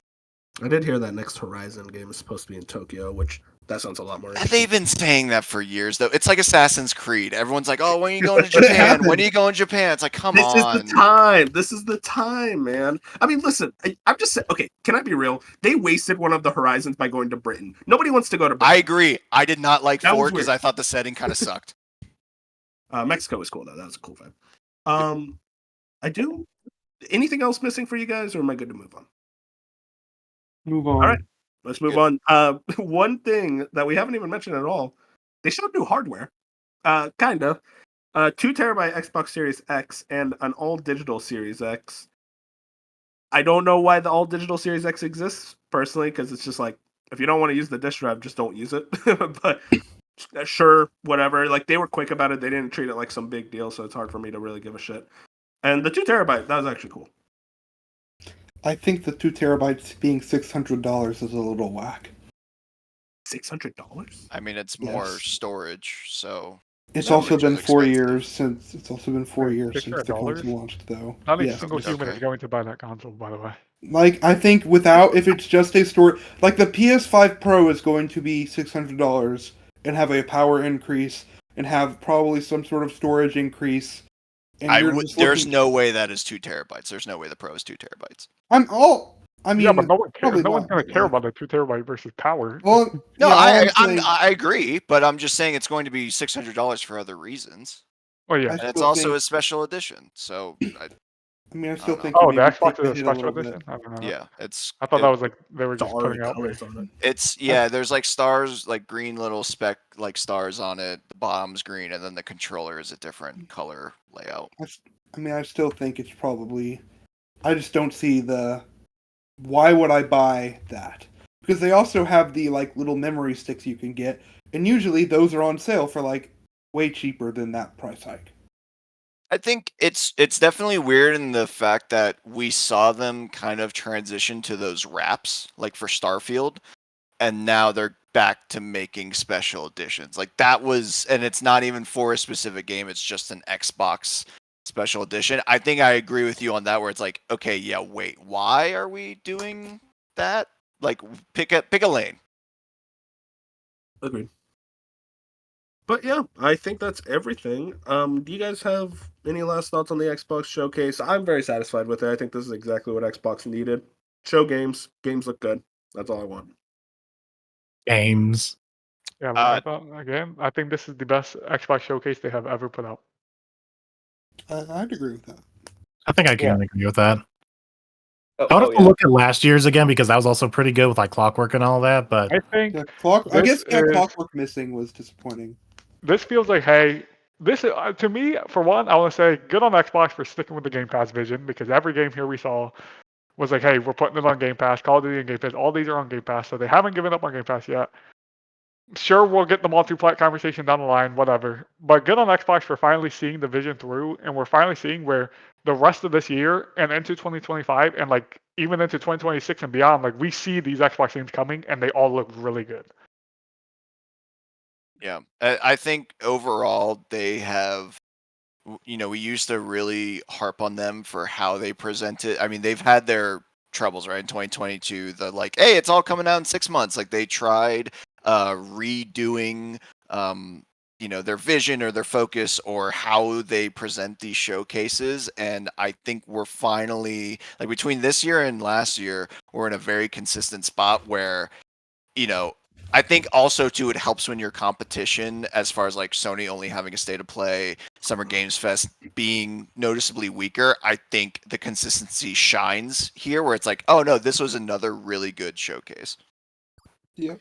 I did hear that next Horizon game is supposed to be in Tokyo, which that sounds a lot more interesting. They've been saying that for years, though. It's like Assassin's Creed. Everyone's like, "Oh, when are you going to Japan? When are you going to Japan?" It's like, come on. This is the time. This is the time, man. I mean, listen, I'm just saying, okay, can I be real? They wasted one of the Horizons by going to Britain. Nobody wants to go to Britain. I agree. I did not like That was 4 because weird. I thought the setting kind of sucked. Mexico was cool, though. That was a cool vibe. I do. Anything else missing for you guys, or am I good to move on? Move on. All right, let's move on. One thing that we haven't even mentioned at all, they showed new hardware. Kind of. 2 terabyte Xbox Series X and an all digital Series X. I don't know why the all digital Series X exists personally, because it's just like, if you don't want to use the disk drive, just don't use it. But sure, whatever. Like, they were quick about it. They didn't treat it like some big deal, so it's hard for me to really give a shit. And the 2 terabyte, that was actually cool. I think the 2 terabytes being $600 is a little whack. $600? I mean, it's more storage, so It's also been 4 expensive. years since the console launched, though. Not a Yes, single human okay. is going to buy that console, by the way. Like, I think if it's just a store, like the PS5 Pro is going to be $600 and have a power increase and have probably some sort of storage increase. And there's no way that is 2 terabytes. There's no way the Pro is 2 terabytes. I mean, yeah, but no one cares. probably No one's not, going to care about the 2 terabyte versus power. Well, No, yeah, I agree, but I'm just saying it's going to be $600 for other reasons. Oh yeah, And it's also a special edition, so I still think. Oh, the maybe Xbox take the is a hit special little bit. edition. I don't know. yeah, it's. I thought that was like they were just putting out. Colors on it. It's there's like stars, like green little speck like stars on it. The bottom's green, and then the controller is a different color layout. I still think it's probably. I just don't see the. Why would I buy that? Because they also have the like little memory sticks you can get, and usually those are on sale for like way cheaper than that price hike. I think it's definitely weird in the fact that we saw them kind of transition to those wraps, like for Starfield, and now they're back to making special editions. Like that was, and it's not even for a specific game; it's just an Xbox special edition. I think I agree with you on that, where it's like, okay, yeah, wait, why are we doing that? Like, pick a lane. Agreed. But yeah, I think that's everything. Do you guys have any last thoughts on the Xbox showcase? I'm very satisfied with it. I think this is exactly what Xbox needed. Show games. Games look good. That's all I want. Games. Yeah, Uh, I think this is the best Xbox showcase they have ever put out. I'd agree with that. I think I Yeah. can agree with that. Oh, I would oh have to yeah. look at last year's again because that was also pretty good with like Clockwork and all that. But I think Yeah, I This guess yeah, is- Clockwork Missing was disappointing. this feels like, hey, this is, to me, for one, I want to say good on Xbox for sticking with the Game Pass vision, because every game here we saw was like, hey, we're putting it on Game Pass, Call of Duty and Game Pass, all these are on Game Pass, so they haven't given up on Game Pass yet. Sure, we'll get the multi-plat conversation down the line, whatever. But good on Xbox for finally seeing the vision through, and we're finally seeing where the rest of this year and into 2025 and like even into 2026 and beyond, like we see these Xbox games coming and they all look really good. Yeah, I think overall they have. You know, we used to really harp on them for how they present it. I mean, they've had their troubles, right? In 2022, the like, hey, it's all coming out in 6 months. Like they tried redoing, their vision or their focus or how they present these showcases. And I think we're finally like between this year and last year, we're in a very consistent spot where I think also too it helps when your competition, as far as like Sony only having a state of play, Summer Games Fest being noticeably weaker. I think the consistency shines here, where it's like, oh no, this was another really good showcase. Yeah.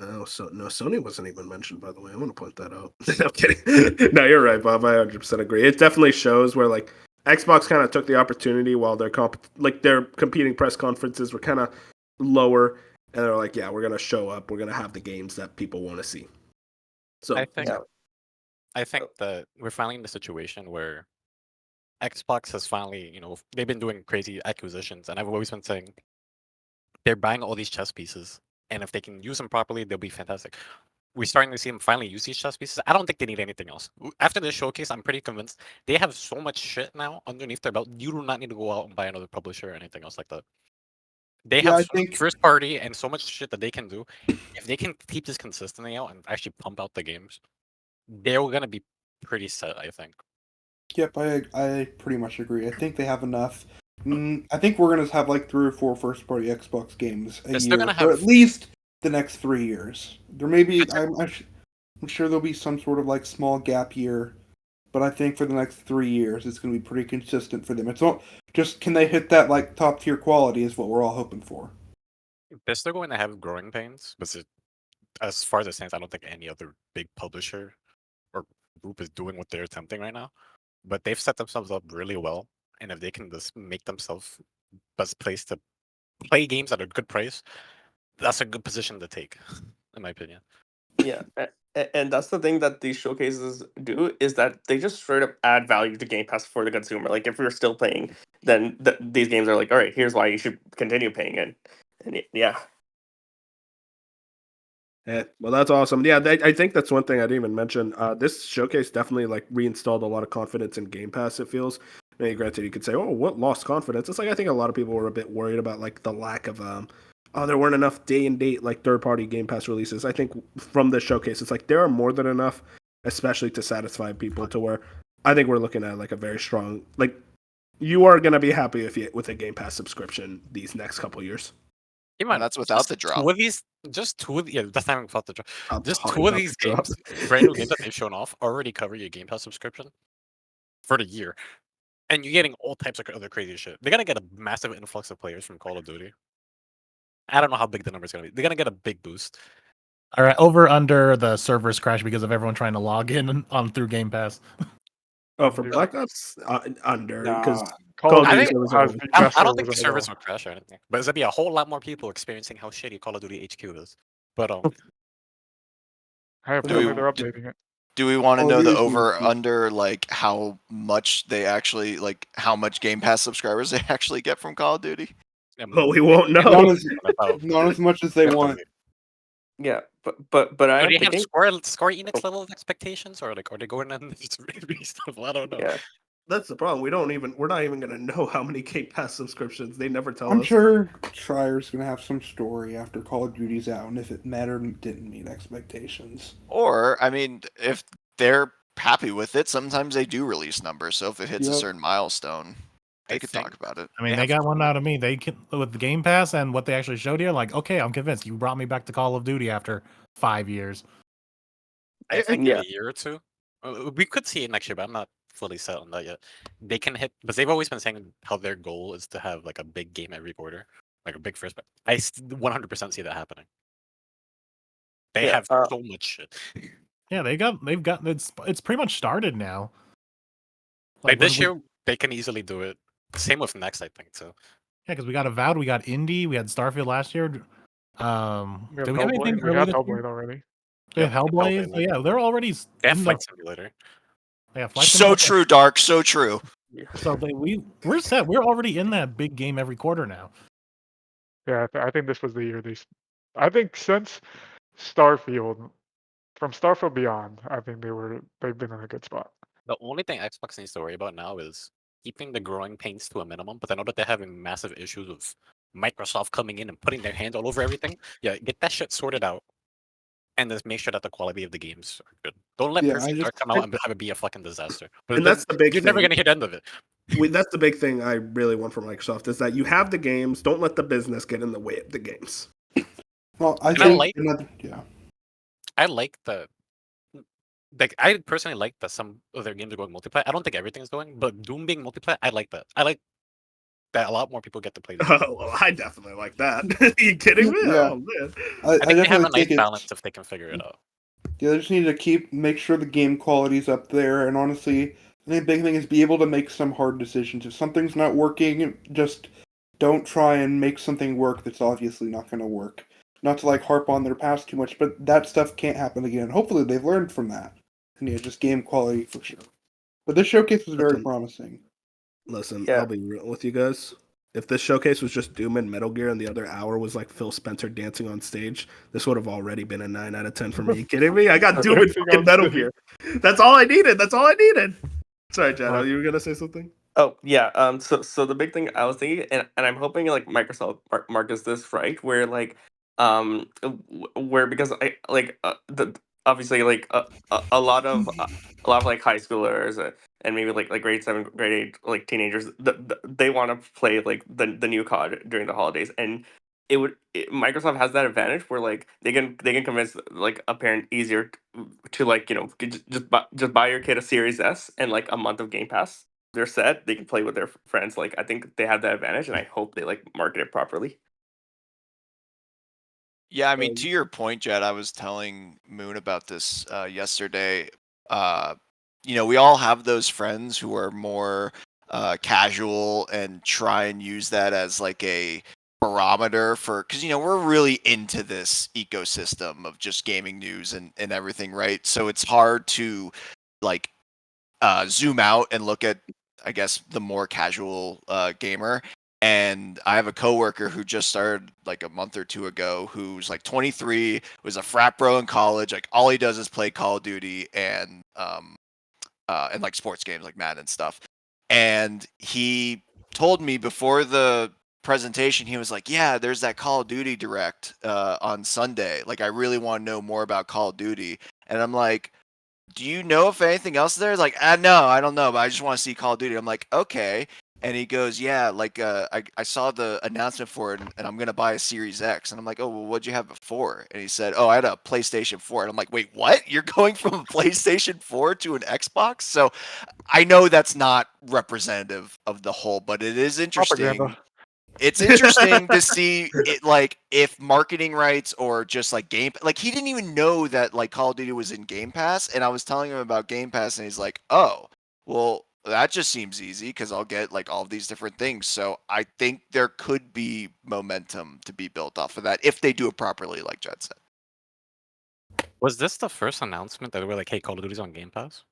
Oh, so no, Sony wasn't even mentioned, by the way. I want to point that out. No, I'm kidding. No, you're right, Bob. I 100% agree. It definitely shows where like Xbox kind of took the opportunity while their their competing press conferences were kind of lower, and they're like, yeah, we're gonna show up. We're gonna have the games that people want to see. So I think yeah. I think that we're finally in the situation where Xbox has finally, they've been doing crazy acquisitions, and I've always been saying they're buying all these chess pieces, and if they can use them properly, they'll be fantastic. We're starting to see them finally use these chess pieces. I don't think they need anything else. After this showcase, I'm pretty convinced they have so much shit now underneath their belt. You do not need to go out and buy another publisher or anything else like that. They Yeah, have I so much think first party and so much shit that they can do. If they can keep this consistently out and actually pump out the games, they're gonna be pretty set, I think. yep, I pretty much agree. I think they have enough. I think we're gonna have like 3 or 4 first party Xbox games a They're still year gonna for have at least the next 3 years. There may be I'm sure there'll be some sort of like small gap year, but I think for the next 3 years it's gonna be pretty consistent for them. It's not just can they hit that like top tier quality is what we're all hoping for. they're still going to have growing pains, but as far as it stands, I don't think any other big publisher or group is doing what they're attempting right now. But they've set themselves up really well, and if they can just make themselves best place to play games at a good price, that's a good position to take, in my opinion. Yeah, and that's the thing that these showcases do is that they just straight up add value to Game Pass for the consumer. Like if you're still paying, then these games are like, all right, here's why you should continue paying it. And yeah, Yeah, well, that's awesome. Yeah, I think that's one thing I didn't even mention. This showcase definitely like reinstalled a lot of confidence in Game Pass. It feels. I mean, granted, you could say, "Oh, what lost confidence?" It's like I think a lot of people were a bit worried about like the lack of oh, there weren't enough day and date like third party Game Pass releases. I think from the showcase, it's like there are more than enough, especially to satisfy people. To where I think we're looking at like a very strong like you are gonna be happy with a Game Pass subscription these next couple years. And that's without the drop. Just two of yeah, that's not even without the drop. I'm Just talking two of about these the drop. games, brand new games that they've shown off, already cover your Game Pass subscription for the year. And you're getting all types of other crazy shit. They're gonna get a massive influx of players from Call of Duty. I don't know how big the number's gonna be. They're gonna get a big boost. all right, over under the servers crash because of everyone trying to log in on through Game Pass. Oh, for Under. Black Ops, under because Nah. Call of Call of Duty Duty think- servers has are. the I best don't think servers the in the servers world. will crash or anything, but there's gonna be a whole lot more people experiencing how shitty Call of Duty HQ is. But Hey, Do we- apparently they're do- updating it. Do we want to Call of know the Duty's over nasty. under, like how much they actually, like how much Game Pass subscribers they actually get from Call of Duty? Well, we won't know. Not as much as they want. Yeah, but I Do am they have thinking. Square Enix Oh. level of expectations, or like are they going on just reasonable? I don't know. Yeah, That's the problem. We're not even gonna know how many Game Pass subscriptions. They never tell I'm us. sure Schreier's gonna have some story after Call of Duty's out, and if it met or didn't meet expectations. Or, I mean, if they're happy with it, sometimes they do release numbers. So if it hits a Yep. certain milestone, they I could think- talk about it. I mean, They they have- got one out of me. They can with the Game Pass and what they actually showed here. Like, okay, I'm convinced. You brought me back to Call of Duty after 5 years. I think yeah. in a year or two, we could see it next year, but I'm not fully set on that yet. They can hit, because they've always been saying how their goal is to have like a big game every quarter, like a big first. But I 100% see that happening. They Yeah, have so much shit. Yeah, they've got it's pretty much started now. Like when this we- year, they can easily do it. Same with next, I think too. yeah, because we got Avowed, we got Indie, we had Starfield last year. We have Did we have anything Hellblade. We early had this year? Hellblade already. We have Yep, Hellblade. Hellblade. So yeah, they're already They have in Flight Simulator. yeah, Flight So Simulator. true, Dark. So true. So we're set. We're already in that big game every quarter now. Yeah, I think this was the year I think since Starfield, from Starfield Beyond, I think they've been in a good spot. The only thing Xbox needs to worry about now is keeping the growing pains to a minimum. But I know that they're having massive issues with Microsoft coming in and putting their hand all over everything. Yeah, get that shit sorted out, and just make sure that the quality of the games are good. Don't let Yeah, Perfect Dark come out and have it be a fucking disaster. But And that's the big you're never thing. gonna hear the end of it. That's the big thing I really want from Microsoft is that you have the games. Don't let the business get in the way of the games. Well, I And I think like- yeah. I like the. Like I personally like that some of their games are going multiplayer. I don't think everything's going, but Doom being multiplayer, I like that. I like that a lot more people get to play. Oh, well, I definitely like that. Are you kidding me? Yeah. Oh man. I I think they have definitely a nice think it's balance if they can figure it out. yeah. They just need to make sure the game quality's up there, and honestly, I think the big thing is be able to make some hard decisions. If something's not working, just don't try and make something work that's obviously not going to work. Not to like harp on their past too much, but that stuff can't happen again. Hopefully, they've learned from that. And yeah, just game quality for sure. But this showcase was very Listen. promising. Listen, Yeah. I'll be real with you guys. If this showcase was just Doom and Metal Gear and the other hour was like Phil Spencer dancing on stage, this would have already been a 9 out of 10 for me. You kidding me? I got Doom and Dancing fucking on Metal stage. Gear. That's all I needed. That's all I needed. Sorry, Jano, Right. you were gonna say something? Oh yeah. So the big thing I was thinking, and I'm hoping like Microsoft markets this right, where like where because I like obviously like a lot of like high schoolers and maybe like grade 7, grade 8 like teenagers they want to play like the new COD during the holidays, and Microsoft has that advantage where like they can convince like a parent easier to like just buy your kid a Series S and like a month of Game Pass. They're set. They can play with their friends. Like I think they have that advantage, and I hope they like market it properly. Yeah, I mean, to your point, Jed, I was telling Moon about this yesterday. We all have those friends who are more casual and try and use that as like a barometer for, because we're really into this ecosystem of just gaming news and everything, right? So it's hard to like zoom out and look at, I guess, the more casual gamer. And I have a coworker who just started like a month or two ago, who's like 23, was a frat bro in college. Like all he does is play Call of Duty and like sports games like Madden and stuff. And he told me before the presentation, he was like, "Yeah, there's that Call of Duty Direct on Sunday. Like I really want to know more about Call of Duty." And I'm like, "Do you know if anything else is there?" He's like, "No, I don't know, but I just want to see Call of Duty." I'm like, "Okay." And he goes, "Yeah, like I saw the announcement for it, and I'm gonna buy a Series X." And I'm like, "Oh, well, what'd you have before?" And he said, "Oh, I had a PlayStation 4." And I'm like, "Wait, what? You're going from a PlayStation 4 to an Xbox?" So I know that's not representative of the whole, but it is interesting. Propaganda. It's interesting to see it, like if marketing rights or just like game, like he didn't even know that like Call of Duty was in Game Pass, and I was telling him about Game Pass, and he's like, "Oh, well, that just seems easy because I'll get like all of these different things." So I think there could be momentum to be built off of that if they do it properly, like Jed said. Was this the first announcement that they were like, "Hey, Call of Duty's on Game Pass"?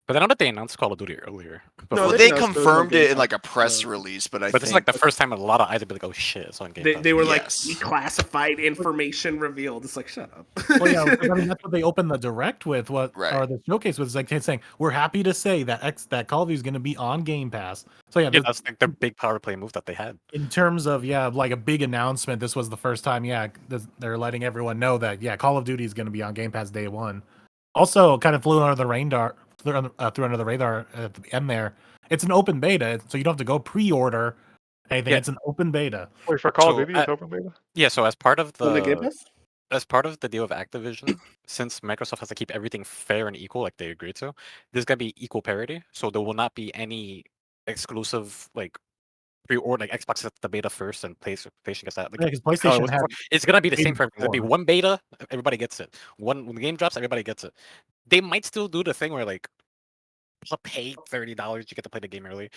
But I know that they announced Call of Duty earlier. No, Well, they they announced it was on confirmed Game it in Pass. like a press No. release, but I But this is think like the first time a lot of eyes have been like, "Oh shit, it's on Game Pass." They were Yes. like declassified information revealed. It's like, shut up. Well, yeah, because, I mean that's what they opened the direct with. What Right. or the showcase was like saying, "We're happy to say that Call of Duty is going to be on Game Pass." So yeah, Yeah, that's like the big power play move that they had. in terms of like a big announcement, this was the first time. Yeah, they're letting everyone know that Call of Duty is going to be on Game Pass day one. Also, kind of flew under the radar, through under the radar at the end there. It's an open beta, so you don't have to go pre-order anything. Yeah. It's an open beta. Wait, for Call of So, Duty, it's open beta? Yeah, so as part of On the Game the Pass? as part of the deal with Activision, since Microsoft has to keep everything fair and equal, like they agreed to, there's gonna be equal parity. So there will not be any exclusive like pre-order, like Xbox gets the beta first and PlayStation gets that. Like, Yeah, because how it PlayStation was had before. It's gonna be the beta same for everyone. There'll be before. one beta, everybody gets it. When the game drops, everybody gets it. They might still do the thing where like you'll pay $30, you get to play the game early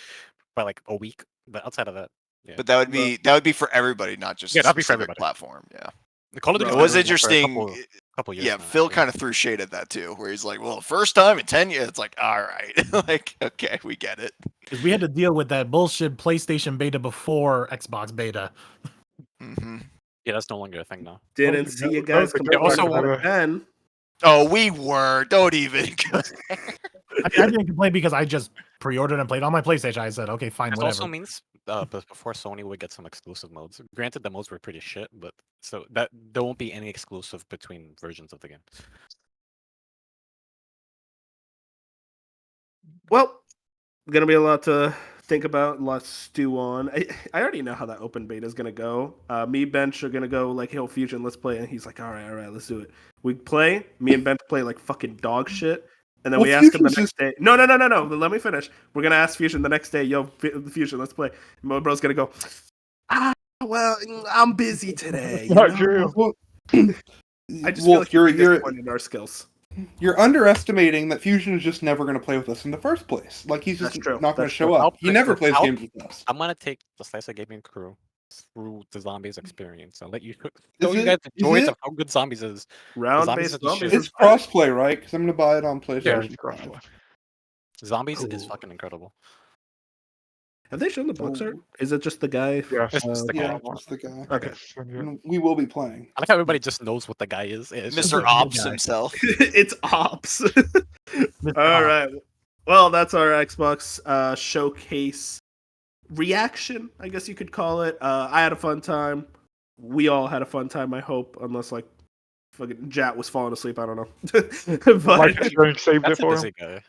by like a week. But outside of that, yeah. But that would be for everybody, not just Yeah, a that'd be for specific everybody. platform. Yeah. The Call of Duty It It was been doing that for a interesting. couple years. Yeah, now, Phil actually. kind of threw shade at that too, where he's like, "Well, first time in 10 years." It's like, all right, like, okay, we get it. because we had to deal with that bullshit PlayStation beta before Xbox beta. Hmm. Yeah, that's no longer a thing now. Didn't see you guys Those are complaining also- about it then. Oh, we were. Don't even. I didn't complain because I just pre-ordered and played on my PlayStation. I said, okay, fine, This whatever. also means but before Sony would get some exclusive modes. Granted, the modes were pretty shit, but so that there won't be any exclusive between versions of the game. Well, gonna be a lot to think about, a lot to stew on. I already know how that open beta is gonna go. Me, Bench are gonna go like, "Hail Fusion, let's play," and he's like, all right, let's do it. We play. Me and Bench play like fucking dog shit, and then Well, we ask him the Fusion's next day. No. Let me finish. We're gonna ask Fusion the next day. Yo, Fusion, let's play. And my bro's gonna go. Well, I'm busy today. You Not know? true. Well, I just feel Wolf, like you're you're disappointed in our skills. you're underestimating that Fusion is just never going to play with us in the first place. Like he's just That's true. not going to That's show true. up. He never plays I'll- games with us. I'm gonna take the Slice of Gaming crew through the zombies experience and let you show Is you guys the it- joys is of how good zombies is. Round-based Zombies is zombies. shit. It's crossplay, right? Because I'm going to buy it on Yeah, PlayStation it's 5. crossplay. Zombies is Cool. fucking incredible. Have they shown the box art? Is it just the guy? Yes. It's just the guy. Yeah, just the guy. Okay. Yes, and you- And we will be playing. I like how everybody just knows what the guy is. It's just Mr. a Ops guy. himself. It's Ops. Mr. All Ops. right. Well, that's our Xbox showcase reaction, I guess you could call it. I had a fun time. We all had a fun time, I hope, unless like fucking Jat was falling asleep. I don't know. but, Like Strange saved it That's a for busy him. guy.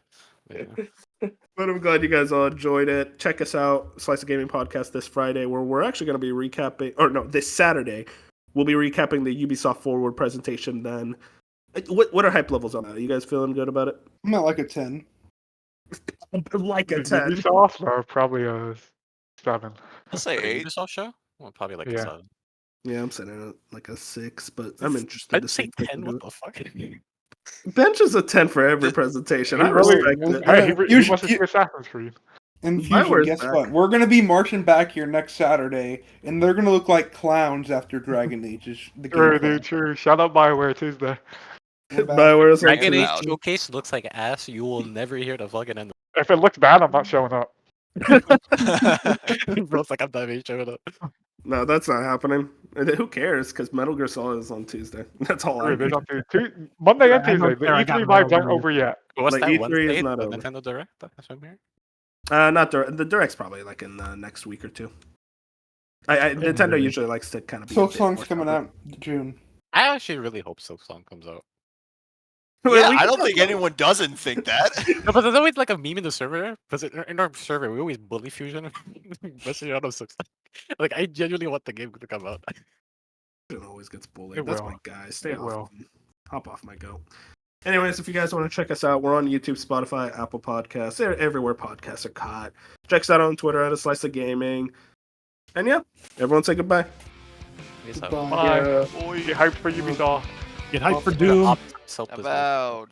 Yeah. but I'm glad you guys all enjoyed it. Check us out, Slice of Gaming podcast this Friday, where we're actually going to be recapping, or no, this Saturday, we'll be recapping the Ubisoft Forward presentation. Then, what are hype levels on that? You guys feeling good about it? I'm at like a 10. Like a Is 10. Ubisoft or probably a 7. I'll say For the 8. Ubisoft show? Well, probably like Yeah. a 7. Yeah, I'm sitting at like a 6, but I'm interested I'd to say see. if they 10. can do What the fuck? it. Bench is a 10 for every presentation. I He really- respect Yeah. it. Hey, he You should- wants to see Assassin's Creed. And My Fusion, word's guess back. what? We're going to be marching back here next Saturday, and they're going to look like clowns after Dragon Age is the True, gameplay. dude, true. Shout out BioWare Tuesday. We're back. Bioware's like Dragon Age loud. showcase looks like ass. You will never hear the fucking end. If it looks bad, I'm not showing up. Bro's like, I'm not even showing up. No, that's not happening. And who cares? Because Metal Gear Solid is on Tuesday. That's all I True, they need. don't do Monday and I don't Tuesday. The care, I got E3 Metal vibes aren't Gear. over yet. What's Like, that E3 is Wednesday? not The over. Nintendo Direct? That's what I'm hearing. Not the Direct's probably like in the next week or two. Nintendo really. usually likes to kind of be. Silk a bit Song's more coming public. out June. I actually really hope Silk Song comes out. Yeah, We I can don't talk think about- anyone doesn't think that. No, but there's always like a meme in the server. Because in our server, we always bully Fusion. Especially out of Silk Song. Like, I genuinely want the game to come out. Fusion always gets bullied. It That's will. my guy. Stay It off. will. Him. Hop off my goat. Anyways, if you guys want to check us out, we're on YouTube, Spotify, Apple Podcasts, everywhere podcasts are caught. Check us out on Twitter at A Slice of Gaming. And yeah, everyone say goodbye. Peace out. Goodbye. Bye. Boy. Get hyped for Ubisoft. Get hyped for The Doom. op- self-business. About